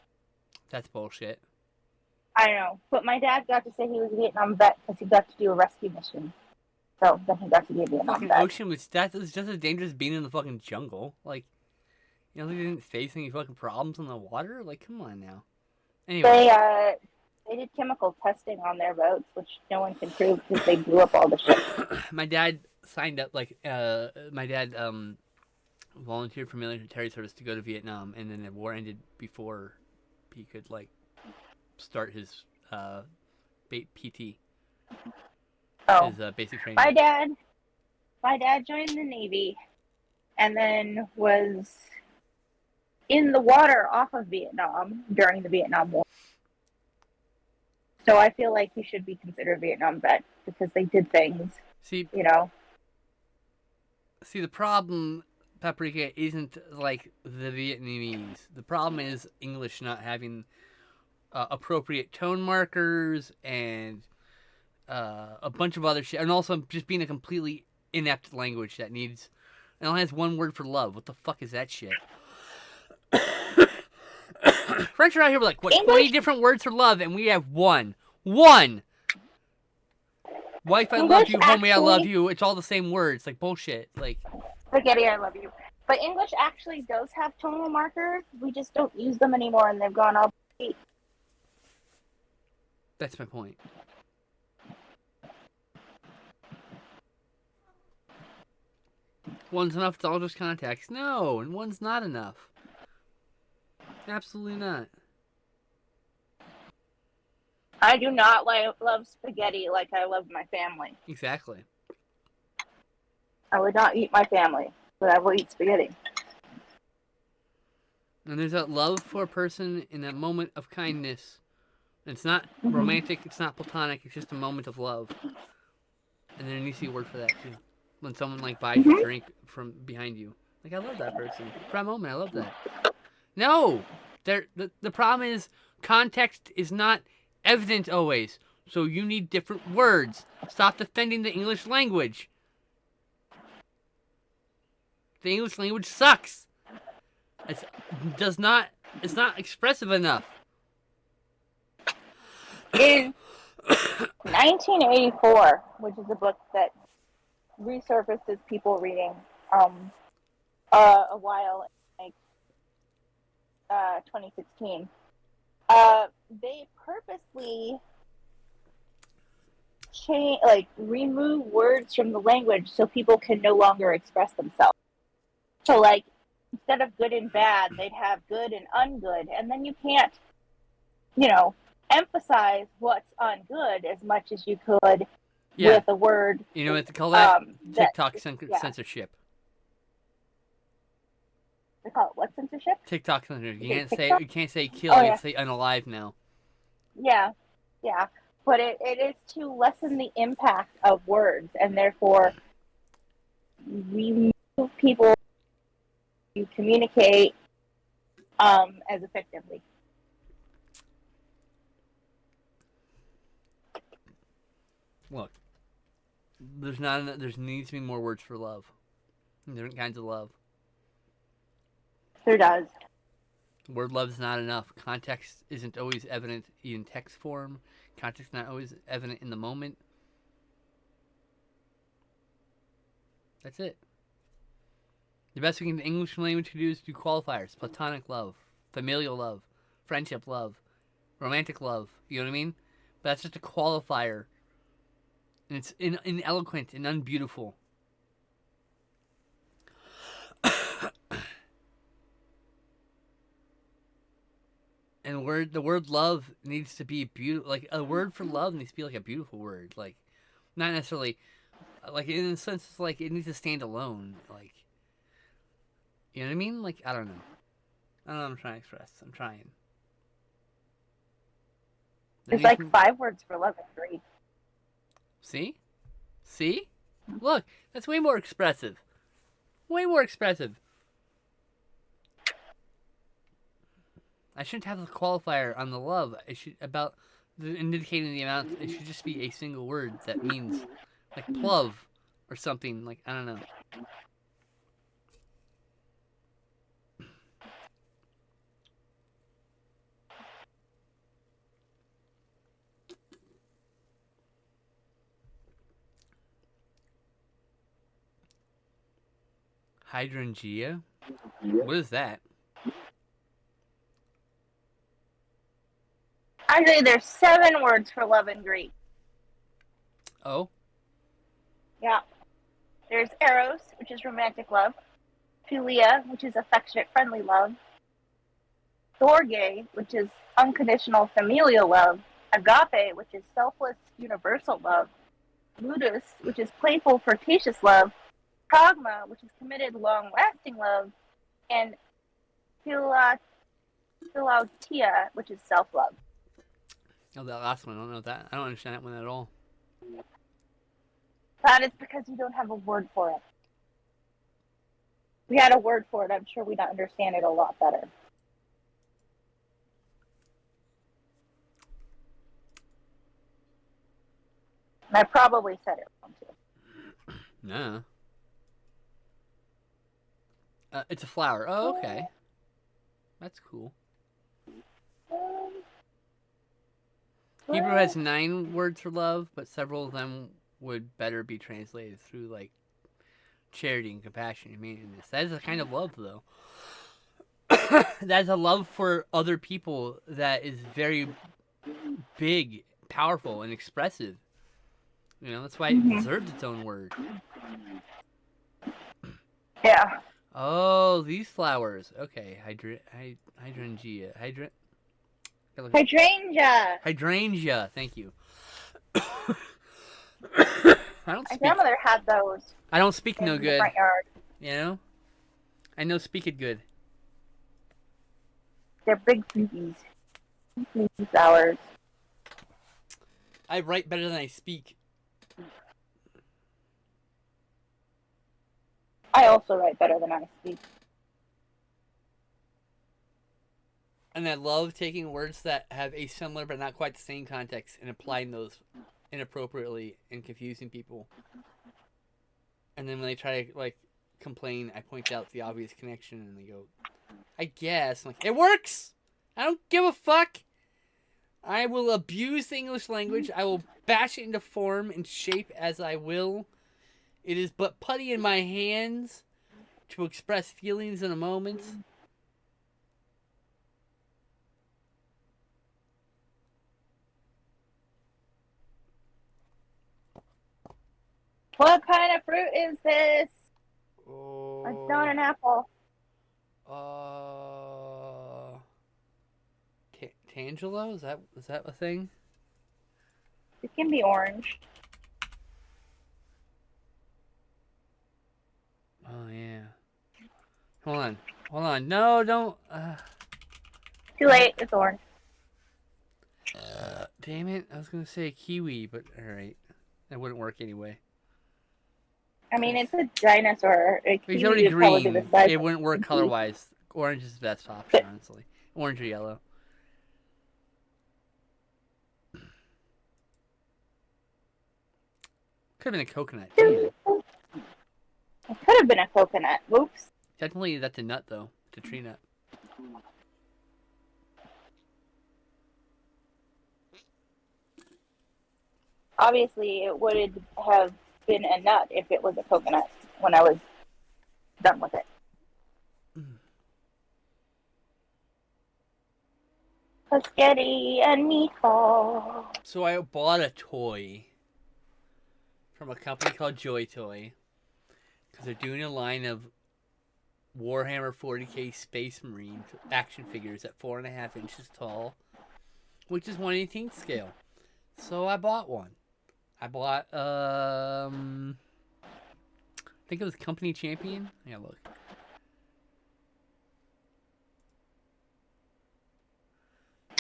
S2: That's bullshit.
S1: I know, but my dad got to say he was a Vietnam vet because he got to do a rescue mission. So then he got to be a Vietnam
S2: Fucking
S1: vet.
S2: ocean was just as dangerous as being in the fucking jungle. Like, you know, they didn't face any fucking problems in the water. Like, come on now. Anyway,
S1: They did chemical testing on their boats, which no one can prove because they blew up all the ships.
S2: my dad signed up. My dad volunteered for military service to go to Vietnam, and then the war ended before he could start his PT.
S1: Oh,
S2: His basic training.
S1: my dad joined the Navy, and then was in the water off of Vietnam during the Vietnam War. So I feel like he should be considered a Vietnam vet because they did things,
S2: See, the problem, Paprika, isn't like the Vietnamese. The problem is English not having appropriate tone markers and a bunch of other shit, and also just being a completely inept language that needs. It only has one word for love. What the fuck is that shit? French are out here with 20 different words for love, and we have one. One! Wife, I love you. Homie, I love you. It's all the same words. Like, bullshit. Like,
S1: spaghetti, I love you. But English actually does have tonal markers. We just don't use them anymore, and they've gone all.
S2: That's my point. One's enough, it's all just context. No, and one's not enough. Absolutely not.
S1: I do not love spaghetti like I love my family.
S2: Exactly.
S1: I would not eat my family, but I will eat spaghetti.
S2: And there's that love for a person in that moment of kindness. It's not
S1: Mm-hmm.
S2: romantic, it's not platonic, it's just a moment of love. And there needs to be a word for that too. When someone like buys your
S1: Mm-hmm.
S2: drink from behind you. Like I love that person. For a moment, I love that. No! The problem is context is not evident always. So you need different words. Stop defending the English language. The English language sucks. It's not expressive enough.
S1: In 1984, which is a book that resurfaced as people reading a while, like 2016, they purposely remove words from the language so people can no longer express themselves. So, like, instead of good and bad, they'd have good and ungood, and then you can't, emphasize what's ungood as much as you could with a word.
S2: You know what they call that? TikTok
S1: yeah.
S2: censorship.
S1: They call it what censorship?
S2: TikTok censorship. You can't say kill.
S1: Oh,
S2: you
S1: yeah.
S2: have to say unalive now.
S1: Yeah, but it is to lessen the impact of words, and therefore remove people to communicate as effectively.
S2: Look, there needs to be more words for love. Different kinds of love.
S1: There does.
S2: The word love is not enough. Context isn't always evident in text form. Context is not always evident in the moment. That's it. The best thing in the English language can do is do qualifiers. Platonic love, familial love, friendship love, romantic love. You know what I mean? But that's just a qualifier. And it's ineloquent and unbeautiful. And the word love needs to be beautiful. Like a word for love needs to be like a beautiful word. Like not necessarily, like in a sense, it's like it needs to stand alone. Like you know what I mean? Like I don't know what I'm trying to express. I'm trying.
S1: There's like 5 words for love and grief.
S2: See? Look, that's way more expressive. Way more expressive. I shouldn't have the qualifier on the love. It should indicating the amount. It should just be a single word that means like plov or something. Like I don't know. Hydrangea? What is that?
S1: Actually, there's 7 words for love and grief.
S2: Oh?
S1: Yeah. There's eros, which is romantic love. Philia, which is affectionate, friendly love. Storge, which is unconditional familial love. Agape, which is selfless, universal love. Ludus, which is playful, flirtatious love. Pragma, which is committed, long-lasting love. And Philautia, which is self-love.
S2: Oh, that last one. I don't know that. I don't understand that one at all.
S1: That is because you don't have a word for it. If we had a word for it, I'm sure we'd understand it a lot better. And I probably said it wrong too.
S2: No. It's a flower. Oh, okay. That's cool. Hebrew has 9 words for love, but several of them would better be translated through like charity and compassion and meanness. That is a kind of love, though. That is a love for other people that is very big, powerful, and expressive. You know, that's why it deserves its own word.
S1: Yeah.
S2: Oh, these flowers. Okay, hydrangea.
S1: Hydrangea.
S2: Hydrangea. Thank you. I don't
S1: My
S2: speak.
S1: grandmother had those.
S2: I don't speak
S1: in
S2: no
S1: the
S2: good.
S1: front yard.
S2: You know, I know speak it good.
S1: They're big fleefies. Fleefy flowers.
S2: I write better than I speak.
S1: I also write better than I speak.
S2: And I love taking words that have a similar but not quite the same context and applying those inappropriately and confusing people. And then when they try to like complain, I point out the obvious connection and they go, I guess. I'm like, it works! I don't give a fuck! I will abuse the English language. I will bash it into form and shape as I will. It is but putty in my hands to express feelings in a moment.
S1: What kind of fruit is this?
S2: Oh.
S1: It's not an apple.
S2: Tangelo? Is that a thing?
S1: It can be orange.
S2: Oh yeah. Hold on. No, don't.
S1: Too late. It's orange.
S2: Damn it! I was gonna say kiwi, but all right, that wouldn't work anyway.
S1: I mean, it's a dinosaur.
S2: He's already green. It wouldn't work color-wise. Orange is the best option, honestly. Orange or yellow. Could have been a coconut. Damn.
S1: It could have been a coconut. Whoops.
S2: Technically, that's a nut, though. It's a tree nut.
S1: Obviously, it would have been a nut if it was a coconut when I was done with it. Spaghetti and meatball.
S2: So I bought a toy from a company called Joy Toy because they're doing a line of Warhammer 40k Space Marine action figures at 4.5 inches tall, which is 1/18 scale. So I bought one. I bought I think it was Company Champion. Yeah, look.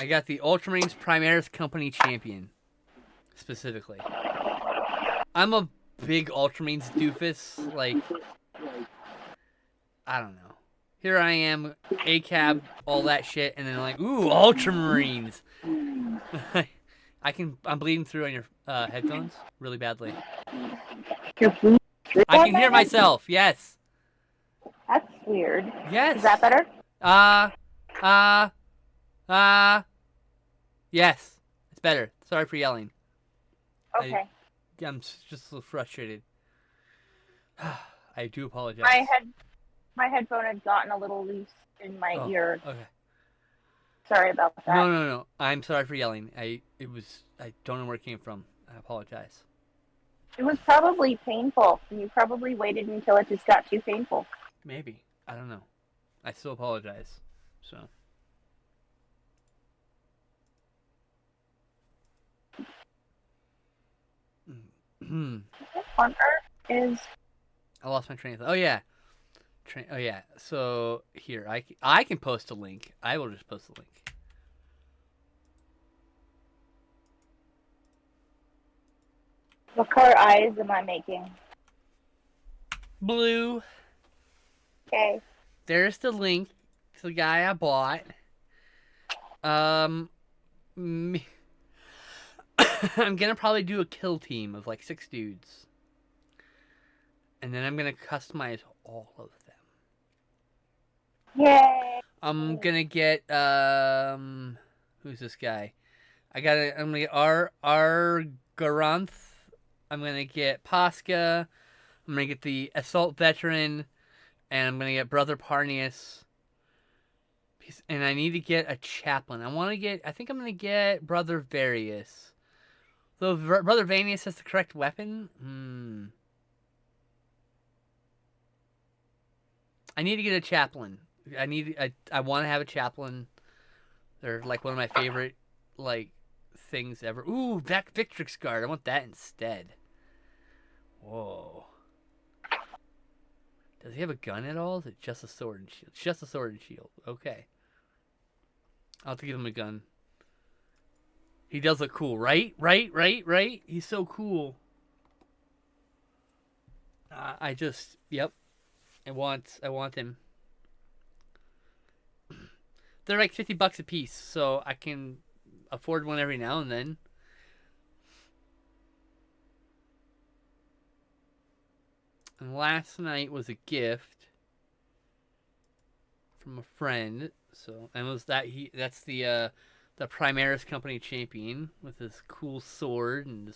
S2: I got the Ultramarines Primaris Company Champion, specifically. I'm a big Ultramarines doofus. Like, I don't know. Here I am, ACAB, all that shit, and then like, ooh, Ultramarines. I'm bleeding through on your headphones really badly. I can hear myself. Yes.
S1: That's weird.
S2: Yes.
S1: Is that better?
S2: Yes. It's better. Sorry for yelling.
S1: Okay.
S2: I'm just so frustrated. I do apologize.
S1: My headphone had gotten a little loose in my ear.
S2: Okay.
S1: Sorry about that.
S2: No. I'm sorry for yelling. I don't know where it came from. I apologize.
S1: It was probably painful. You probably waited until it just got too painful.
S2: Maybe. I don't know. I still apologize. So.
S1: What on earth is...
S2: I lost my train of thought. Oh yeah. So here, I can post a link. I will just post a link.
S1: What color eyes am I making?
S2: Blue.
S1: Okay.
S2: There's the link to the guy I bought. Me... I'm gonna probably do a kill team of like 6 dudes. And then I'm gonna customize all of them.
S1: Yay!
S2: I'm gonna get who's this guy? I'm gonna get Garanth. I'm gonna get Pasca. I'm gonna get the Assault Veteran, and I'm gonna get Brother Parnius. And I need to get a chaplain. I think I'm gonna get Brother Varius. Though Brother Varius has the correct weapon. I need to get a chaplain. I want to have a chaplain. They're like one of my favorite like things ever. Ooh, Victrix Guard. I want that instead. Whoa. Does he have a gun at all? Is it just a sword and shield? It's just a sword and shield. Okay. I'll have to give him a gun. He does look cool, right? Right? He's so cool. Yep. I want him. They're like $50 a piece, so I can afford one every now and then. And last night was a gift from a friend. So, and was that that's the Primaris Company champion with his cool sword and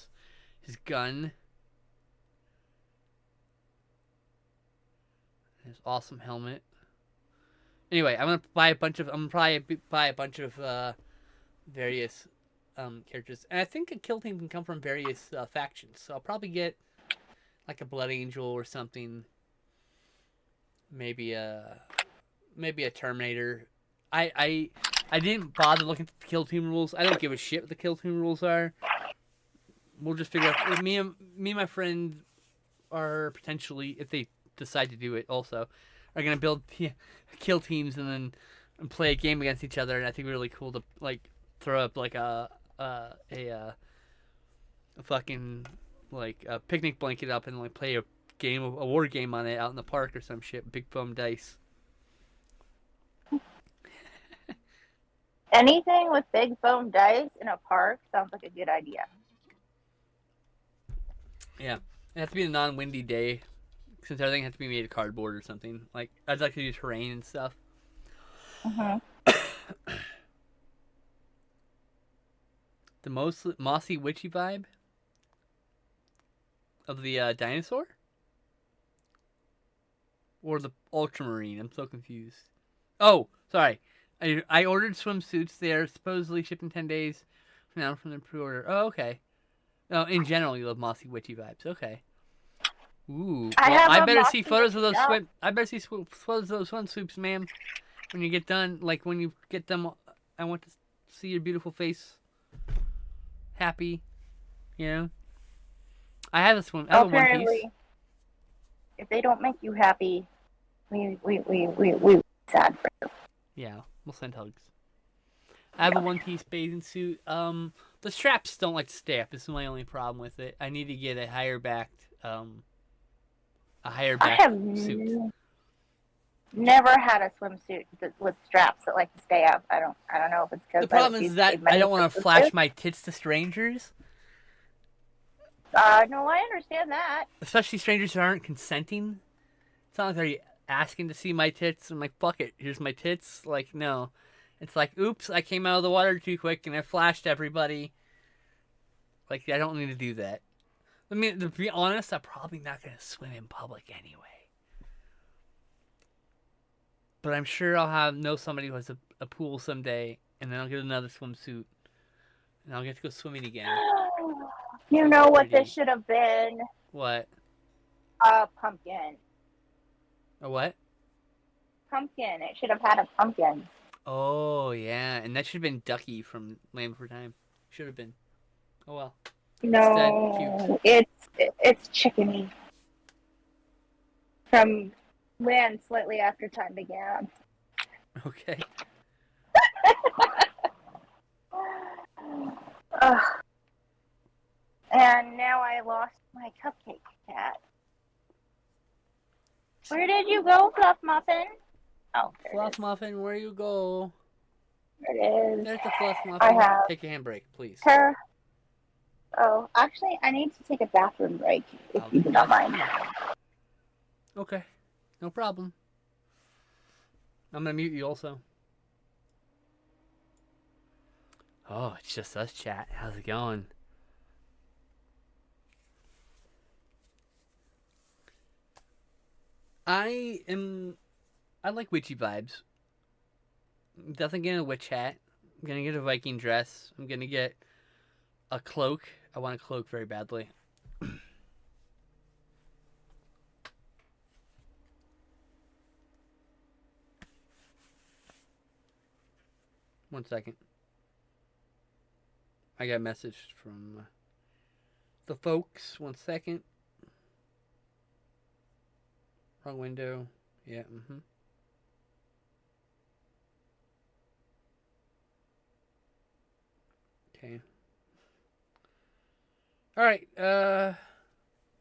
S2: his gun. His awesome helmet. Anyway, I'm gonna probably buy a bunch of various characters, and I think a kill team can come from various factions. So I'll probably get like a Blood Angel or something. Maybe a Terminator. I didn't bother looking at the kill team rules. I don't give a shit what the kill team rules are. We'll just figure out. Me and my friend are potentially, if they decide to do it, also are gonna build kill teams and play a game against each other. And I think it'd be really cool to like throw up like a fucking like a picnic blanket up and like play a war game on it out in the park or some shit. Big foam dice.
S1: Anything with big foam dice in a park sounds like a good idea.
S2: Yeah, it has to be a non-windy day, since everything has to be made of cardboard or something. Like I'd like to do terrain and stuff. The most mossy witchy vibe of the dinosaur, or the ultramarine. I'm so confused. Oh, sorry. I ordered swimsuits. They're supposedly shipped in 10 days from now from the pre-order. Oh, okay. No, in general, you love mossy witchy vibes. Okay. Ooh. Well, I better see photos of those I better see photos of those swimsuits, ma'am. When you get done, like when you get them, I want to see your beautiful face. Happy, you know. I have a one piece.
S1: If they don't make you happy, we sad for you.
S2: Yeah, we'll send hugs. I have a one-piece bathing suit. The straps don't like to stay up. This is my only problem with it. I need to get a higher backed suit.
S1: Never had a swimsuit with straps that like to stay up. I don't know if it's because
S2: the problem is that I don't want to flash my tits to strangers.
S1: No, I understand that.
S2: Especially strangers who aren't consenting. It's not like they're asking to see my tits. I'm like, fuck it, here's my tits. Like, no. It's like, oops, I came out of the water too quick and I flashed everybody. Like, I don't need to do that. I mean, to be honest, I'm probably not going to swim in public anyway. But I'm sure I'll know somebody who has a pool someday, and then I'll get another swimsuit, and I'll get to go swimming again.
S1: You know what this should have been?
S2: What?
S1: A pumpkin.
S2: A what?
S1: Pumpkin. It should have had a pumpkin.
S2: Oh, yeah. And that should have been Ducky from Land Before Time. Should have been. Oh, well.
S1: No, it's Chickeny. From Land Slightly After Time Began.
S2: Okay.
S1: And now I lost my cupcake cat. Where did you go, Fluff Muffin? Oh,
S2: Fluff Muffin, where you go?
S1: There it is.
S2: There's the Fluff Muffin. Take a handbrake, please.
S1: Oh, actually, I need to take a bathroom break, if you do not mind.
S2: Okay. No problem. I'm going to mute you also. Oh, it's just us, chat. How's it going? I like witchy vibes. I'm definitely getting a witch hat. I'm gonna get a Viking dress. I'm gonna get a cloak. I want a cloak very badly. 1 second. I got a message from the folks. 1 second. Wrong window. Yeah, Okay. All right.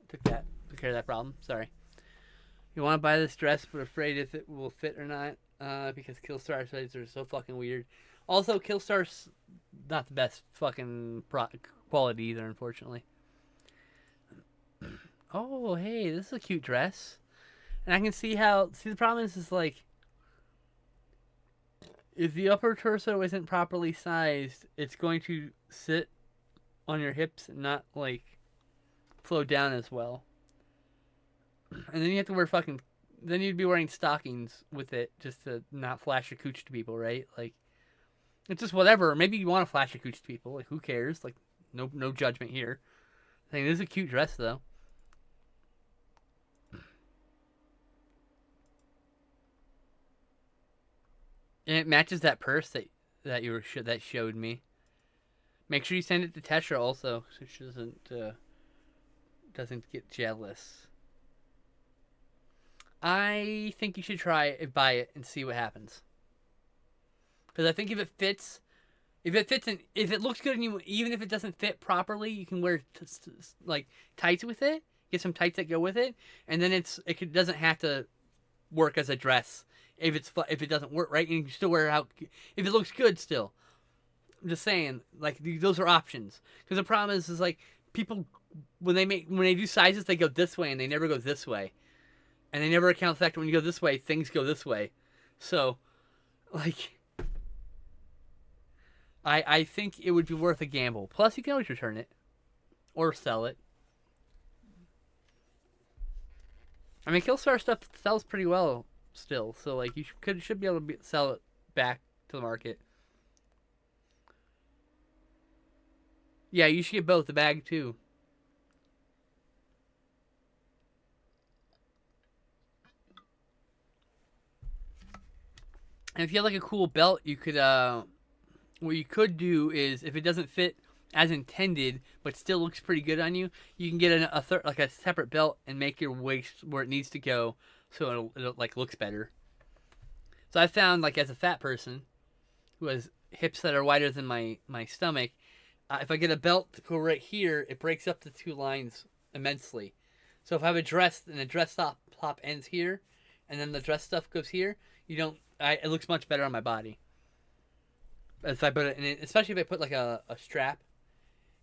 S2: Took care of that problem. Sorry. You want to buy this dress, but afraid if it will fit or not, because Killstar sites are so fucking weird. Also, Killstar's not the best fucking quality either, unfortunately. Oh, hey, this is a cute dress. And I can see how... See, the problem is like... If the upper torso isn't properly sized, it's going to sit on your hips and not, like, flow down as well. And then you have to wear fucking... Then you'd be wearing stockings with it just to not flash your cooch to people, right? Like, it's just whatever. Maybe you want to flash your cooch to people. Like, who cares? Like, no judgment here. I think this is a cute dress, though. And it matches that purse that you were that showed me. Make sure you send it to Tesha also, so she doesn't get jealous. I think you should try it, buy it, and see what happens. Because I think if it fits, and if it looks good on you, even if it doesn't fit properly, you can wear like tights with it. Get some tights that go with it, and then it doesn't have to work as a dress. If it doesn't work right, and you can still wear it out if it looks good still. I'm just saying, like, those are options. Because the problem is like people when they do sizes, they go this way and they never go this way, and they never account the fact that when you go this way, things go this way. So, like, I think it would be worth a gamble. Plus, you can always return it or sell it. I mean, Killstar stuff sells pretty well still, so like you should be able to sell it back to the market. Yeah, you should get both, the bag too. And if you have like a cool belt, you could what you could do is, if it doesn't fit as intended but still looks pretty good on you, you can get a separate belt and make your waist where it needs to go, so it'll like looks better. So I found, like, as a fat person who has hips that are wider than my stomach, if I get a belt to go right here, it breaks up the two lines immensely. So if I have a dress and the dress top ends here, and then the dress stuff goes here, it looks much better on my body. If I put it, especially if I put like a strap,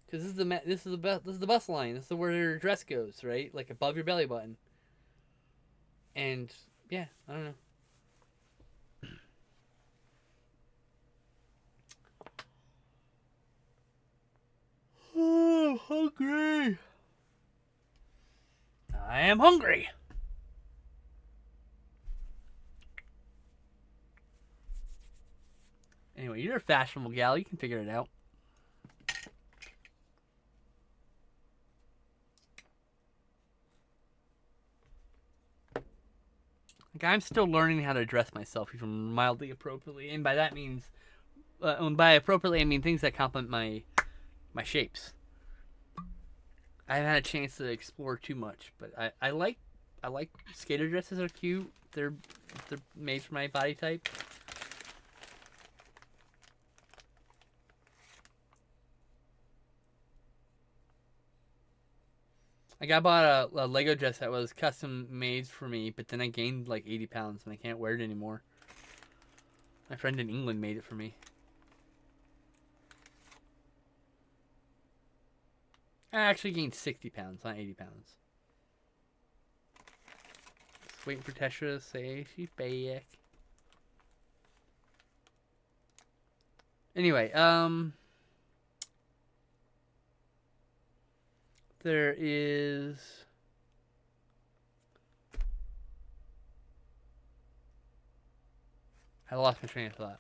S2: because this is the bust line. This is where your dress goes, right? Like above your belly button. And yeah, I don't know. Oh, I'm hungry. I am hungry. Anyway, you're a fashionable gal. You can figure it out. Like, I'm still learning how to dress myself even mildly appropriately, and by that means, by appropriately I mean things that complement my shapes. I haven't had a chance to explore too much, but I like skater dresses are cute. They're made for my body type. I bought a Lego dress that was custom made for me, but then I gained like 80 pounds and I can't wear it anymore. My friend in England made it for me. I actually gained 60 pounds, not 80 pounds. Just waiting for Tesha to say she's back. Anyway, there is... I lost my train of thought.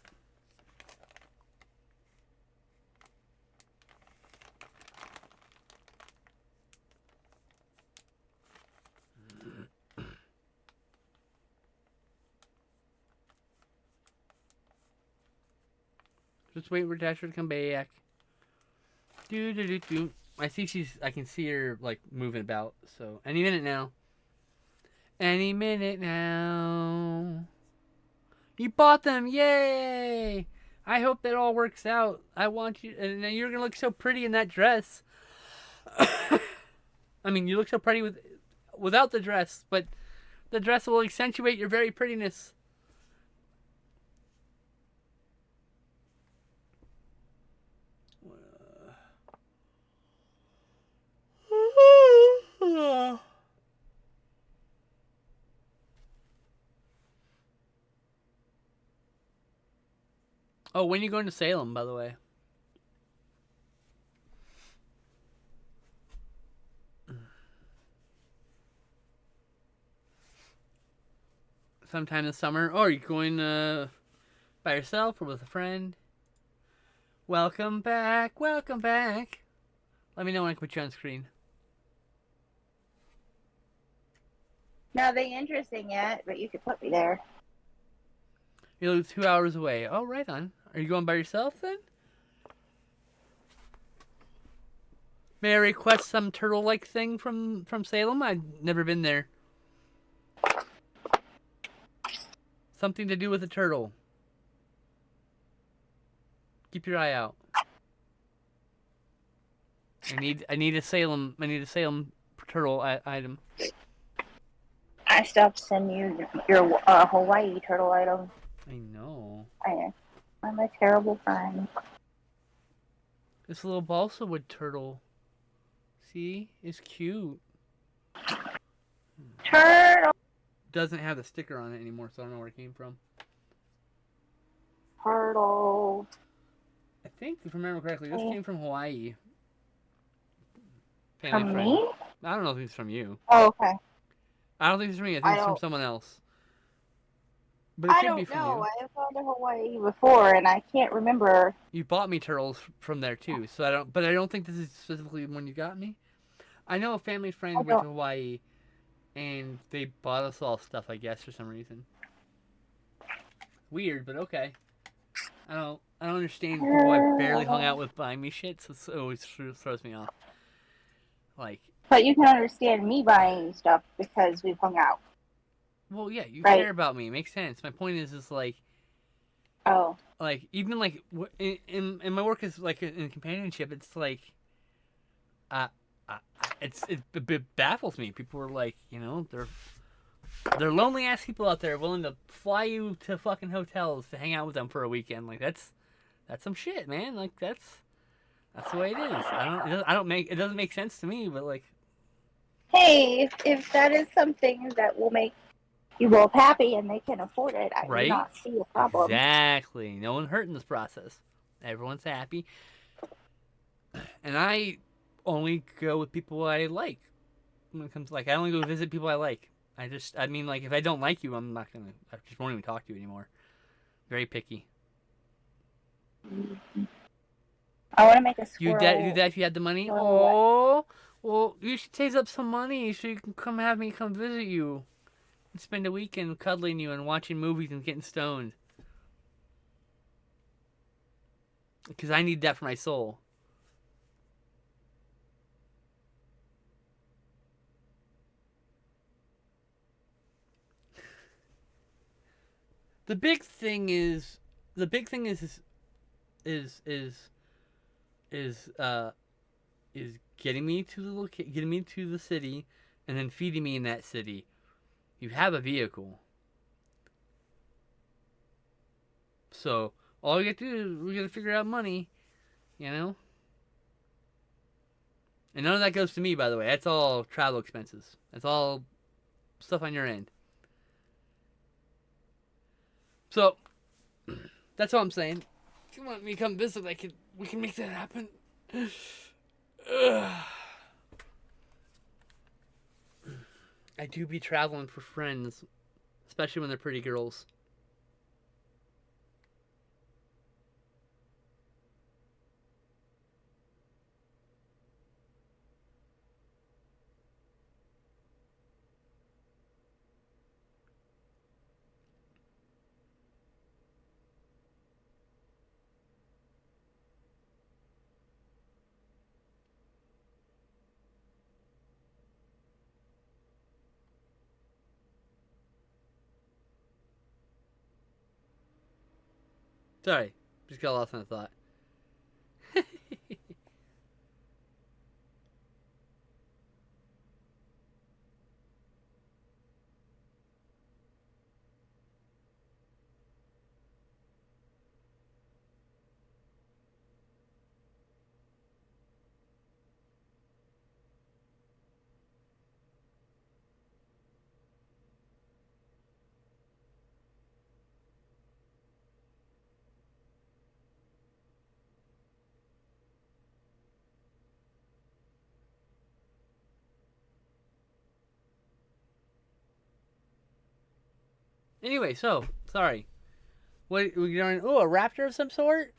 S2: Just wait for Dasher to come back. Do. I can see her like moving about. So any minute now. Any minute now. You bought them, yay! I hope that all works out. I want you, and then you're gonna look so pretty in that dress. I mean, you look so pretty without the dress, but the dress will accentuate your very prettiness. Oh, when are you going to Salem, by the way? Sometime this summer? Or are you going by yourself or with a friend? Welcome back, welcome back. Let me know when I can put you on screen.
S1: Nothing interesting yet, but you could put me there.
S2: You live 2 hours away. Oh, right on. Are you going by yourself then? May I request some turtle-like thing from Salem? I've never been there. Something to do with a turtle. Keep your eye out. I need a Salem turtle item.
S1: I still have to send you your Hawaii turtle item.
S2: I know.
S1: I'm a terrible friend.
S2: This little balsa wood turtle. See? It's cute.
S1: Turtle.
S2: Doesn't have the sticker on it anymore, so I don't know where it came from.
S1: Turtle.
S2: I think, if I remember correctly, this came from Hawaii.
S1: From me?
S2: I don't know if it's from you.
S1: Oh, okay.
S2: I don't think it's from me. I think it's from someone else. But it could be from you.
S1: I have gone to Hawaii before, and I can't remember.
S2: You bought me turtles from there too, so I don't. But I don't think this is specifically one you got me. I know a family friend went to Hawaii, and they bought us all stuff. I guess for some reason. Weird, but okay. I don't understand people I barely hung out with buying me shit, so it always throws me off. Like.
S1: But you can understand me buying stuff because we've hung out.
S2: Well, yeah, you care about me. It makes sense. My point is like.
S1: Oh.
S2: Like even like in my work is like in companionship, it's like. It baffles me. People are like, you know, they're lonely ass people out there willing to fly you to fucking hotels to hang out with them for a weekend. Like that's some shit, man. Like that's the way it is. It doesn't make sense to me, but like.
S1: Hey, if that is something that will make you both happy and they can afford it, I do not see a problem.
S2: Exactly. No one hurt in this process. Everyone's happy. And I only go with people I like. When it comes to, like, I only go visit people I like. I mean, like, if I don't like you, I just won't even talk to you anymore. Very picky.
S1: I want to make a squirrel.
S2: You do that if you had the money? Oh, well, you should save up some money so you can have me come visit you. And spend a weekend cuddling you and watching movies and getting stoned. Because I need that for my soul. The big thing is getting me to the city, and then feeding me in that city. You have a vehicle, so all we got to do is we got to figure out money, you know. And none of that goes to me, by the way. That's all travel expenses. That's all stuff on your end. So, that's all I'm saying. If you want me to come visit, we can make that happen. I do be traveling for friends, especially when they're pretty girls. Sorry. Just got lost in a thought. Anyway, so sorry. What we doing? Oh, a raptor of some sort?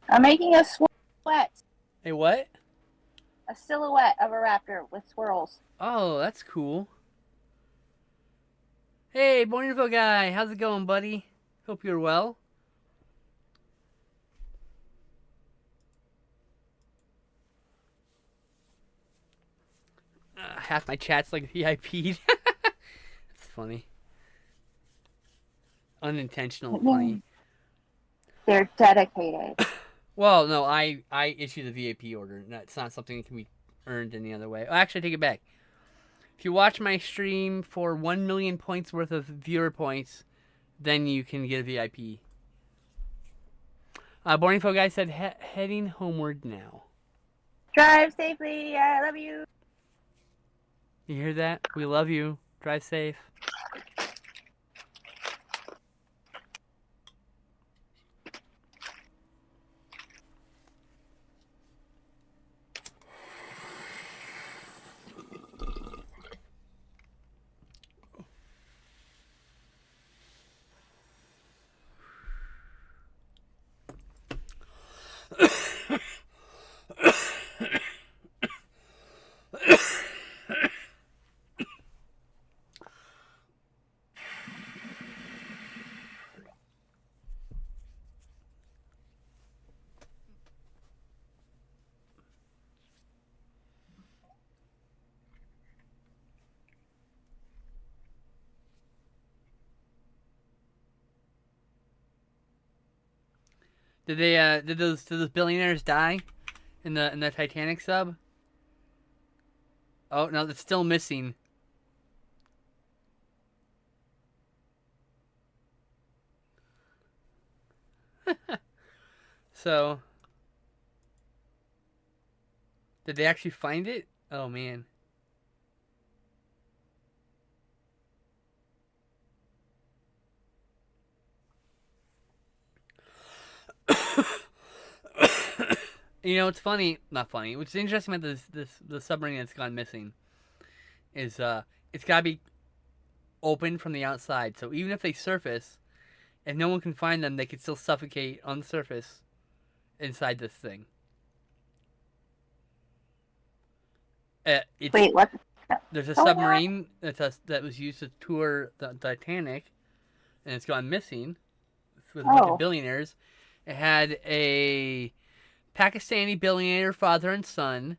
S1: I'm making a silhouette.
S2: A what?
S1: A silhouette of a raptor with swirls.
S2: Oh, that's cool. Hey, Bornville guy, how's it going, buddy? Hope you're well. Half my chat's like VIP'd. That's funny. Unintentional funny.
S1: They're dedicated.
S2: Well, no, I issue the VIP order. It's not something that can be earned any other way. Oh, actually, I take it back. If you watch my stream for 1 million points worth of viewer points, then you can get a VIP. Bornfo guy said heading homeward now.
S1: Drive safely. I love you.
S2: You hear that? We love you. Drive safe. Did they? Did those billionaires die in the Titanic sub? Oh no, it's still missing. So, did they actually find it? Oh man. You know, it's funny, not funny. What's interesting about the submarine that's gone missing is it's got to be open from the outside. So even if they surface, if no one can find them, they could still suffocate on the surface inside this thing.
S1: Wait, what?
S2: There's a submarine that was used to tour the Titanic, and it's gone missing with a bunch of billionaires. It had a Pakistani billionaire father and son,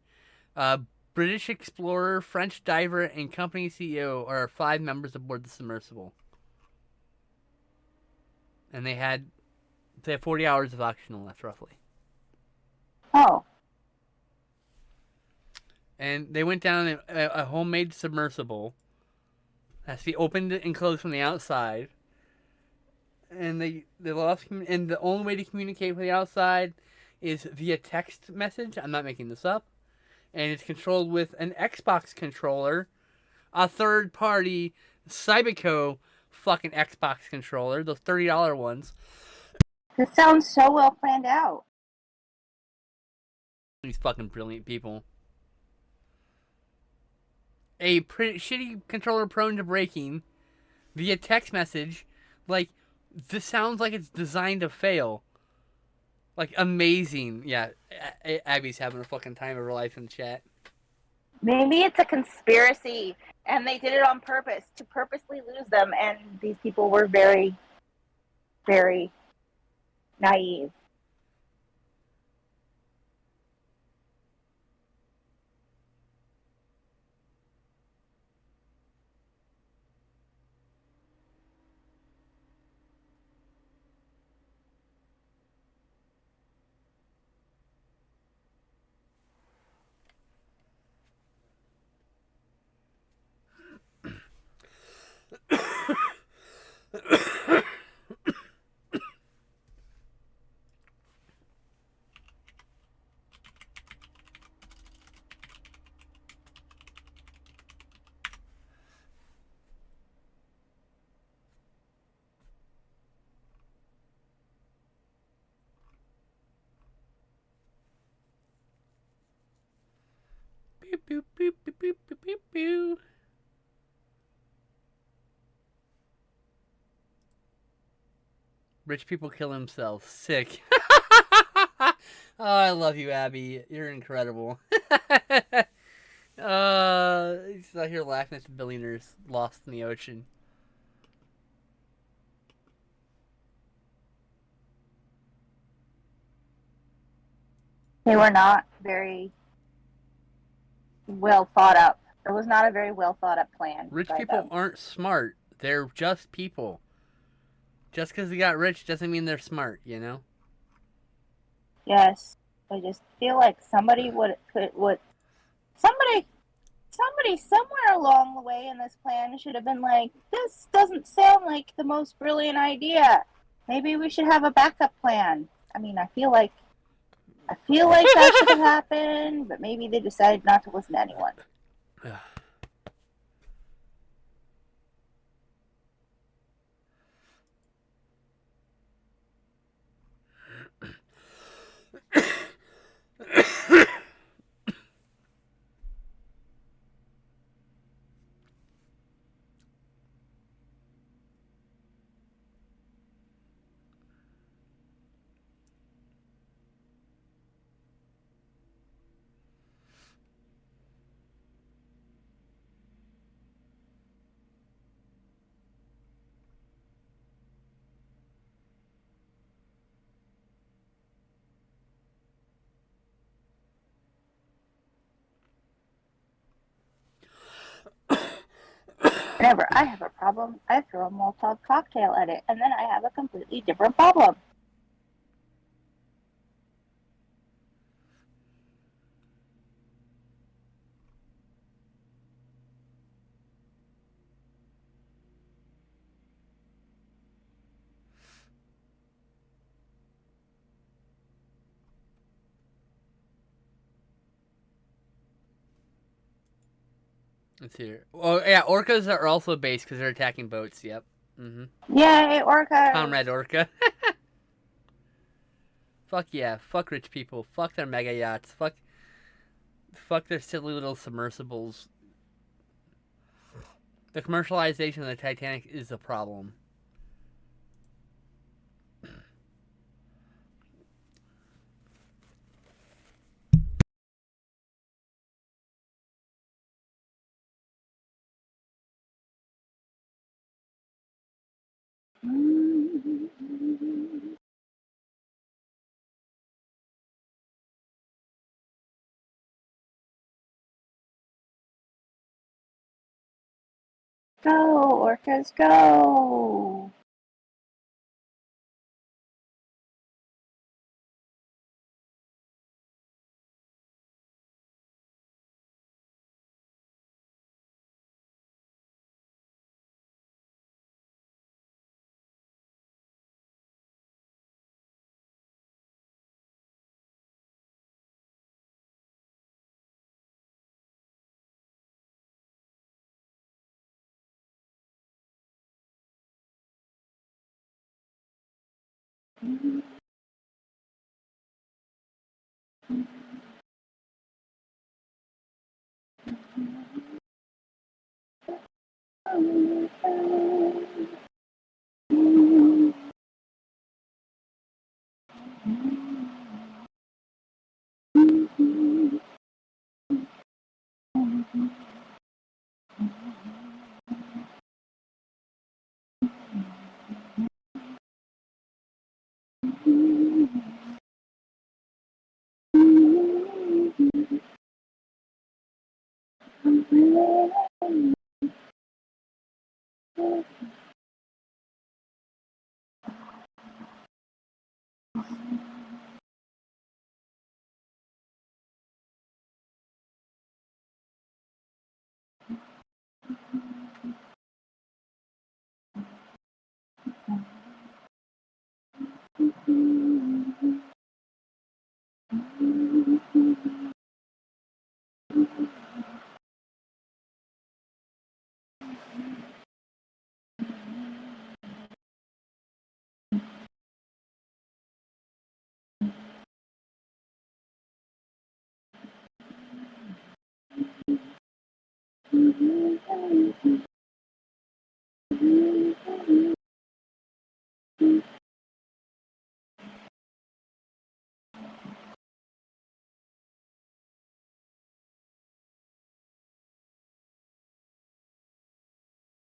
S2: British explorer, French diver, and company CEO are 5 members aboard the submersible. And they have 40 hours of oxygen left, roughly.
S1: Oh.
S2: And they went down a homemade submersible. Has to be opened and closed from the outside. And they lost, and the only way to communicate with the outside is via text message. I'm not making this up. And it's controlled with an Xbox controller, a third-party Cyberco fucking Xbox controller, those $30 ones.
S1: This sounds so well planned out.
S2: These fucking brilliant people. A pretty shitty controller prone to breaking via text message. Like, this sounds like it's designed to fail. Like, amazing. Yeah, Abby's having a fucking time of her life in the chat.
S1: Maybe it's a conspiracy, and they did it on purpose, to purposely lose them, and these people were very, very naive.
S2: Boop, boop, boop, boop, boop, boop, boop. Rich people kill themselves. Sick. Oh, I love you, Abby. You're incredible. He's out here laughing at the billionaires lost in the ocean.
S1: They were not very well thought up. It was not a very well thought up plan.
S2: Rich
S1: by
S2: people
S1: them.
S2: aren't smart. They're just people. Just because they got rich doesn't mean they're smart, you know?
S1: Yes, I just feel like somebody would somebody somewhere along the way in this plan should have been like, this doesn't sound like the most brilliant idea. Maybe we should have a backup plan. I mean, I feel like that should have happened, but maybe they decided not to listen to anyone. Whenever I have a problem, I throw a Molotov cocktail at it, and then I have a completely different problem.
S2: Let's hear. Oh, yeah, orcas are also based because they're attacking boats. Yep.
S1: Yay, orcas!
S2: Comrade Orca. Fuck yeah. Fuck rich people. Fuck their mega yachts. Fuck their silly little submersibles. The commercialization of the Titanic is a problem.
S1: Go, orcas, go!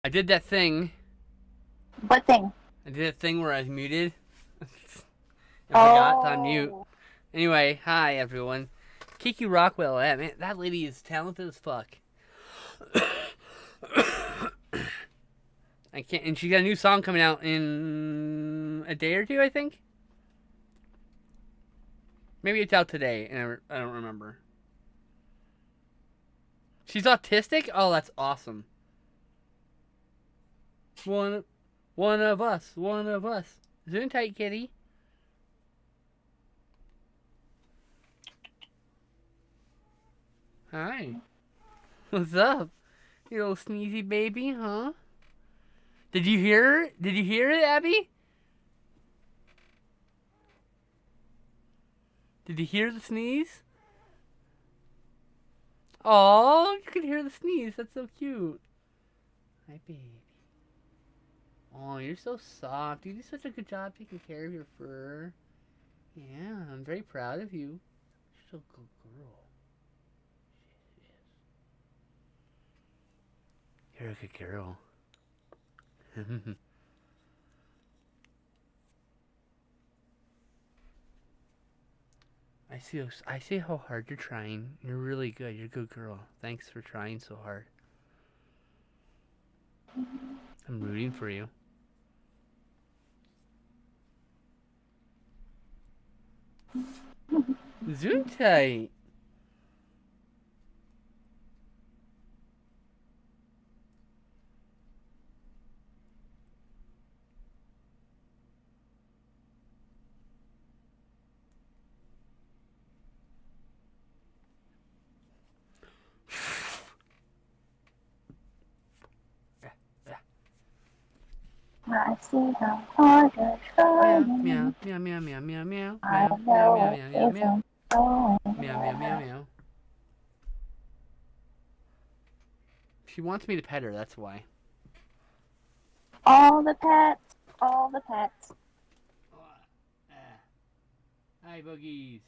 S2: I did that thing.
S1: What thing?
S2: I did that thing where I was muted. I forgot to unmute.
S1: Oh.
S2: Anyway, hi everyone. Kiki Rockwell, man, that lady is talented as fuck. I can't, and she got a new song coming out in a day or two, I think. Maybe it's out today, and I don't remember. She's autistic? Oh, that's awesome. One of us. Zoom tight, kitty. Hi. What's up? You little sneezy baby, huh? Did you hear it? Did you hear it, Abby? Did you hear the sneeze? Oh, you could hear the sneeze. That's so cute. Hi, baby. Oh, you're so soft. You do such a good job taking care of your fur. Yeah, I'm very proud of you. You're so good girl. You're a good girl. I see how hard you're trying. You're really good. You're a good girl. Thanks for trying so hard. I'm rooting for you. Zoom tight.
S1: I see how hard you're trying.
S2: Meow, meow, meow, meow, meow, meow,
S1: I
S2: meow,
S1: know
S2: meow,
S1: it
S2: meow, meow, meow,
S1: isn't going
S2: meow, meow, meow, meow. She wants me to pet her, that's why.
S1: All the pets, all the pets.
S2: Hi, boogies.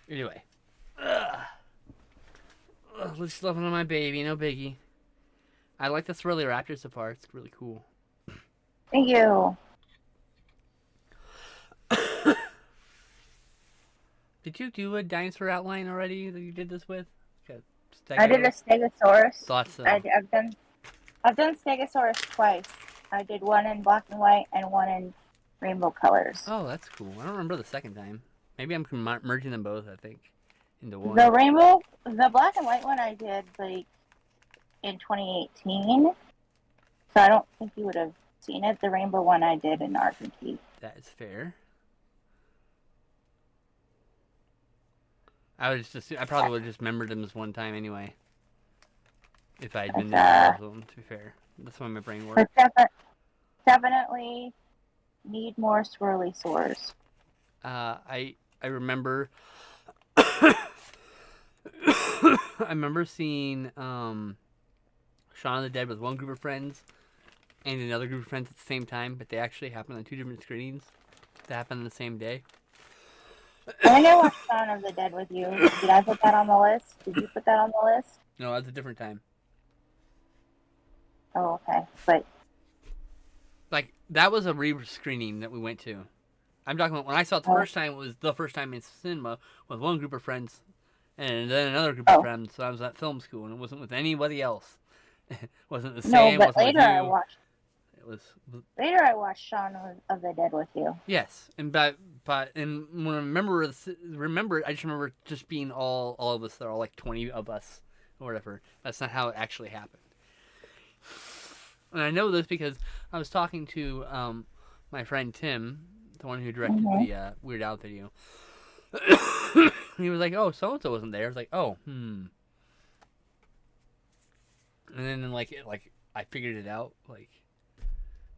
S2: Anyway. Let's love on my baby, no biggie. I like the Swirly Raptor so far. It's really cool.
S1: Thank you.
S2: Did you do a dinosaur outline already that you did this with? Okay,
S1: I did a Stegosaurus.
S2: Thought so.
S1: I've done Stegosaurus twice. I did one in black and white and one in rainbow colors.
S2: Oh, that's cool. I don't remember the second time. Maybe I'm merging them both, I think, into one.
S1: The black and white one I did like in 2018. So I don't think you would have seen it. The rainbow one I did in Argentina.
S2: That is fair. I probably would have just remembered them as one time anyway. If I had been there, to be fair. That's why my brain works.
S1: But definitely need more swirly sores.
S2: I remember I remember seeing Shaun of the Dead with one group of friends and another group of friends at the same time, but they actually happened on two different screenings. They happened on the same day.
S1: I know watched Shaun of the Dead with you. Did I put that on the list? Did you put that on the list?
S2: No, that's a different time.
S1: Oh, okay. But
S2: like that was a re-screening that we went to. I'm talking about when I saw it the first time. It was the first time in cinema with one group of friends, and then another group of friends. So I was at film school, and it wasn't with anybody else. It wasn't the same.
S1: No, but later I watched.
S2: It was
S1: later. I watched Shaun of the Dead with you.
S2: Yes, and but and when I remember, I just remember just being all of us. There are like 20 of us or whatever. That's not how it actually happened. And I know this because I was talking to my friend Tim, the one who directed the Weird Al video. he was like, "Oh, so and so wasn't there." I was like, "Oh, And then like I figured it out, like,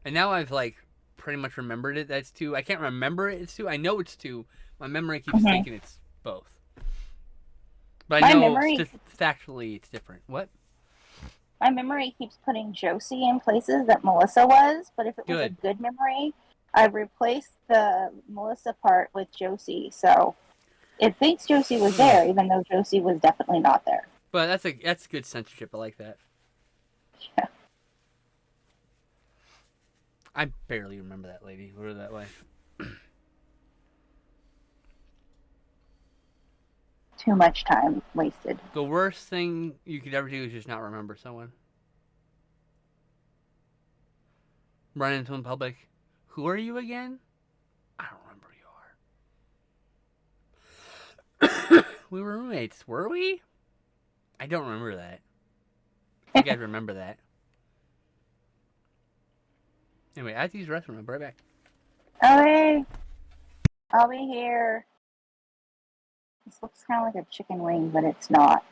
S2: and now I've like pretty much remembered it. That's two. I can't remember it. It's two. I know it's two. My memory keeps
S1: Mhm.
S2: thinking it's both, but I
S1: My
S2: know
S1: memory,
S2: factually it's different. What?
S1: my memory keeps putting Josie in places that Melissa was, but if it was a
S2: Good.
S1: good memory, I replaced the Melissa part with Josie. So it thinks Josie was there, even though Josie was definitely not there.
S2: But that's good censorship. I like that.
S1: Yeah.
S2: I barely remember that lady. Put it that way.
S1: Too much time wasted.
S2: The worst thing you could ever do is just not remember someone. Run into in public. Who are you again? I don't remember who you are. We were roommates, were we? I don't remember that. I think I'd remember that. Anyway, I have to use the restroom. I'll be right back.
S1: Okay, I'll be here. This looks kind of like a chicken wing, but it's not.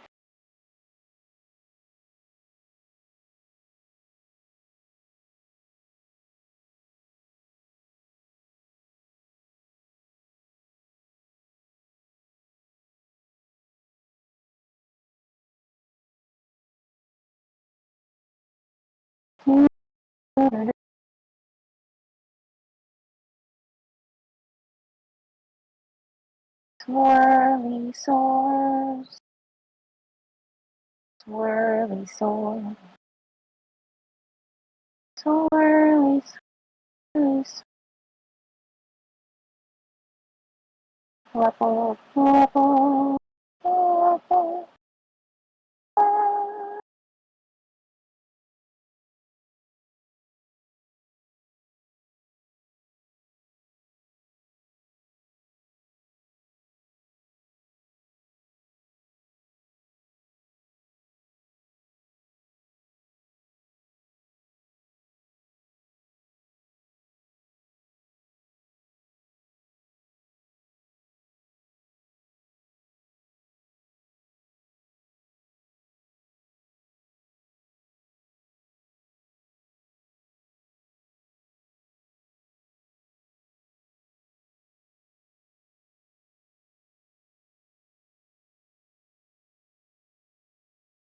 S1: Swirly sores, swirly sores, swirly sores, flubble, flubble, flubble.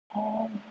S1: And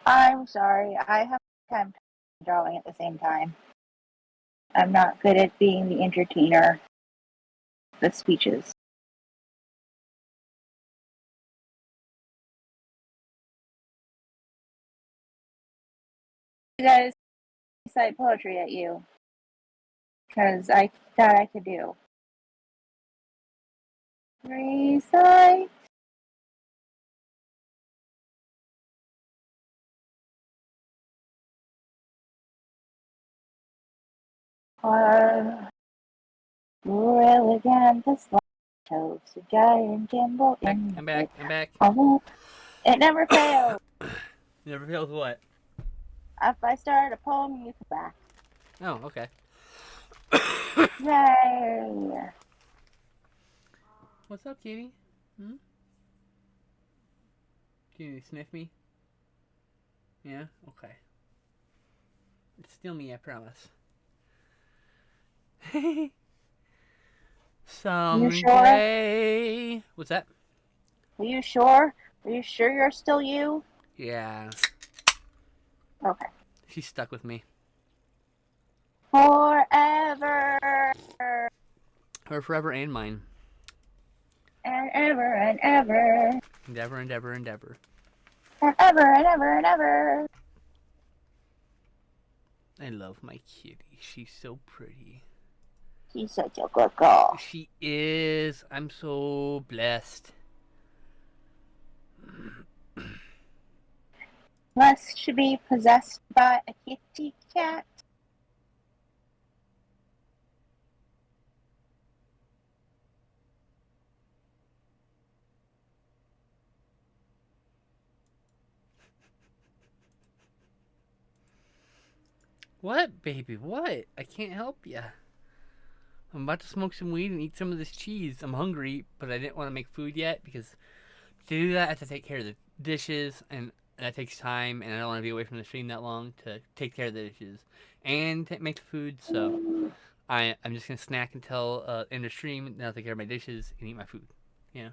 S1: I'm sorry, I have time drawing at the same time. I'm not good at being the entertainer. The speeches. You guys recite poetry at you because I thought I could do. Recite. Or elegant the Toast a giant Jimbo in
S2: I'm back. I'm back.
S1: I won't. It never fails.
S2: Never fails what?
S1: If I start a poem, you come back.
S2: Oh, okay.
S1: Yay!
S2: What's up, Kitty? Hmm? Can you sniff me? Yeah? Okay. It's still me, I promise. Someday. What's that?
S1: Are you sure? Are you sure you're still you?
S2: Yeah.
S1: Okay.
S2: She's stuck with me.
S1: Forever
S2: Her forever and mine.
S1: and ever and ever.
S2: Endeavor, endeavor, endeavor.
S1: Forever and ever and ever.
S2: I love my kitty. She's so pretty.
S1: She's such a good girl.
S2: She is. I'm so blessed.
S1: Lest she be possessed by a kitty cat.
S2: What, baby? What? I can't help ya. I'm about to smoke some weed and eat some of this cheese. I'm hungry, but I didn't want to make food yet because to do that I have to take care of the dishes, and that takes time, and I don't want to be away from the stream that long to take care of the dishes and make the food. So I'm just gonna snack until end of stream, and then I'll take care of my dishes and eat my food. Yeah.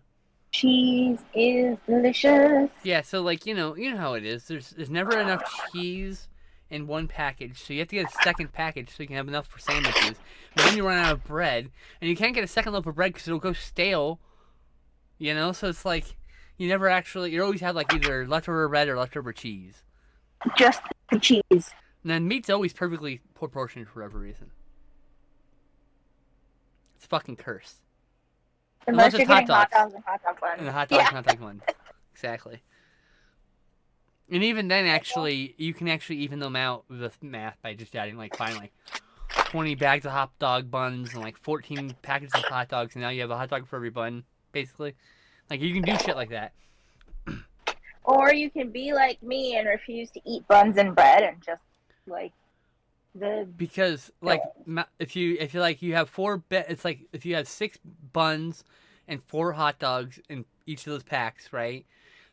S1: Cheese is delicious.
S2: Yeah. So like you know how it is. There's never enough cheese in one package, so you have to get a second package so you can have enough for sandwiches. But then you run out of bread, and you can't get a second loaf of bread because it'll go stale. You know, so it's like you never actually. You always have like either leftover bread or leftover cheese.
S1: Just the cheese.
S2: And then meat's always perfectly proportioned for whatever reason. It's fucking cursed.
S1: Unless
S2: Unless
S1: you're
S2: it's hot
S1: getting hot
S2: dogs.
S1: dogs and hot dog buns.
S2: And the hot dogs, hot dog one. Exactly. And even then, actually, you can actually even them out with math by just adding, like, buying, like, 20 bags of hot dog buns and, like, 14 packets of hot dogs, and now you have a hot dog for every bun, basically. Like, you can do shit like that.
S1: Or you can be like me and refuse to eat buns and bread and just, like,
S2: Because, like, if you like, you have it's like, if you have 6 buns and 4 hot dogs in each of those packs, right?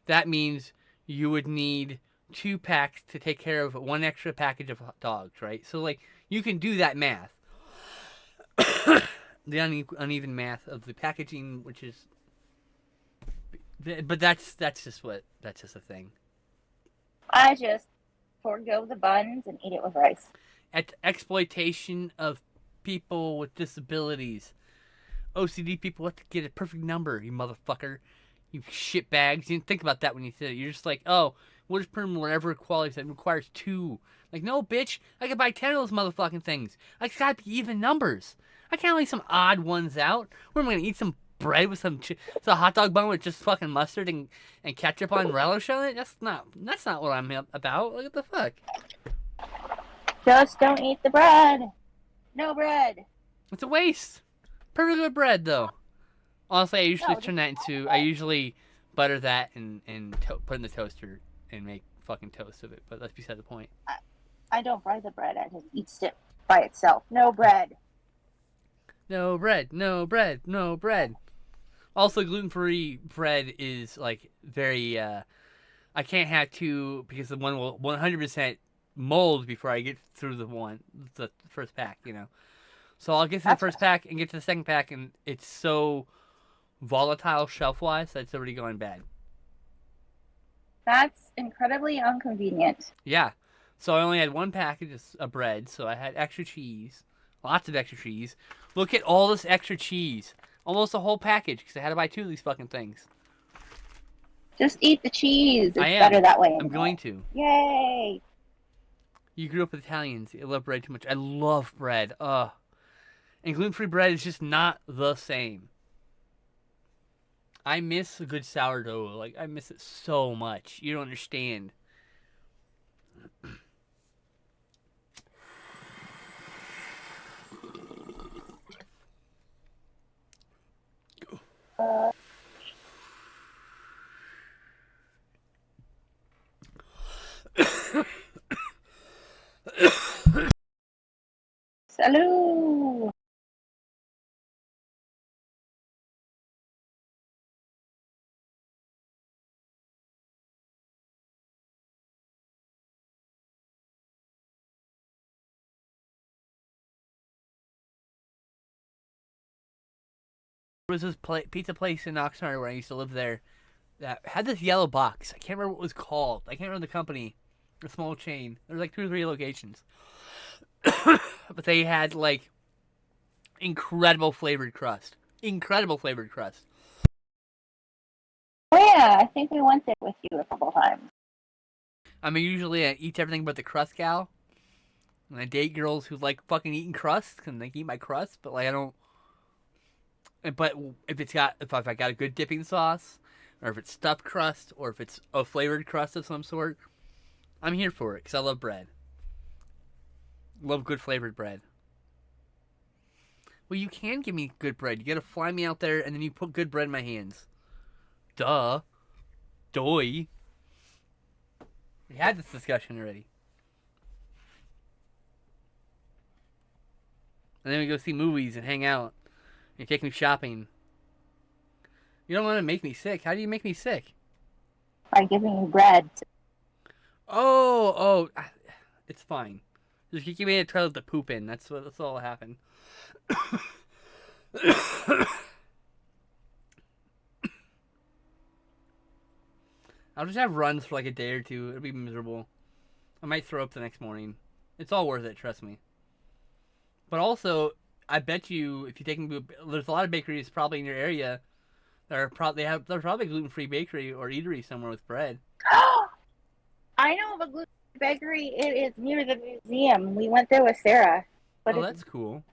S2: That means you would need 2 packs to take care of 1 extra package of hot dogs, right? So, like, you can do that math. The uneven math of the packaging, which is... But that's just a thing.
S1: I just forego the buns and eat it with rice.
S2: Exploitation of people with disabilities. OCD people have to get a perfect number, you motherfucker. You shitbags. You didn't think about that when you said it. You're just like, oh, we'll just put in whatever quality that requires 2. Like, no, bitch. I could buy 10 of those motherfucking things. I gotta be even numbers. I can't leave some odd ones out. Where am I gonna eat some bread with some a hot dog bun with just fucking mustard and ketchup on relish on it? That's not what I'm about. What the fuck?
S1: Just don't eat the bread. No bread.
S2: It's a waste. Perfectly good bread, though. Honestly, I usually turn that into... I usually butter that and put in the toaster and make fucking toast of it. But that's beside the point.
S1: I don't fry the bread. I just eat it by itself. No bread.
S2: No bread. No bread. No bread. Also, gluten-free bread is, like, very... I can't have 2 because the one will 100% mold before I get through the first pack, you know. So I'll get to the first pack and get to the second pack, and it's so... volatile shelf-wise that's already going bad.
S1: That's incredibly inconvenient.
S2: Yeah. So I only had 1 package of bread, so I had extra cheese. Lots of extra cheese. Look at all this extra cheese. Almost a whole package, because I had to buy 2 of these fucking things.
S1: Just eat the cheese. It's better that way.
S2: I'm going to.
S1: Yay!
S2: You grew up with Italians. You love bread too much. I love bread. Ugh. And gluten-free bread is just not the same. I miss a good sourdough. Like, I miss it so much. You don't understand.
S1: Salud.
S2: There was this pizza place in Oxnard where I used to live there that had this yellow box. I can't remember what it was called. I can't remember the company. A small chain. There was like 2 or 3 locations. But they had like incredible flavored crust. Incredible flavored crust.
S1: Oh yeah, I think we went there with you a couple times.
S2: I mean, usually I eat everything but the crust gal. And I date girls who like fucking eating crust and they eat my crust, but like I don't. But if I got a good dipping sauce, or if it's stuffed crust, or if it's a flavored crust of some sort, I'm here for it because I love bread. Love good flavored bread. Well, you can give me good bread. You gotta fly me out there and then you put good bread in my hands. Duh. Doy. We had this discussion already. And then we go see movies and hang out. You take me shopping. You don't want to make me sick. How do you make me sick?
S1: By giving you bread.
S2: Oh, it's fine. Just give me a toilet to poop in. That's all that happened. I'll just have runs for like a day or two. It'll be miserable. I might throw up the next morning. It's all worth it, trust me. But also, I bet you if you take me, there's a lot of bakeries probably in your area that are they're probably gluten-free bakery or eatery somewhere with bread.
S1: I know of a gluten-free bakery. It is near the museum. We went there with Sarah. But
S2: Oh, that's cool.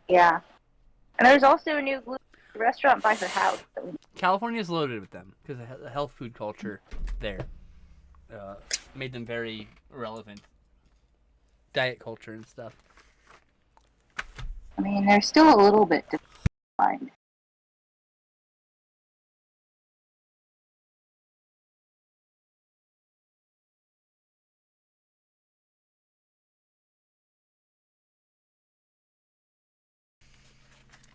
S1: Yeah. And there's also a new gluten restaurant by her house.
S2: California's loaded with them because the health food culture there made them very relevant. Diet culture and stuff.
S1: I mean, they're still a little bit defined.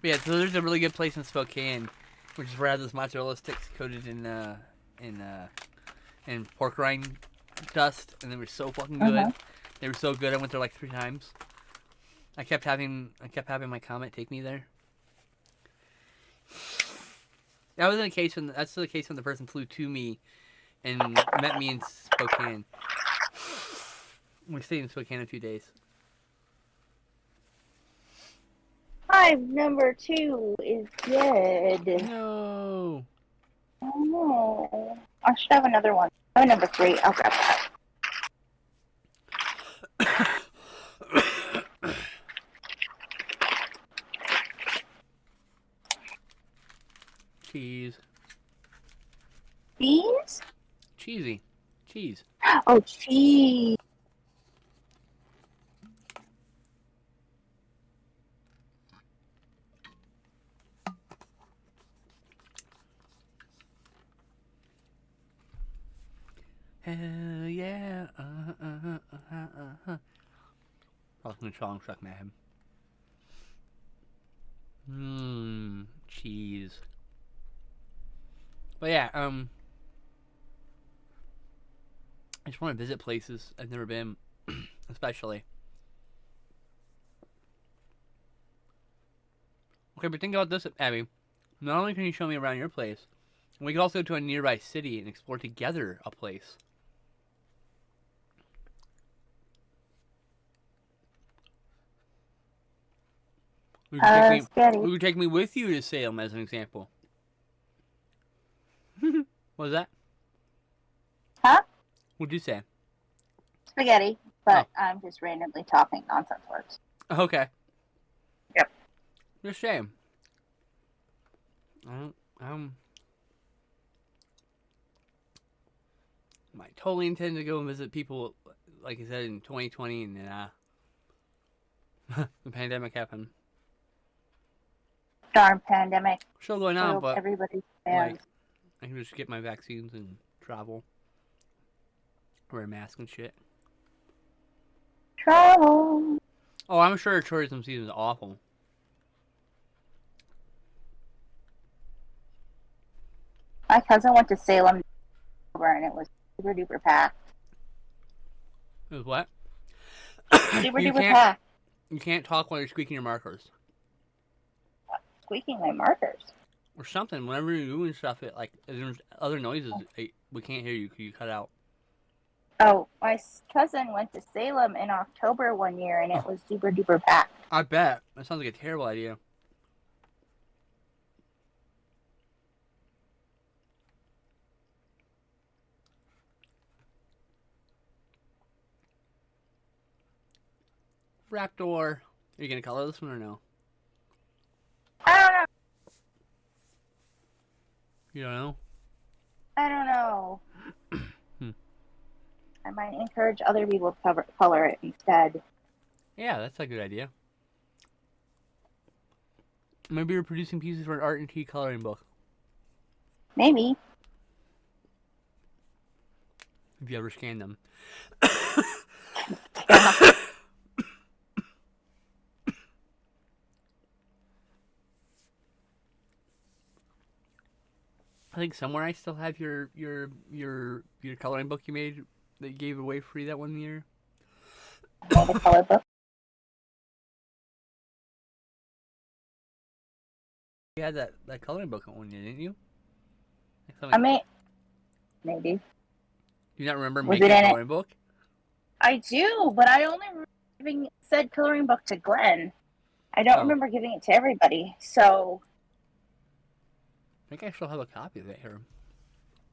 S2: But yeah, so there's a really good place in Spokane, which is where I had those mozzarella sticks coated in pork rind dust, and they were so fucking good.
S1: Uh-huh.
S2: They were so good. I went there like 3 times. I kept having my Comet take me there. That's the case when the person flew to me and met me in Spokane. We stayed in Spokane a few days.
S1: Hive number 2 is good.
S2: No.
S1: Oh no. I should have another one. Oh, number 3. I'll grab that.
S2: Cheese.
S1: Beans?
S2: Cheesy. Cheese.
S1: Oh, cheese.
S2: Hell yeah. I'll song suck man. Cheese. But yeah, I just want to visit places I've never been, especially. Okay, but think about this, Abby. Not only can you show me around your place, we could also go to a nearby city and explore together a place. You could take me with you to Salem, as an example. What was that?
S1: Huh?
S2: What'd you say?
S1: Spaghetti, but I'm just randomly topping nonsense words.
S2: Okay.
S1: Yep.
S2: Just shame. I totally intend to go and visit people, like I said, in 2020, and then the pandemic happened.
S1: Darn pandemic
S2: Still going on,
S1: killed
S2: but
S1: everybody's
S2: like
S1: plans.
S2: I can just get my vaccines and travel, wear a mask and shit.
S1: Travel.
S2: Oh, I'm sure tourism season is awful.
S1: My cousin went to Salem and it was super duper packed.
S2: It was what?
S1: Super
S2: you
S1: duper
S2: can't
S1: packed.
S2: you can't talk while you're squeaking your markers
S1: Squeaking my markers.
S2: or something. Whenever you're doing stuff, it like there's other noises. We can't hear you because you cut out.
S1: Oh, my cousin went to Salem in October one year and it was super duper packed.
S2: I bet that sounds like a terrible idea. Raptor, are you gonna color this one or no?
S1: I don't know.
S2: You don't know.
S1: I don't know.
S2: Hmm.
S1: I might encourage other people to color it instead.
S2: Yeah, that's a good idea. Maybe you're producing pieces for an art and tea coloring book.
S1: Maybe.
S2: If you ever scan them.
S1: Yeah.
S2: I think somewhere I still have your coloring book you made that you gave away free that one year.
S1: Made a color book.
S2: You had that coloring book one year, didn't you?
S1: I may. Maybe.
S2: Do you not remember
S1: Was
S2: making
S1: it
S2: a
S1: in it?
S2: coloring book?
S1: I do, but I only remember giving said coloring book to Glenn. I don't
S2: Oh.
S1: remember giving it to everybody. So,
S2: I think I still have a copy of it here.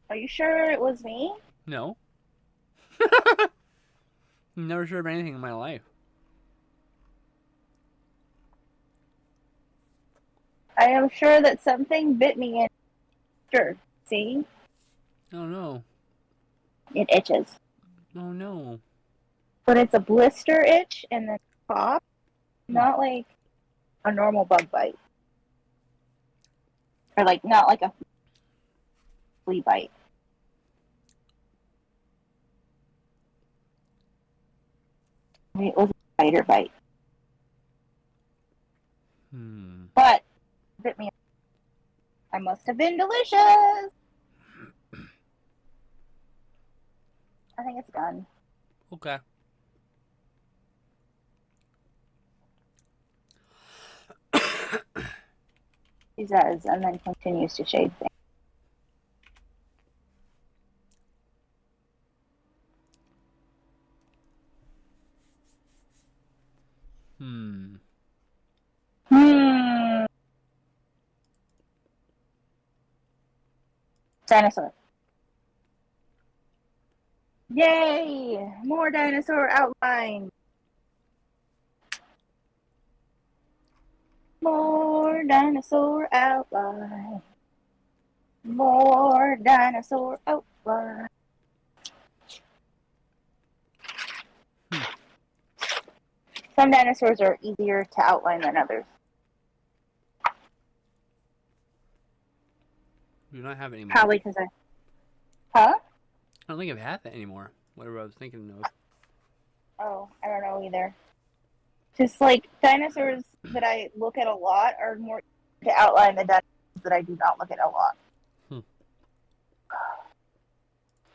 S1: are you sure it was me?
S2: No. Never sure of anything in my life.
S1: I am sure that something bit me in. Sure. See?
S2: Oh no.
S1: It itches.
S2: Oh no.
S1: But it's a blister itch and then pop, not like a normal bug bite. Or like not like a flea bite. It was a spider bite. But it bit me. I must have been delicious. I think it's done.
S2: Okay.
S1: He says, and then continues to shade things. Dinosaur. Yay! More dinosaur outline. More dinosaur outline. More dinosaur outline. Some dinosaurs are easier to outline than others.
S2: Do not have it anymore.
S1: Probably because Huh?
S2: I don't think I have it anymore. Whatever I was thinking of.
S1: Oh, I don't know either. Just like dinosaurs that I look at a lot are more to outline than dinosaurs that I do not look at a lot.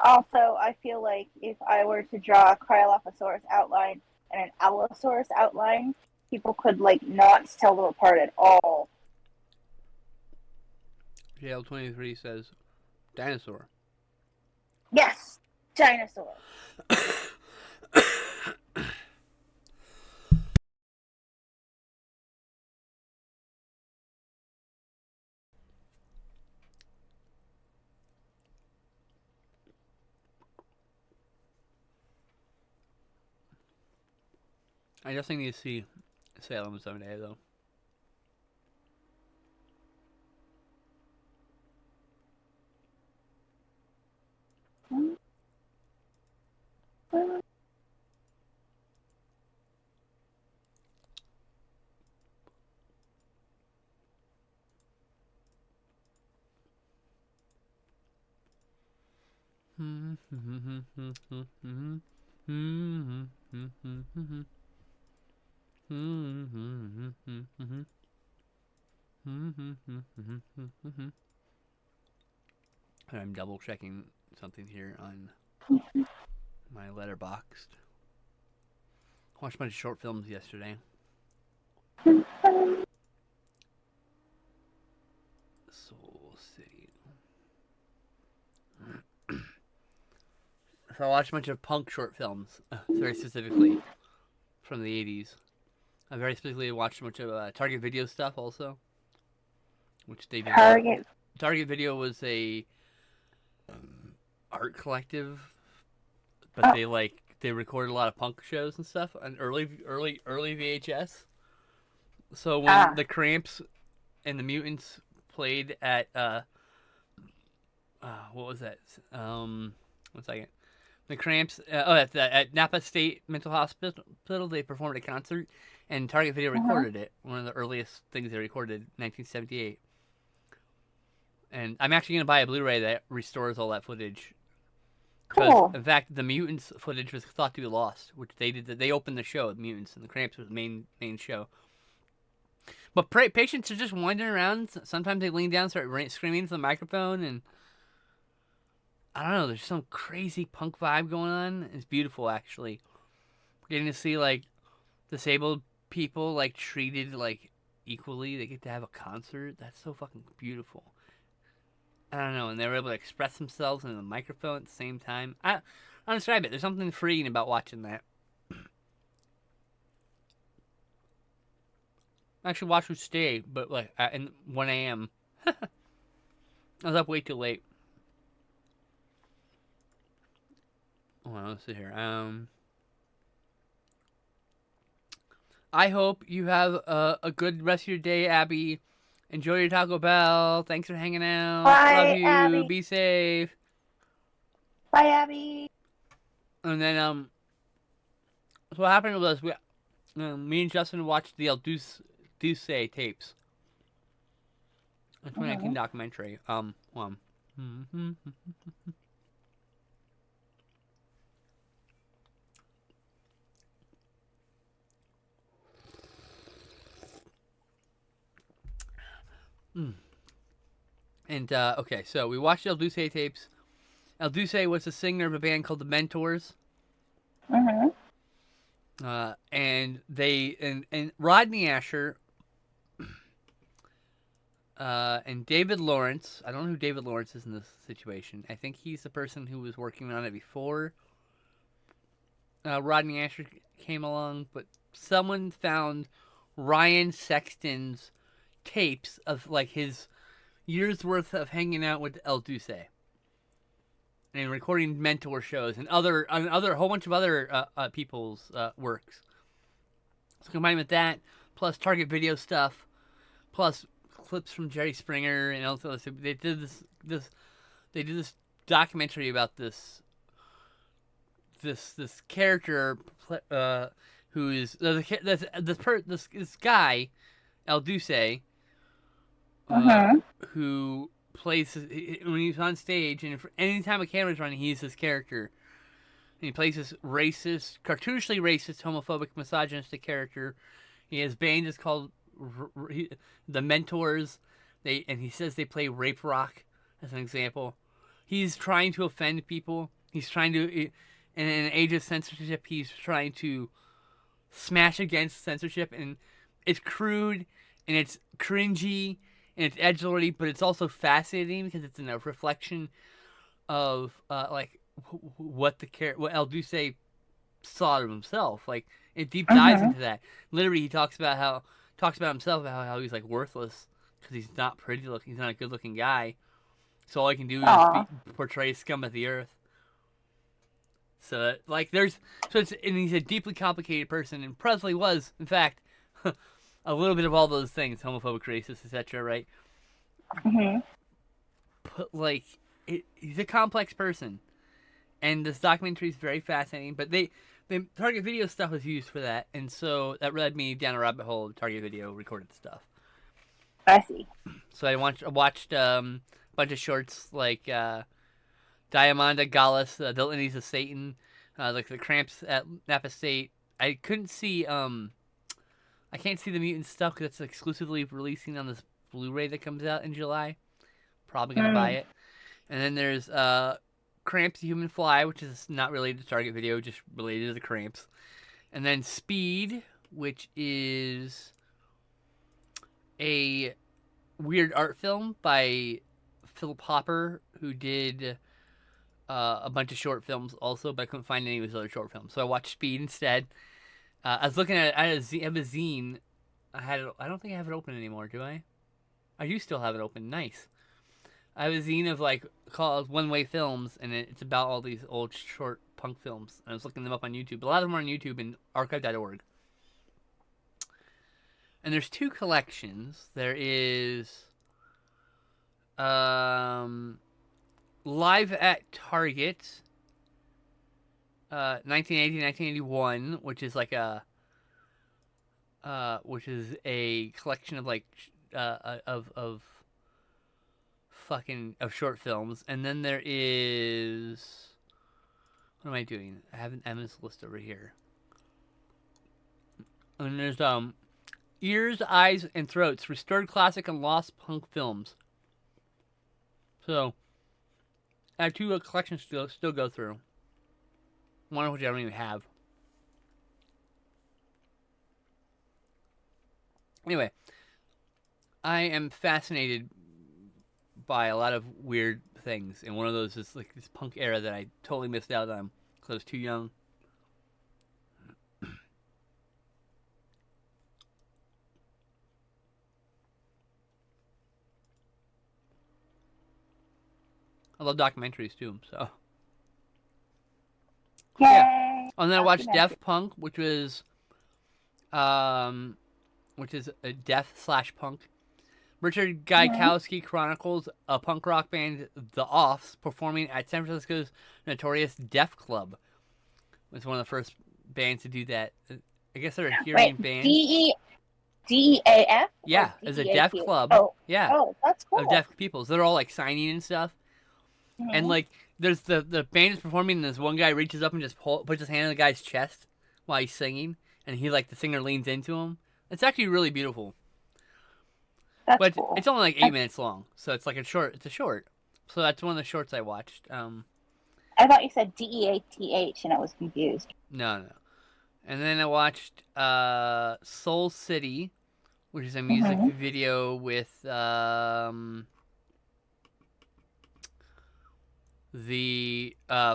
S1: Also, I feel like if I were to draw a Cryolophosaurus outline and an Allosaurus outline, people could like not tell them apart at all.
S2: JL23 says dinosaur.
S1: Yes, dinosaur.
S2: I definitely need to see Salem someday, though. I'm double checking something here on my letterboxd. Watched a bunch of short films yesterday. Soul City. So I watched a bunch of punk short films, very specifically from the 80s. I very specifically watched a bunch of Target Video stuff also, which they did. Target Video was a art collective, but they recorded a lot of punk shows and stuff on early VHS. So when the Cramps and the Mutants played at what was that? 1 second. The Cramps at Napa State Mental Hospital, they performed a concert, and Target Video recorded it. One of the earliest things they recorded, 1978. And I'm actually gonna buy a Blu-ray that restores all that footage. Cool. In fact, the Mutants footage was thought to be lost, which they did. They opened the show with Mutants, and the Cramps was the main show. But patients are just wandering around. Sometimes they lean down and start screaming into the microphone, and I don't know, there's some crazy punk vibe going on. It's beautiful, actually. Getting to see, like, disabled people, like, treated, like, equally. They get to have a concert. That's so fucking beautiful. I don't know, and they were able to express themselves in the microphone at the same time. I don't describe it. There's something freeing about watching that. I actually watched it today, but, like, at 1 a.m. I was up way too late. Hold on, let's see here. I hope you have a good rest of your day, Abby. Enjoy your Taco Bell. Thanks for hanging out.
S1: Bye,
S2: Love you.
S1: Abby.
S2: Be safe.
S1: Bye, Abby.
S2: And then so what happened was me and Justin watched the El Duce tapes. A 2019 documentary. And okay, so we watched El Duce tapes. El Duce was a singer of a band called the Mentors. And they Rodney Asher and David Lawrence. I don't know who David Lawrence is in this situation. I think he's the person who was working on it before Rodney Asher came along. But someone found Ryan Sexton's tapes of like his years worth of hanging out with El Duce and recording mentor shows and other whole bunch of other people's works. So combined with that, plus Target Video stuff, plus clips from Jerry Springer, and also they did this documentary about this character who is this guy El Duce. Who plays when he's on stage, and anytime a camera's running, he's this character, and he plays this racist, cartoonishly racist, homophobic, misogynistic character. His band is called the Mentors. And he says they play rape rock as an example. He's trying to offend people. He's trying to, in an age of censorship, he's trying to smash against censorship, and it's crude and it's cringy. And it's edgelordy, but it's also fascinating because it's in a reflection of what El Duce saw of himself. Like it deep dives into that. Literally, he talks about himself about how he's like worthless because he's not pretty looking. He's not a good looking guy. So all I can do is portray scum of the earth. So and he's a deeply complicated person, and Presley was, in fact. A little bit of all those things, homophobic, racist, etc., right? But, like, he's a complex person. And this documentary is very fascinating. But the Target Video stuff was used for that. And so that led me down a rabbit hole of Target Video recorded stuff.
S1: I see.
S2: So I watched a bunch of shorts, like Diamanda Gallus, the Litanies of Satan, like the Cramps at Napa State. I couldn't see I can't see the mutant stuff because it's exclusively releasing on this Blu-ray that comes out in July. Probably gonna buy it. And then there's Cramps the Human Fly, which is not related to Target Video, just related to the Cramps. And then Speed, which is a weird art film by Philip Hopper, who did a bunch of short films also, but I couldn't find any of his other short films. So I watched Speed instead. I was looking at it. I have a zine. I don't think I have it open anymore, do I? I do still have it open. Nice. I have a zine of called One Way Films, and it's about all these old short punk films. I was looking them up on YouTube. A lot of them are on YouTube and archive.org. And there's two collections. There is Live at Target 1980, 1981, which is a collection of of short films. And then there is, what am I doing? I have this list over here. And there's Ears, Eyes, and Throats, Restored Classic and Lost Punk Films. So I have two collections to still go through. One of which I don't even have. Anyway, I am fascinated by a lot of weird things, and one of those is like this punk era that I totally missed out on because I was too young. I love documentaries too, so.
S1: Yay!
S2: Yeah. And then I watched Death Punk, which is a death/punk. Richard Gaikowski chronicles a punk rock band, The Offs, performing at San Francisco's notorious Deaf Club. It was one of the first bands to do that. I guess they're a hearing band.
S1: DEAF?
S2: Yeah, it's a deaf club.
S1: Oh.
S2: Yeah.
S1: Oh, that's cool.
S2: Of deaf people. So they're all like signing and stuff. Mm-hmm. And like, there's the band is performing, and this one guy reaches up and just puts his hand on the guy's chest while he's singing, and the singer leans into him. It's actually really beautiful.
S1: That's cool.
S2: It's only like 8 minutes long, so it's like a short. It's a short. So that's one of the shorts I watched.
S1: I thought you said DEATH, and I was confused.
S2: No. And then I watched Soul City, which is a music video with the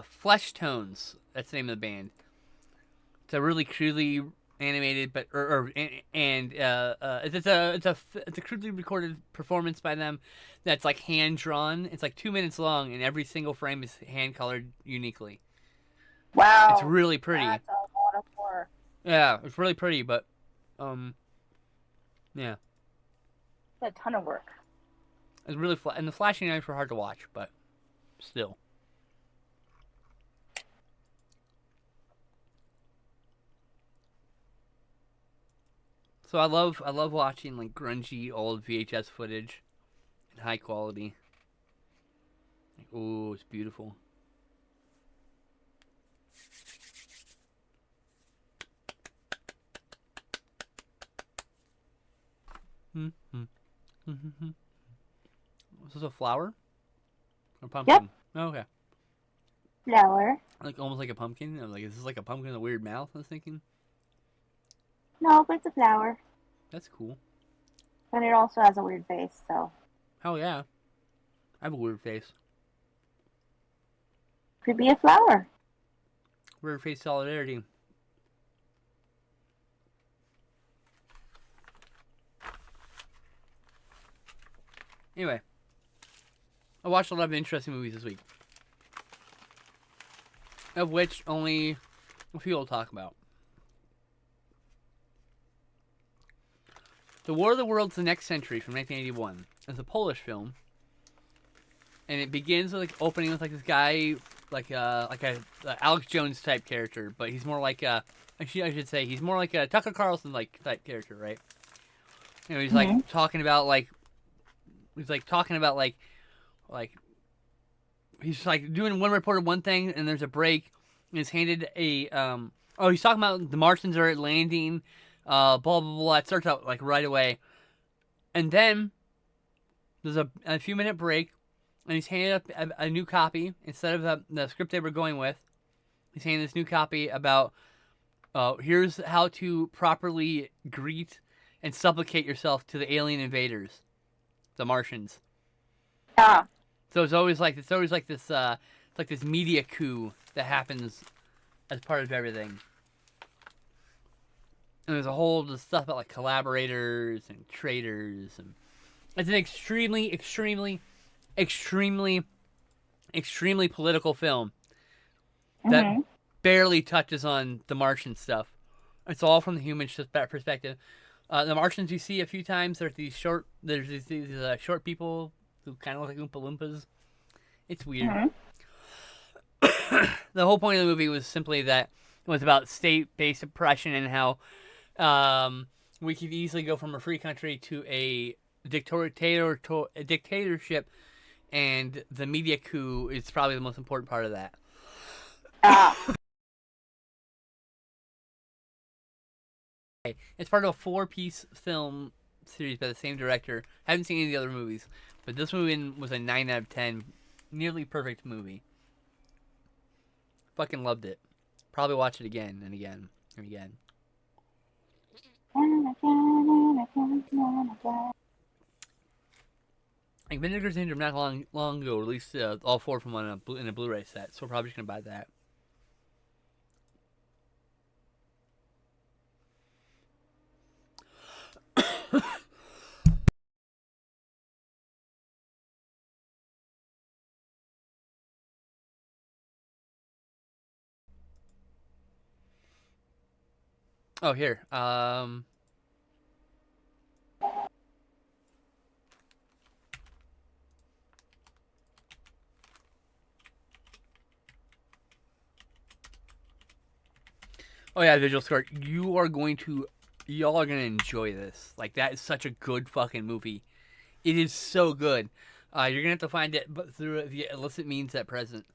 S2: Flesh Tones. That's the name of the band. It's a really crudely animated, it's a crudely recorded performance by them. That's like hand drawn. It's like 2 minutes long, and every single frame is hand colored uniquely.
S1: Wow,
S2: it's really pretty.
S1: That's a lot of work.
S2: Yeah, it's really pretty, but yeah,
S1: it's a ton of work.
S2: It's really and the flashing knives were hard to watch, but still. So I love watching like grungy old VHS footage in high quality. Like, oh, it's beautiful. Is this a flower? Or pumpkin?
S1: Yep.
S2: Oh, okay.
S1: Flower.
S2: Like almost like a pumpkin. I was like, is this like a pumpkin with a weird mouth? I was thinking.
S1: No, but it's a flower.
S2: That's cool.
S1: But it also has a weird face, so.
S2: Hell yeah. I have a weird face.
S1: Could be a flower.
S2: Weird face solidarity. Anyway. I watched a lot of interesting movies this week. Of which only a few I'll talk about. The War of the Worlds: The Next Century from 1981 is a Polish film, and it begins with opening with this guy, like a Alex Jones type character, but he's more like I should say he's more like a Tucker Carlson type character, right? You know, he's talking about he's like doing one reporter one thing, and there's a break, and he's handed a he's talking about the Martians are landing, blah blah blah. It starts out like right away, and then there's a few minute break, and he's handed up a new copy instead of the script they were going with. He's handing this new copy about here's how to properly greet and supplicate yourself to the alien invaders, the Martians.
S1: Ah.
S2: So it's always like this it's like this media coup that happens as part of everything. And there's a whole stuff about like collaborators and traitors, and it's an extremely political film that barely touches on the Martian stuff. It's all from the human perspective. The Martians you see a few times. There's these short people who kind of look like Oompa Loompas. It's weird. The whole point of the movie was simply that it was about state-based oppression and how we could easily go from a free country to a dictatorship, and the media coup is probably the most important part of that. It's part of a 4-piece film series by the same director. I haven't seen any of the other movies, but this movie was a 9 out of 10. Nearly perfect movie. Fucking loved it. Probably watch it again and again and again. Like Vinegar Syndrome not long ago released all 4 of them in a Blu-ray set, so we're probably just gonna buy that. Oh, here. Oh yeah, visual score. Y'all are gonna enjoy this. Like, that is such a good fucking movie. It is so good. You're gonna have to find it through the illicit means at present.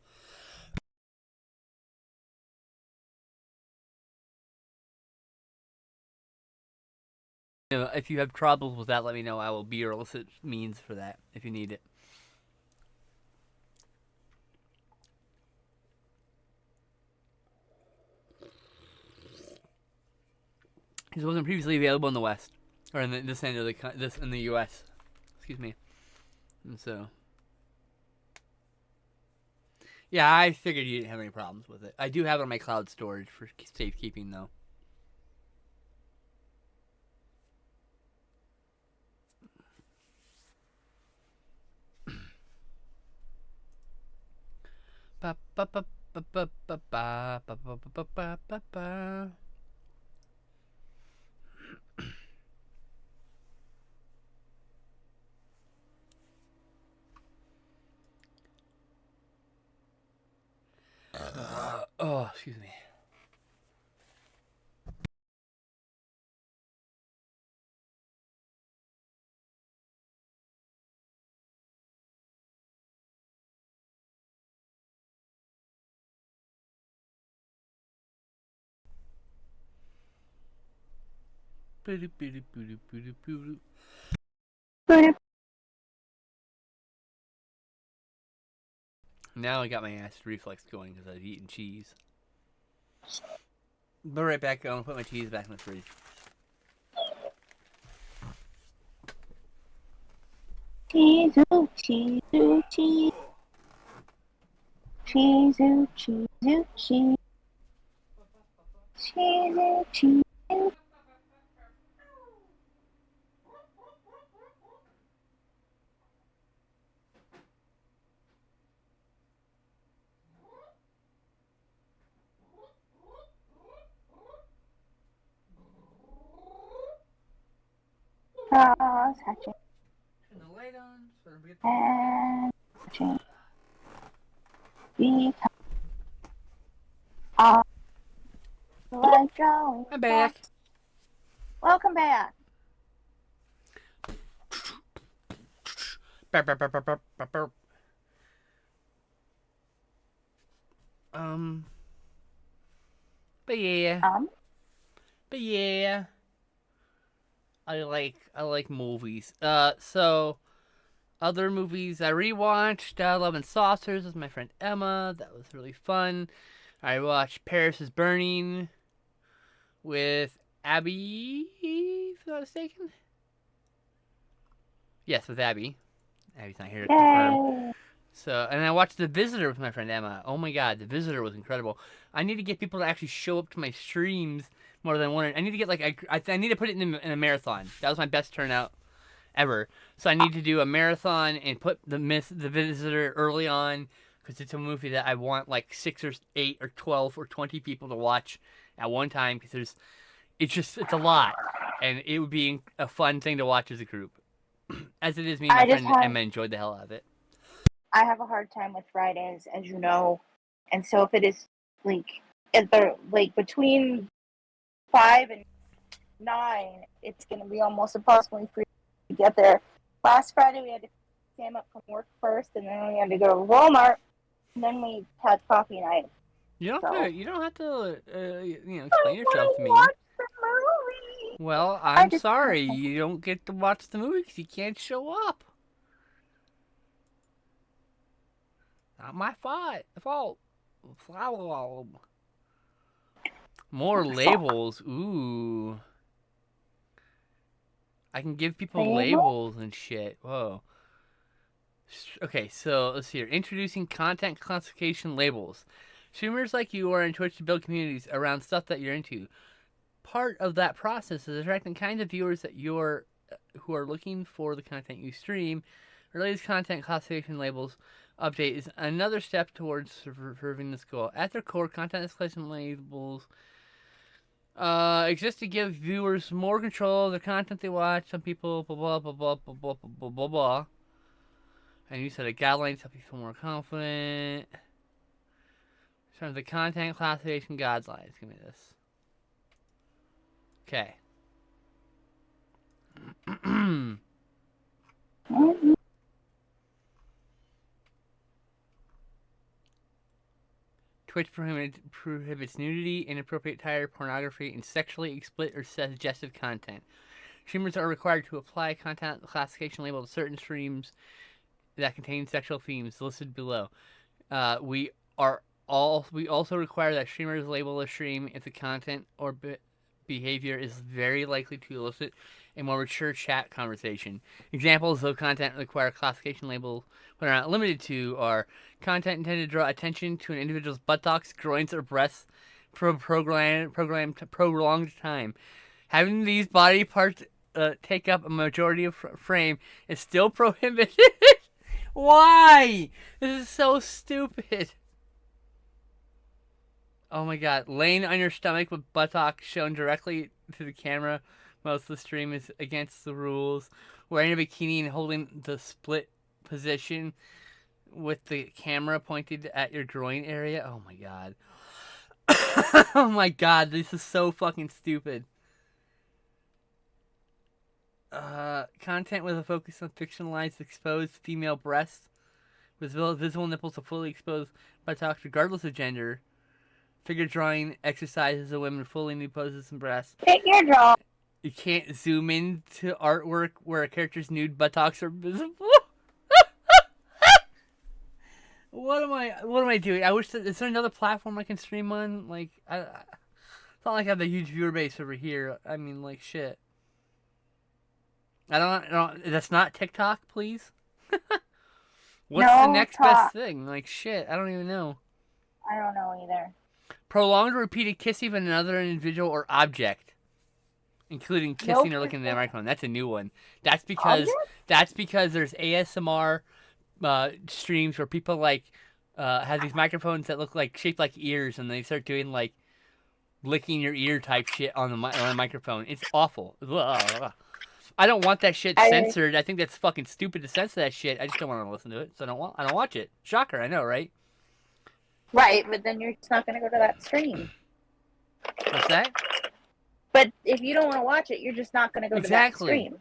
S2: If you have troubles with that, let me know. I will be your illicit means for that if you need it. This wasn't previously available in the West, or in this end of in the U.S. Excuse me. And so, yeah, I figured you didn't have any problems with it. I do have it on my cloud storage for safekeeping, though. Ba ba ba ba ba ba ba ba ba ba ba ba ba. Oh, excuse me. Now I got my acid reflex going because I was eating cheese. Be right back. I'm gonna put my cheese back in the fridge.
S1: Cheese, cheese, cheese. Cheese, cheese, cheese. Cheese, cheese. Cross hatching.
S2: Turn the light on.
S1: And hatching. Because I like drawing.
S2: I'm back.
S1: Welcome back.
S2: Um, but yeah,
S1: Um,
S2: but yeah, I like movies. So other movies I rewatched, Love and Saucers with my friend Emma. That was really fun. I watched Paris is Burning with Abby, if I'm not mistaken. Yes, with Abby. Abby's not here to confirm.
S1: yay!
S2: So, and I watched The Visitor with my friend Emma. Oh my god, The Visitor was incredible. I need to get people to actually show up to my streams more than one. I need to get like I need to put it in a marathon. That was my best turnout ever. So I need to do a marathon and put the Visitor early on because it's a movie that I want like 6 or 8 or 12 or 20 people to watch at one time because it's a lot, and it would be a fun thing to watch as a group. As it is, me and my friend Emma enjoyed the hell out of it.
S1: I have a hard time with Fridays, as you know, and so if it is like if they're like between 5 and 9, it's gonna be almost impossible for you to get there. Last Friday we had to stand up from work first, and then we had to go to Walmart, and then we had coffee night.
S2: You don't have to explain
S1: I
S2: yourself to me.
S1: watch the movie.
S2: Well, I'm sorry, you don't get to watch the movie because you can't show up. Not my fault. More labels. Ooh. I can give people labels and shit. Whoa. Okay, so let's see here. Introducing content classification labels. Streamers like you are in Twitch to build communities around stuff that you're into. Part of that process is attracting kinds of viewers that who are looking for the content you stream. Related content classification labels update is another step towards serving this goal. At their core, content classification labels exist to give viewers more control of the content they watch. Some people blah blah blah blah blah blah blah blah blah. And you said a guideline to help you feel more confident. Some of the content classification guidelines. Give me this. Okay. Twitch prohibits nudity, inappropriate attire, pornography, and sexually explicit or suggestive content. Streamers are required to apply content classification label to certain streams that contain sexual themes listed below. We also require that streamers label a stream if the content or behavior is very likely to elicit a more mature chat conversation. Examples of content require classification labels, but are not limited to, are content intended to draw attention to an individual's buttocks, groins, or breasts for a prolonged time. Having these body parts take up a majority of frame is still prohibited. Why? This is so stupid. Oh my god. Laying on your stomach with buttocks shown directly to the camera. Most of the stream is against the rules. Wearing a bikini and holding the split position with the camera pointed at your groin area. Oh my god. Oh my god. This is so fucking stupid. Content with a focus on fictionalized exposed female breasts with visible nipples to fully exposed buttocks regardless of gender. Figure drawing exercises of women fully nude poses and breasts.
S1: Figure draw.
S2: You can't zoom into artwork where a character's nude buttocks are visible. What am I doing? I wish is there another platform I can stream on? Like it's not like I have a huge viewer base over here. I mean, like shit. I don't. That's not TikTok, please. What's the next best thing? Like shit. I don't even know.
S1: I don't know either.
S2: Prolonged repeated kissing of another individual or object, including kissing or looking at the microphone. That's a new one. That's because there's ASMR streams where people like have these microphones that look like shaped like ears, and they start doing like licking your ear type shit on the microphone. It's awful. Ugh. I don't want that shit censored. I think that's fucking stupid to censor that shit. I just don't want to listen to it, so I don't watch it. Shocker, I know, right?
S1: Right, but then you're just not going to go to that stream.
S2: What's that?
S1: But if you don't want to watch it, you're just not going to go to that stream.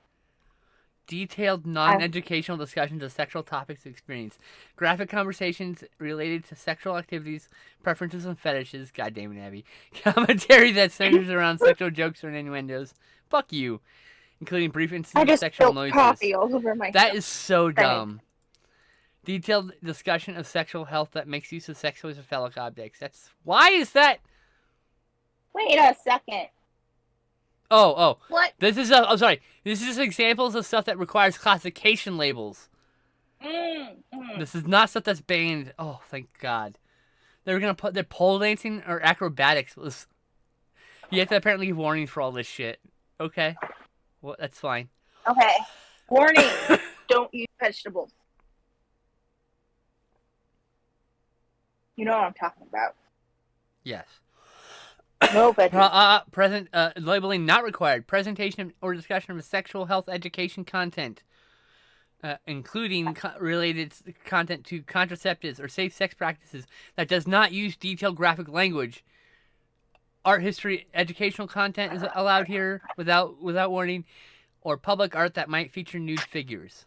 S2: detailed non-educational discussions of sexual topics experience, graphic conversations related to sexual activities, preferences and fetishes. God damn it, Abby. Commentary that centers around sexual jokes or innuendos. Fuck you. Including brief
S1: I
S2: instances of
S1: just
S2: sexual
S1: spilled
S2: noises.
S1: coffee all over myself.
S2: That is so dumb. Detailed discussion of sexual health that makes use of sex toys or phallic objects. Why is that?
S1: Wait a second.
S2: Oh.
S1: What?
S2: This is I'm sorry. This is just examples of stuff that requires classification labels. This is not stuff that's banned. Oh, thank God. They're gonna put their pole dancing or acrobatics. You have to apparently give warnings for all this shit. Okay. Well, that's fine.
S1: Okay. Warning. Don't eat vegetables. You know what I'm talking about.
S2: Yes.
S1: No vegetables.
S2: Labeling not required. Presentation or discussion of sexual health education content, including related content to contraceptives or safe sex practices that does not use detailed graphic language. Art history educational content is allowed here without warning, or public art that might feature nude figures.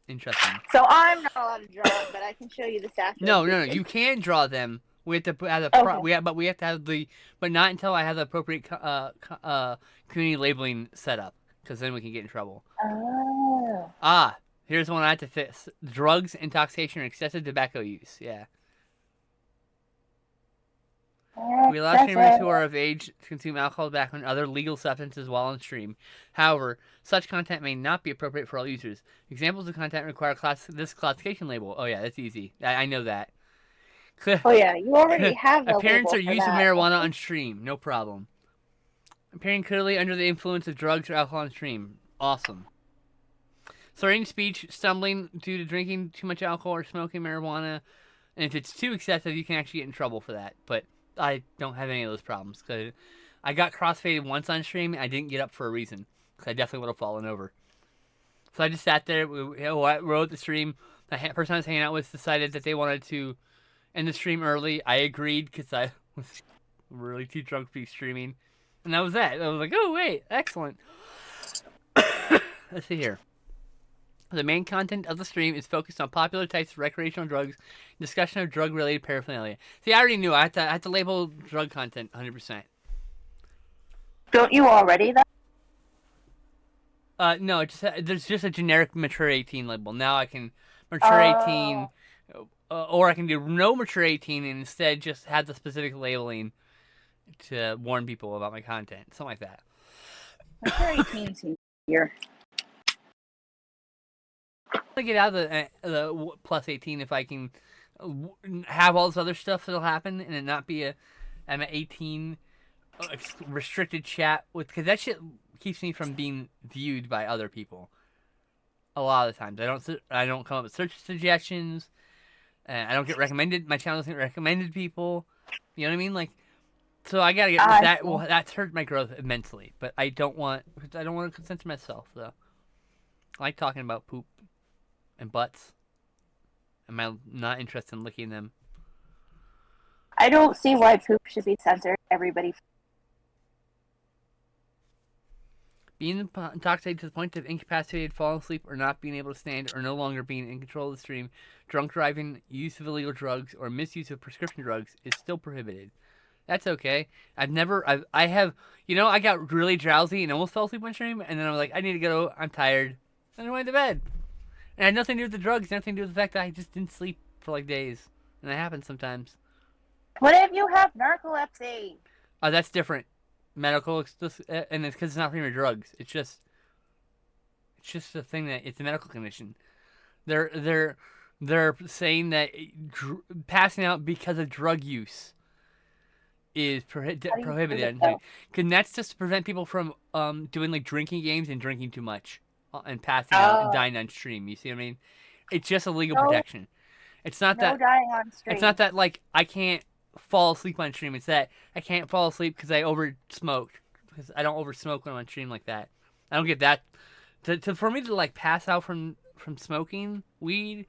S2: Interesting.
S1: So I'm not allowed to draw it, but I can show you the statue.
S2: No. You can draw them. We have to have we have to have but not until I have the appropriate community labeling set up, because then we can get in trouble.
S1: Oh.
S2: Here's one I have to fix: drugs, intoxication, or excessive tobacco use. Yeah. We allow streamers who are of age to consume alcohol, tobacco, and other legal substances while on stream. However, such content may not be appropriate for all users. Examples of content require this classification label. Oh yeah, that's easy. I know that.
S1: Oh yeah, you already have the
S2: Appearance or
S1: label for
S2: use of
S1: that.
S2: marijuana on stream, no problem. Appearing clearly under the influence of drugs or alcohol on stream, awesome. Slurring speech, stumbling due to drinking too much alcohol or smoking marijuana, and if it's too excessive, you can actually get in trouble for that. But I don't have any of those problems, because I got crossfaded once on stream and I didn't get up for a reason, because I definitely would have fallen over. So I just sat there, I wrote the stream. The person I was hanging out with decided that they wanted to end the stream early. I agreed, because I was really too drunk to be streaming. And that was that. I was like, oh wait, excellent. Let's see here. The main content of the stream is focused on popular types of recreational drugs, discussion of drug-related paraphernalia. See, I already knew. I had to label drug content 100%.
S1: Don't you already, though?
S2: No, there's just a generic mature 18 label. Now I can mature 18, or I can do no mature 18 and instead just have the specific labeling to warn people about my content. Something like that.
S1: Mature 18 seems easier.
S2: To get out of the plus 18 if I can have all this other stuff that'll happen and it not be I'm at 18 restricted chat with, because that shit keeps me from being viewed by other people. A lot of the times I don't come up with search suggestions. I don't get recommended. My channel doesn't get recommended people. You know what I mean? Like, so I gotta get that. Well, that's hurt my growth immensely. But I don't want to censor myself though. I like talking about poop and butts. Am I not interested in licking them?
S1: I don't see why poop should be censored. Everybody.
S2: Being intoxicated to the point of incapacitated, falling asleep, or not being able to stand, or no longer being in control of the stream, drunk driving, use of illegal drugs, or misuse of prescription drugs is still prohibited. That's okay. I got really drowsy and almost fell asleep on stream, and then I was like, I need to go, I'm tired. And I went to bed. And it had nothing to do with the drugs, nothing to do with the fact that I just didn't sleep for like days. And that happens sometimes.
S1: What if you have narcolepsy?
S2: That's different. Medical, and it's because it's not from your drugs. It's just a thing that it's a medical condition. They're saying that passing out because of drug use is prohibited. Because that's just to prevent people from doing like drinking games and drinking too much and passing out and dying on stream. You see what I mean? It's just a legal protection. It's not that
S1: dying on stream.
S2: It's not that like I can't fall asleep on stream. It's that I can't fall asleep because I over smoked. Because I don't over smoke when I'm on stream like that. I don't get that. For me to like pass out from smoking weed,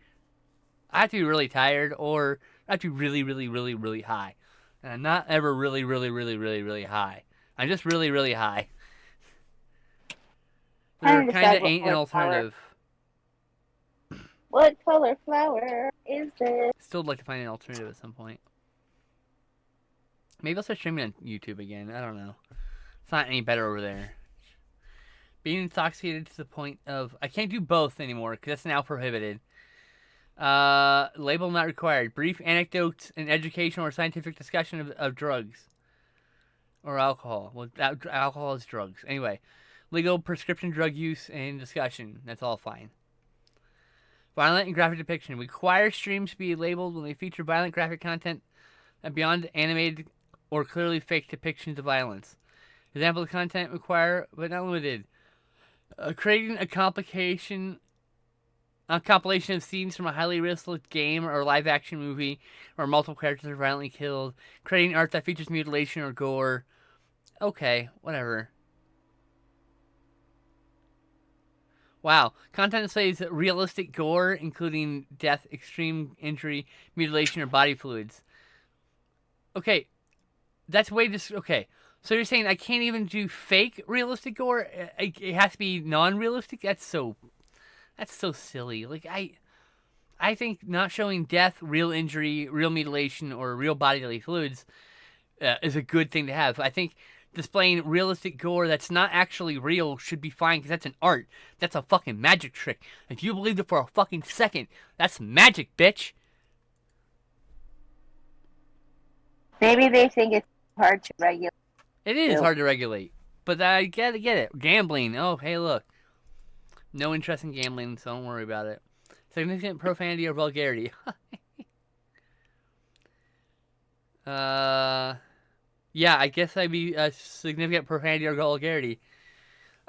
S2: I have to be really tired or I have to be really, really, really, really high. And I'm not ever really, really, really, really, really high. I'm just really, really high.
S1: trying to
S2: kind
S1: decide
S2: of
S1: what
S2: ain't an
S1: color flower.
S2: alternative.
S1: What color flower is this?
S2: Still would like to find an alternative at some point. Maybe I'll start streaming on YouTube again. I don't know. It's not any better over there. Being intoxicated to the point of I can't do both anymore because that's now prohibited. Label not required. Brief anecdotes and educational or scientific discussion of drugs or alcohol. Well, alcohol is drugs. Anyway, legal prescription drug use and discussion. That's all fine. Violent and graphic depiction. Require streams to be labeled when they feature violent graphic content and beyond animated or clearly fake depictions of violence. Example of content require, but not limited. Creating a compilation of scenes from a highly realistic game or live action movie where multiple characters are violently killed. Creating art that features mutilation or gore. Okay, whatever. Wow. Content displays realistic gore, including death, extreme injury, mutilation, or body fluids. Okay. That's way just... Okay. So you're saying I can't even do fake realistic gore? It has to be non-realistic? That's so silly. Like, I think not showing death, real injury, real mutilation, or real bodily fluids is a good thing to have. I think displaying realistic gore that's not actually real should be fine because that's an art. That's a fucking magic trick. If you believed it for a fucking second, that's magic, bitch.
S1: Maybe they think it's hard to regulate.
S2: It is hard to regulate, but I get it. Gambling. Oh, hey, look. No interest in gambling, so don't worry about it. Significant profanity or vulgarity. Yeah, I guess I'd be a significant profanity or vulgarity.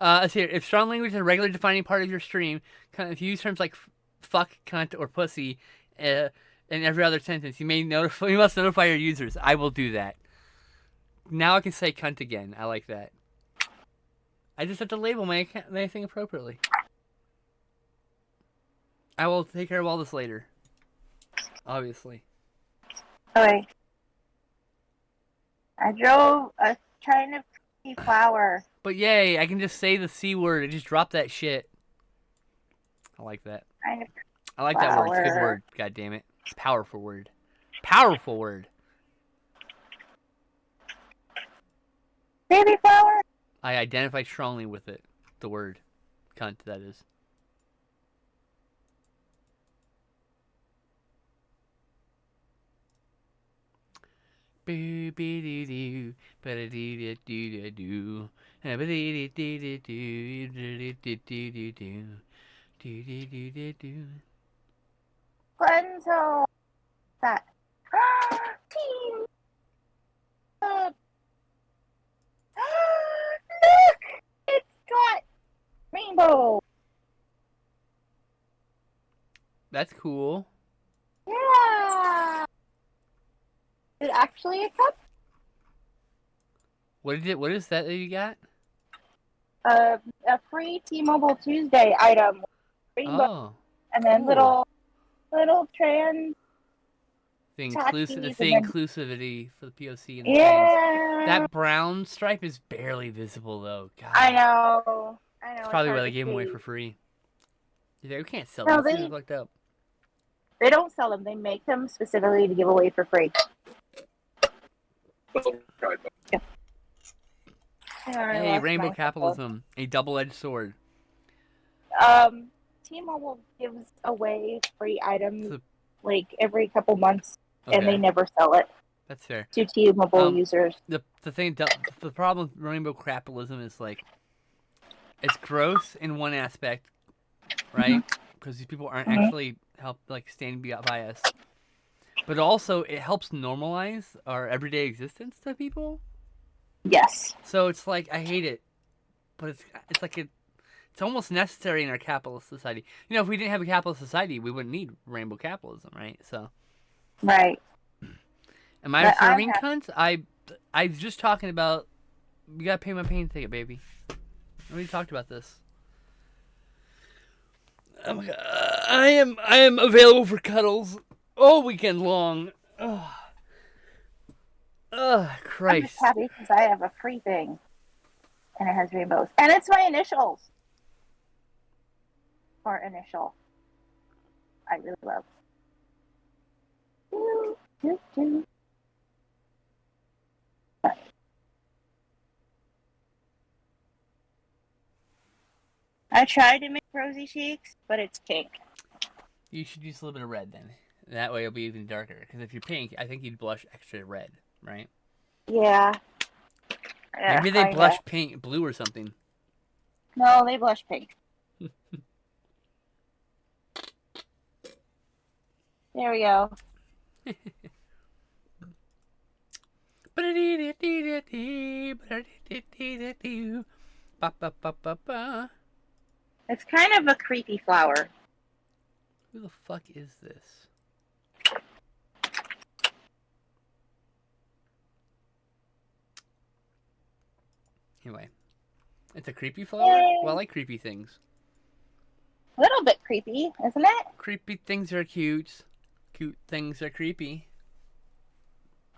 S2: Let's see here. If strong language is a regular defining part of your stream, if you use terms like fuck, cunt, or pussy in every other sentence, you must notify your users. I will do that. Now I can say cunt again. I like that. I just have to label my thing appropriately. I will take care of all this later. Obviously.
S1: Okay. I drove a kind of pretty flower.
S2: But yay, I can just say the C word and just drop that shit. I like that.
S1: Kind of
S2: I like that word. It's a good word. God damn it. Powerful word. Powerful word.
S1: baby flower.
S2: I identify strongly with it. The word. Cunt, that is. Boo be doo doo, ba da doo doo doo doo, ba dee doo doo doo, doo doo doo doo doo, doo doo doo doo.
S1: Glenzo. That. Team. Look! It's got rainbow.
S2: That's cool.
S1: Yeah. Is it actually a cup?
S2: What is that you got?
S1: A free T-Mobile Tuesday item. Rainbow.
S2: Oh.
S1: And then
S2: Cool.
S1: little trans.
S2: The
S1: Tattoos
S2: inclusivity for the POC and the trans.
S1: Yeah.
S2: That brown stripe is barely visible though. God.
S1: I know.
S2: That's probably why they gave them away for free. We can't sell
S1: No,
S2: these.
S1: they-
S2: They're fucked up.
S1: They don't sell them. They make them specifically to give away for free. Yeah.
S2: Hey, rainbow capitalism, a double-edged sword.
S1: T-Mobile gives away free items
S2: So-
S1: like every couple months, and they
S2: Okay,
S1: never sell it
S2: that's fair.
S1: to T-Mobile users.
S2: The problem with rainbow capitalism is like it's gross in one aspect, right? Because these people aren't actually standing by us. But also, it helps normalize our everyday existence to people.
S1: Yes.
S2: So it's like I hate it, but it's like it's almost necessary in our capitalist society. You know, if we didn't have a capitalist society, we wouldn't need rainbow capitalism, right? So,
S1: Right.
S2: am I
S1: But
S2: serving cunts? I was just talking about you gotta pay my plane ticket, baby. We already talked about this. Oh my God. I am available for cuddles all weekend long. Ugh,
S1: I'm
S2: Christ.
S1: just happy because I have a free thing, and it has rainbows, and it's my initials. our initial. I really love. I tried to make rosy cheeks, but it's pink.
S2: You should use a little bit of red then. That way it'll be even darker. Because if you're pink, I think you'd blush extra red, right?
S1: Yeah.
S2: Maybe they blush pink, blue or something.
S1: No, they blush pink. There we go. It's kind of a creepy flower.
S2: Who the fuck is this? Anyway, it's a creepy flower?
S1: Yay.
S2: Well, I like creepy things.
S1: A little bit creepy, isn't it?
S2: Creepy things are cute. Cute things are creepy.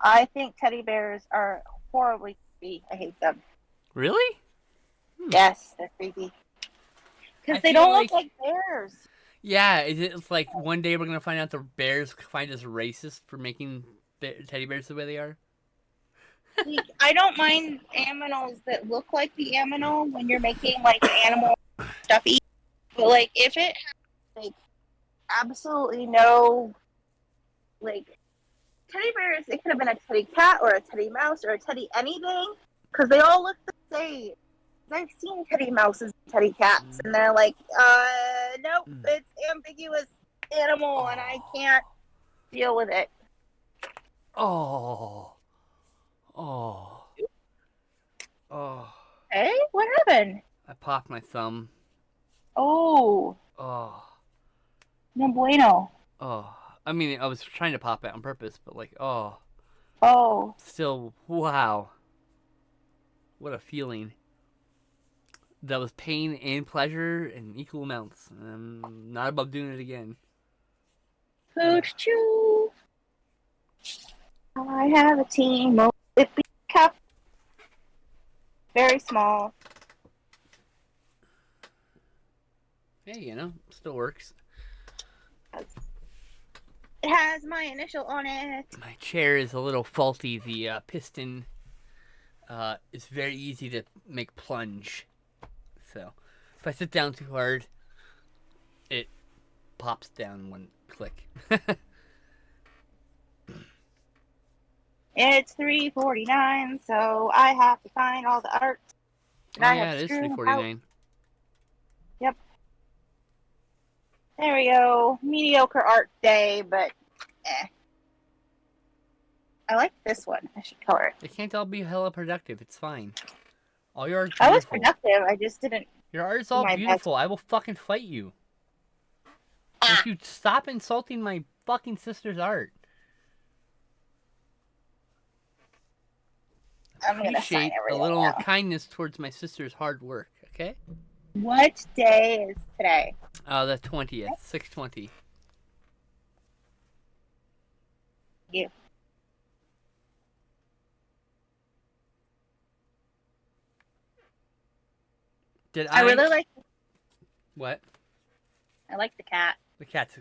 S1: I think teddy bears are horribly creepy. I hate them.
S2: Really?
S1: Yes, they're creepy. Because
S2: I
S1: they
S2: feel
S1: don't
S2: like-
S1: look like bears.
S2: Yeah, is it like one day we're gonna find out the bears find us racist for making teddy bears the way they are?
S1: Like, I don't mind aminals that look like the aminal when you're making like animal stuffy, but like if it has like absolutely no like teddy bears, it could have been a teddy cat or a teddy mouse or a teddy anything because they all look the same. I've seen teddy mouses and teddy cats, and they're like, nope, it's ambiguous animal, and I can't deal with it.
S2: Oh.
S1: Hey, what happened?
S2: I popped my thumb.
S1: Oh,
S2: Oh.
S1: no bueno.
S2: I mean, I was trying to pop it on purpose, but like,
S1: Oh,
S2: still, wow. What a feeling. That was pain and pleasure in equal amounts. I'm not above doing it again.
S1: Pooch choo. I have a team of sippy cup. Very small.
S2: Hey, you know, still works.
S1: It has my initial on it.
S2: My chair is a little faulty. The piston is very easy to make plunge. So, if I sit down too hard, it pops down one click.
S1: It's $3.49, so I have to find all the art. And I have
S2: it is
S1: screwed
S2: $3.49.
S1: Yep. There we go. Mediocre art day, but I like this one. I should color it.
S2: They can't all be hella productive. It's fine. All your art's
S1: I was
S2: beautiful.
S1: productive. I just didn't.
S2: Your art's all
S1: my
S2: beautiful. I will fucking fight you. If you stop insulting my fucking sister's art.
S1: I'm gonna sign
S2: Appreciate a
S1: everything
S2: little
S1: now.
S2: kindness towards my sister's hard work, okay?
S1: What day is today?
S2: The 20th, 6/20.
S1: You.
S2: Did
S1: I really like.
S2: What?
S1: I like the cat.
S2: The cat's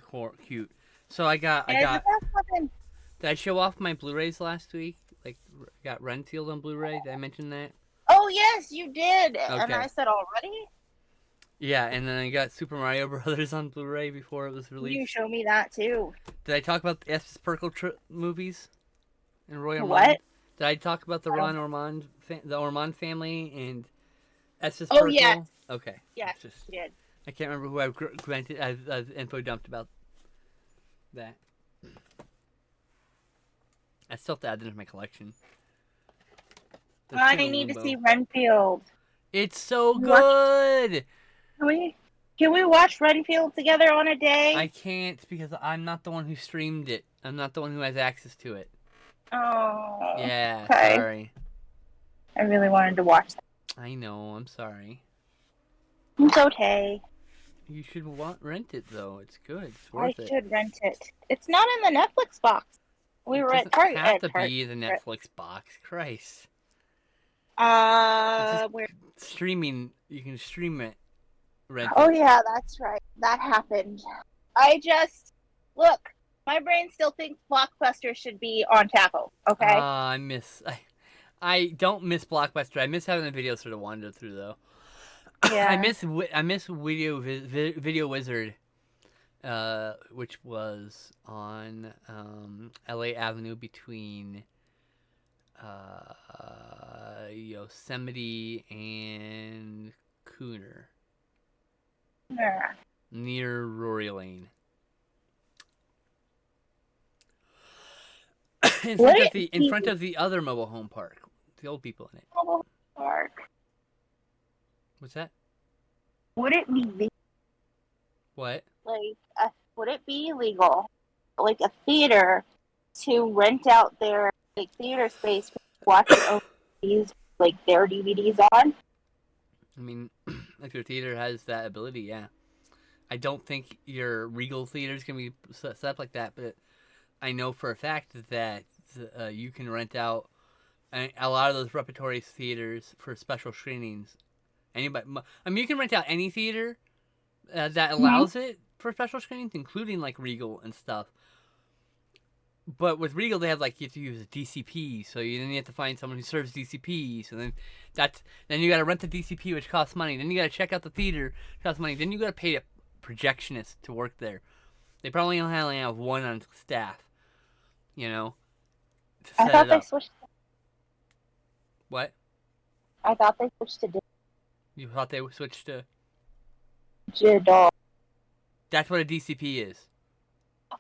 S2: cute. So I got. Did I show off my Blu-rays last week? Like, got Renfield on Blu-ray. Did I mention that?
S1: Oh yes, you did. And
S2: Okay.
S1: I said already.
S2: Yeah, and then I got Super Mario Brothers on Blu-ray before it was released.
S1: You show me that too.
S2: Did I talk about the Estes Perkle movies? And Roy Ormond?
S1: What?
S2: Did I talk about the Ron Ormond, the Ormond family and Estes
S1: Oh,
S2: Perkle?
S1: yes.
S2: Okay.
S1: Yes,
S2: It's just,
S1: you did.
S2: I can't remember who I granted I've info dumped about that. I still have to add that to my collection. They're
S1: I
S2: still in
S1: need to
S2: limbo.
S1: see Renfield.
S2: It's so
S1: What?
S2: good.
S1: Can we watch Renfield together on a day?
S2: I can't because I'm not the one who streamed it. I'm not the one who has access to it.
S1: Oh.
S2: Yeah,
S1: okay.
S2: sorry.
S1: I really wanted to watch that.
S2: I know. I'm sorry.
S1: It's okay.
S2: You should rent it though. It's good. It's
S1: I
S2: worth it.
S1: should rent it. It's not in the Netflix box. We were at
S2: It
S1: Target.
S2: doesn't have to be the Netflix box. Christ. It's just
S1: Where?
S2: streaming. You can stream it rent
S1: Oh
S2: it.
S1: yeah, that's right. That happened. I just look. My brain still thinks Blockbuster should be on Taco. Okay.
S2: I don't miss Blockbuster. I miss having the video sort of wander through though.
S1: Yeah.
S2: I miss Video Wizard, which was on L.A. Avenue between Yosemite and Cooner,
S1: Yeah.
S2: near Rory Lane,
S1: Would it
S2: in
S1: be
S2: front of the other mobile home park, with the old people in it.
S1: legal park?
S2: What's that?
S1: Would it be
S2: What?
S1: would it be legal, like a theater, to rent out their like theater space to watch it overseas, like their DVDs on?
S2: I mean, if your theater has that ability, yeah. I don't think your Regal theater is gonna be set up like that, but I know for a fact that you can rent out a lot of those repertory theaters for special screenings. Anybody, I mean, you can rent out any theater that allows it for special screenings, including like Regal and stuff. But with Regal, they have like you have to use a DCP, so then you have to find someone who serves DCP. So then you got to rent the DCP, which costs money. Then you got to check out the theater, which costs money. Then you got to pay a projectionist to work there. They probably only have one on staff, you know, to
S1: I
S2: set
S1: thought
S2: it
S1: they
S2: up.
S1: switched.
S2: What?
S1: I thought they switched to
S2: You thought they switched to?
S1: digital.
S2: That's what a DCP is.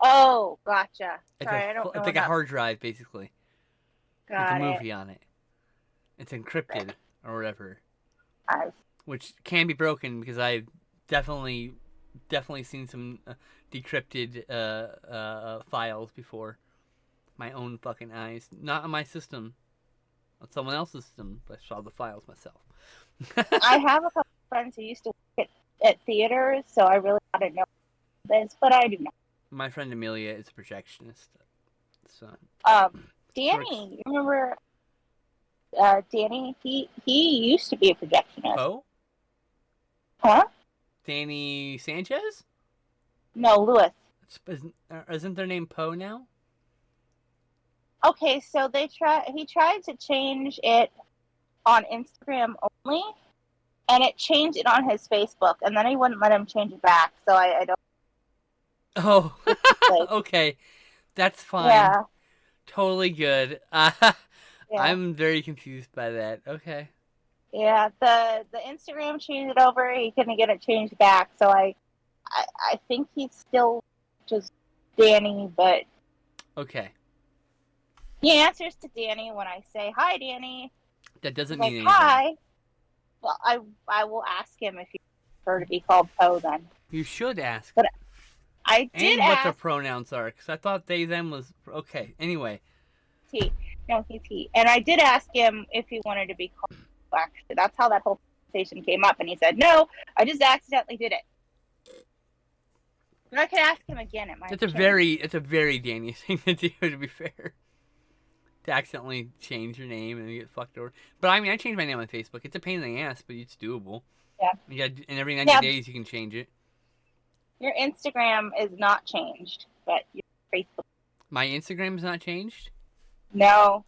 S1: Oh, gotcha.
S2: It's
S1: Sorry, I don't know.
S2: it's like a hard drive basically with a
S1: Got it.
S2: movie on it. It's encrypted or whatever,
S1: I
S2: which can be broken because I've definitely seen some decrypted files before. My own fucking eyes, not on my system, on someone else's system, but I saw the files myself.
S1: I have a couple friends who used to work at theaters, so I really didn't know this, but I do know.
S2: My friend Amelia is a projectionist, so
S1: Danny, you remember Danny? He used to be a projectionist.
S2: Poe?
S1: Huh?
S2: Danny Sanchez?
S1: No, Lewis.
S2: Isn't their name Poe now?
S1: Okay, so he tried to change it on Instagram only, and it changed it on his Facebook, and then he wouldn't let him change it back. So I don't.
S2: Oh,
S1: Like,
S2: okay, that's fine.
S1: yeah,
S2: Totally good.
S1: yeah,
S2: I'm very confused by that. Okay.
S1: yeah. The Instagram changed it over. He couldn't get it changed back, so I think he's still just Danny, but
S2: Okay.
S1: he answers to Danny when I say hi, Danny.
S2: That doesn't
S1: Like
S2: mean anything.
S1: hi. Well, I will ask him if he prefer to be called Poe then.
S2: You should ask.
S1: But I did
S2: and what
S1: ask.
S2: the pronouns are, because I thought they, them was... Okay, anyway.
S1: He. No, he's he. And I did ask him if he wanted to be called Poe, actually. That's how that whole conversation came up, and he said, no, I just accidentally did it. But I could ask him again. It might
S2: It's a very Danny thing to do, to be fair. To accidentally change your name and get fucked over. But I mean, I changed my name on Facebook. It's a pain in the ass, but it's doable.
S1: Yeah.
S2: And every 90 days you can change it.
S1: Your Instagram is not changed, but your Facebook.
S2: My Instagram is not changed?
S1: No.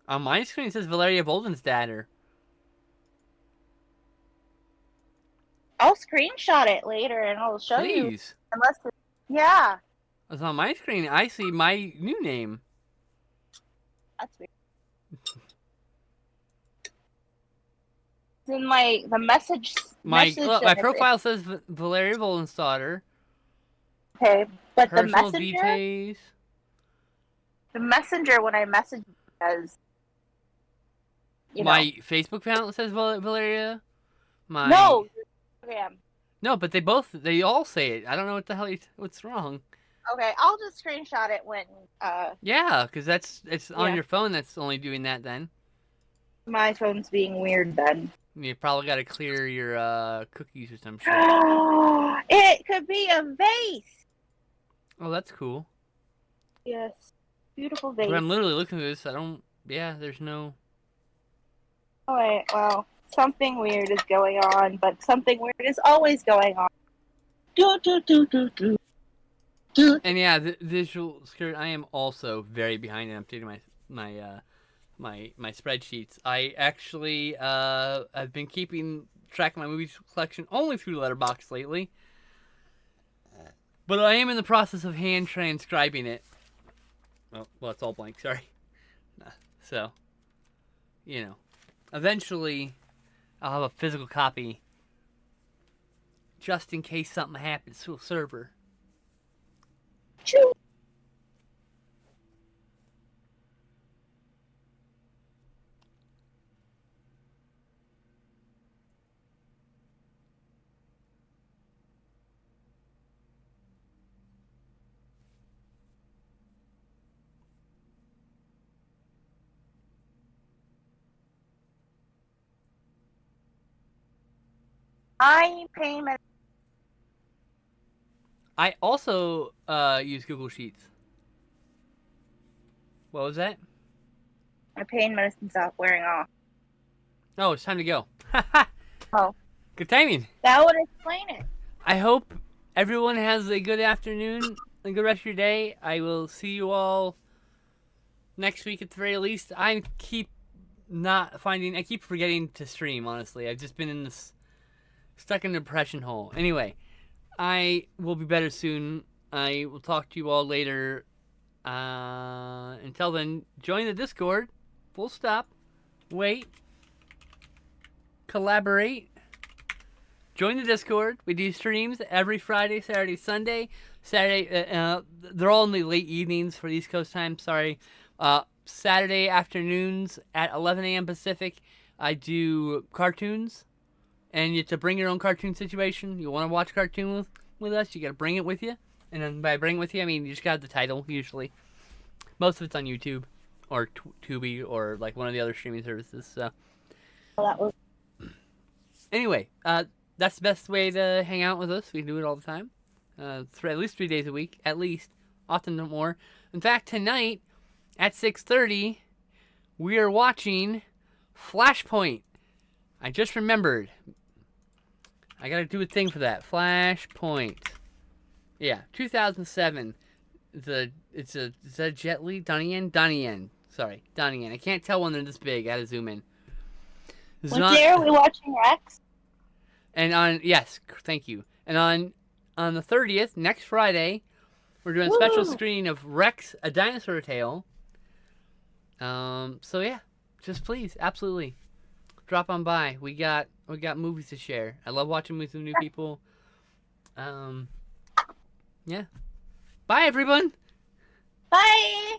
S2: On my screen it says Valeria Boldenstatter.
S1: I'll screenshot it later and I'll show you.
S2: Please.
S1: Yeah.
S2: It's on my screen. I see my new name.
S1: That's weird. It's in the message.
S2: My
S1: message
S2: profile says Valeria Boldenstatter.
S1: Okay, but the
S2: Personal
S1: messenger.
S2: details.
S1: The messenger when I message says.
S2: My Facebook account says Valeria.
S1: No, Instagram.
S2: No, but they all say it. I don't know what the hell what's wrong.
S1: Okay, I'll just screenshot it when
S2: Yeah, because it's on your phone that's only doing that then.
S1: My phone's being weird then.
S2: You probably got to clear your cookies or some shit.
S1: It could be a vase.
S2: Oh, that's cool.
S1: Yes, beautiful vase.
S2: But I'm literally looking at this. I don't. Yeah, there's no.
S1: Alright, well, something weird is going on, but something weird is always going on. Do, do, do, do, do. Do.
S2: And yeah, the visual skirt. I am also very behind in updating my spreadsheets. I actually have been keeping track of my movie collection only through Letterboxd lately, but I am in the process of hand transcribing it. Oh, well, it's all blank. Sorry. So, eventually, I'll have a physical copy, just in case something happens to a server.
S1: Choo. I pay my
S2: I also use Google Sheets. What was that?
S1: pain medicine stopped wearing off.
S2: Oh, it's time to go.
S1: Oh.
S2: Good timing.
S1: That would explain it.
S2: I hope everyone has a good afternoon, a good rest of your day. I will see you all next week at the very least. I keep forgetting to stream, honestly. I've just been in this stuck in a depression hole. Anyway, I will be better soon. I will talk to you all later. Until then, join the Discord. Full stop. Wait. Collaborate. Join the Discord. We do streams every Friday, Saturday, Sunday. Saturday, they're all in the late evenings for East Coast time. Sorry. Saturday afternoons at 11 a.m. Pacific, I do cartoons. And you have to bring your own cartoon situation. You want to watch a cartoon with us, you got to bring it with you. And then by bring it with you, I mean you just got the title, usually. Most of it's on YouTube or Tubi or like one of the other streaming services. So anyway, that's the best way to hang out with us. We do it all the time. At least 3 days a week. At least. Often more. In fact, tonight at 6:30, we are watching Flashpoint. I just remembered. I gotta do a thing for that. Flashpoint. Yeah, 2007. It's a Jet Li? Donnie Yen. Sorry, Donnie Yen. I can't tell when they're this big. I gotta zoom in.
S1: What day are we watching Rex?
S2: And yes, thank you. And on the 30th, next Friday, we're doing a special screening of Rex: A Dinosaur Tale. So yeah, just please, absolutely, drop on by. We got movies to share. I love watching movies with new people. Yeah. Bye, everyone.
S1: Bye.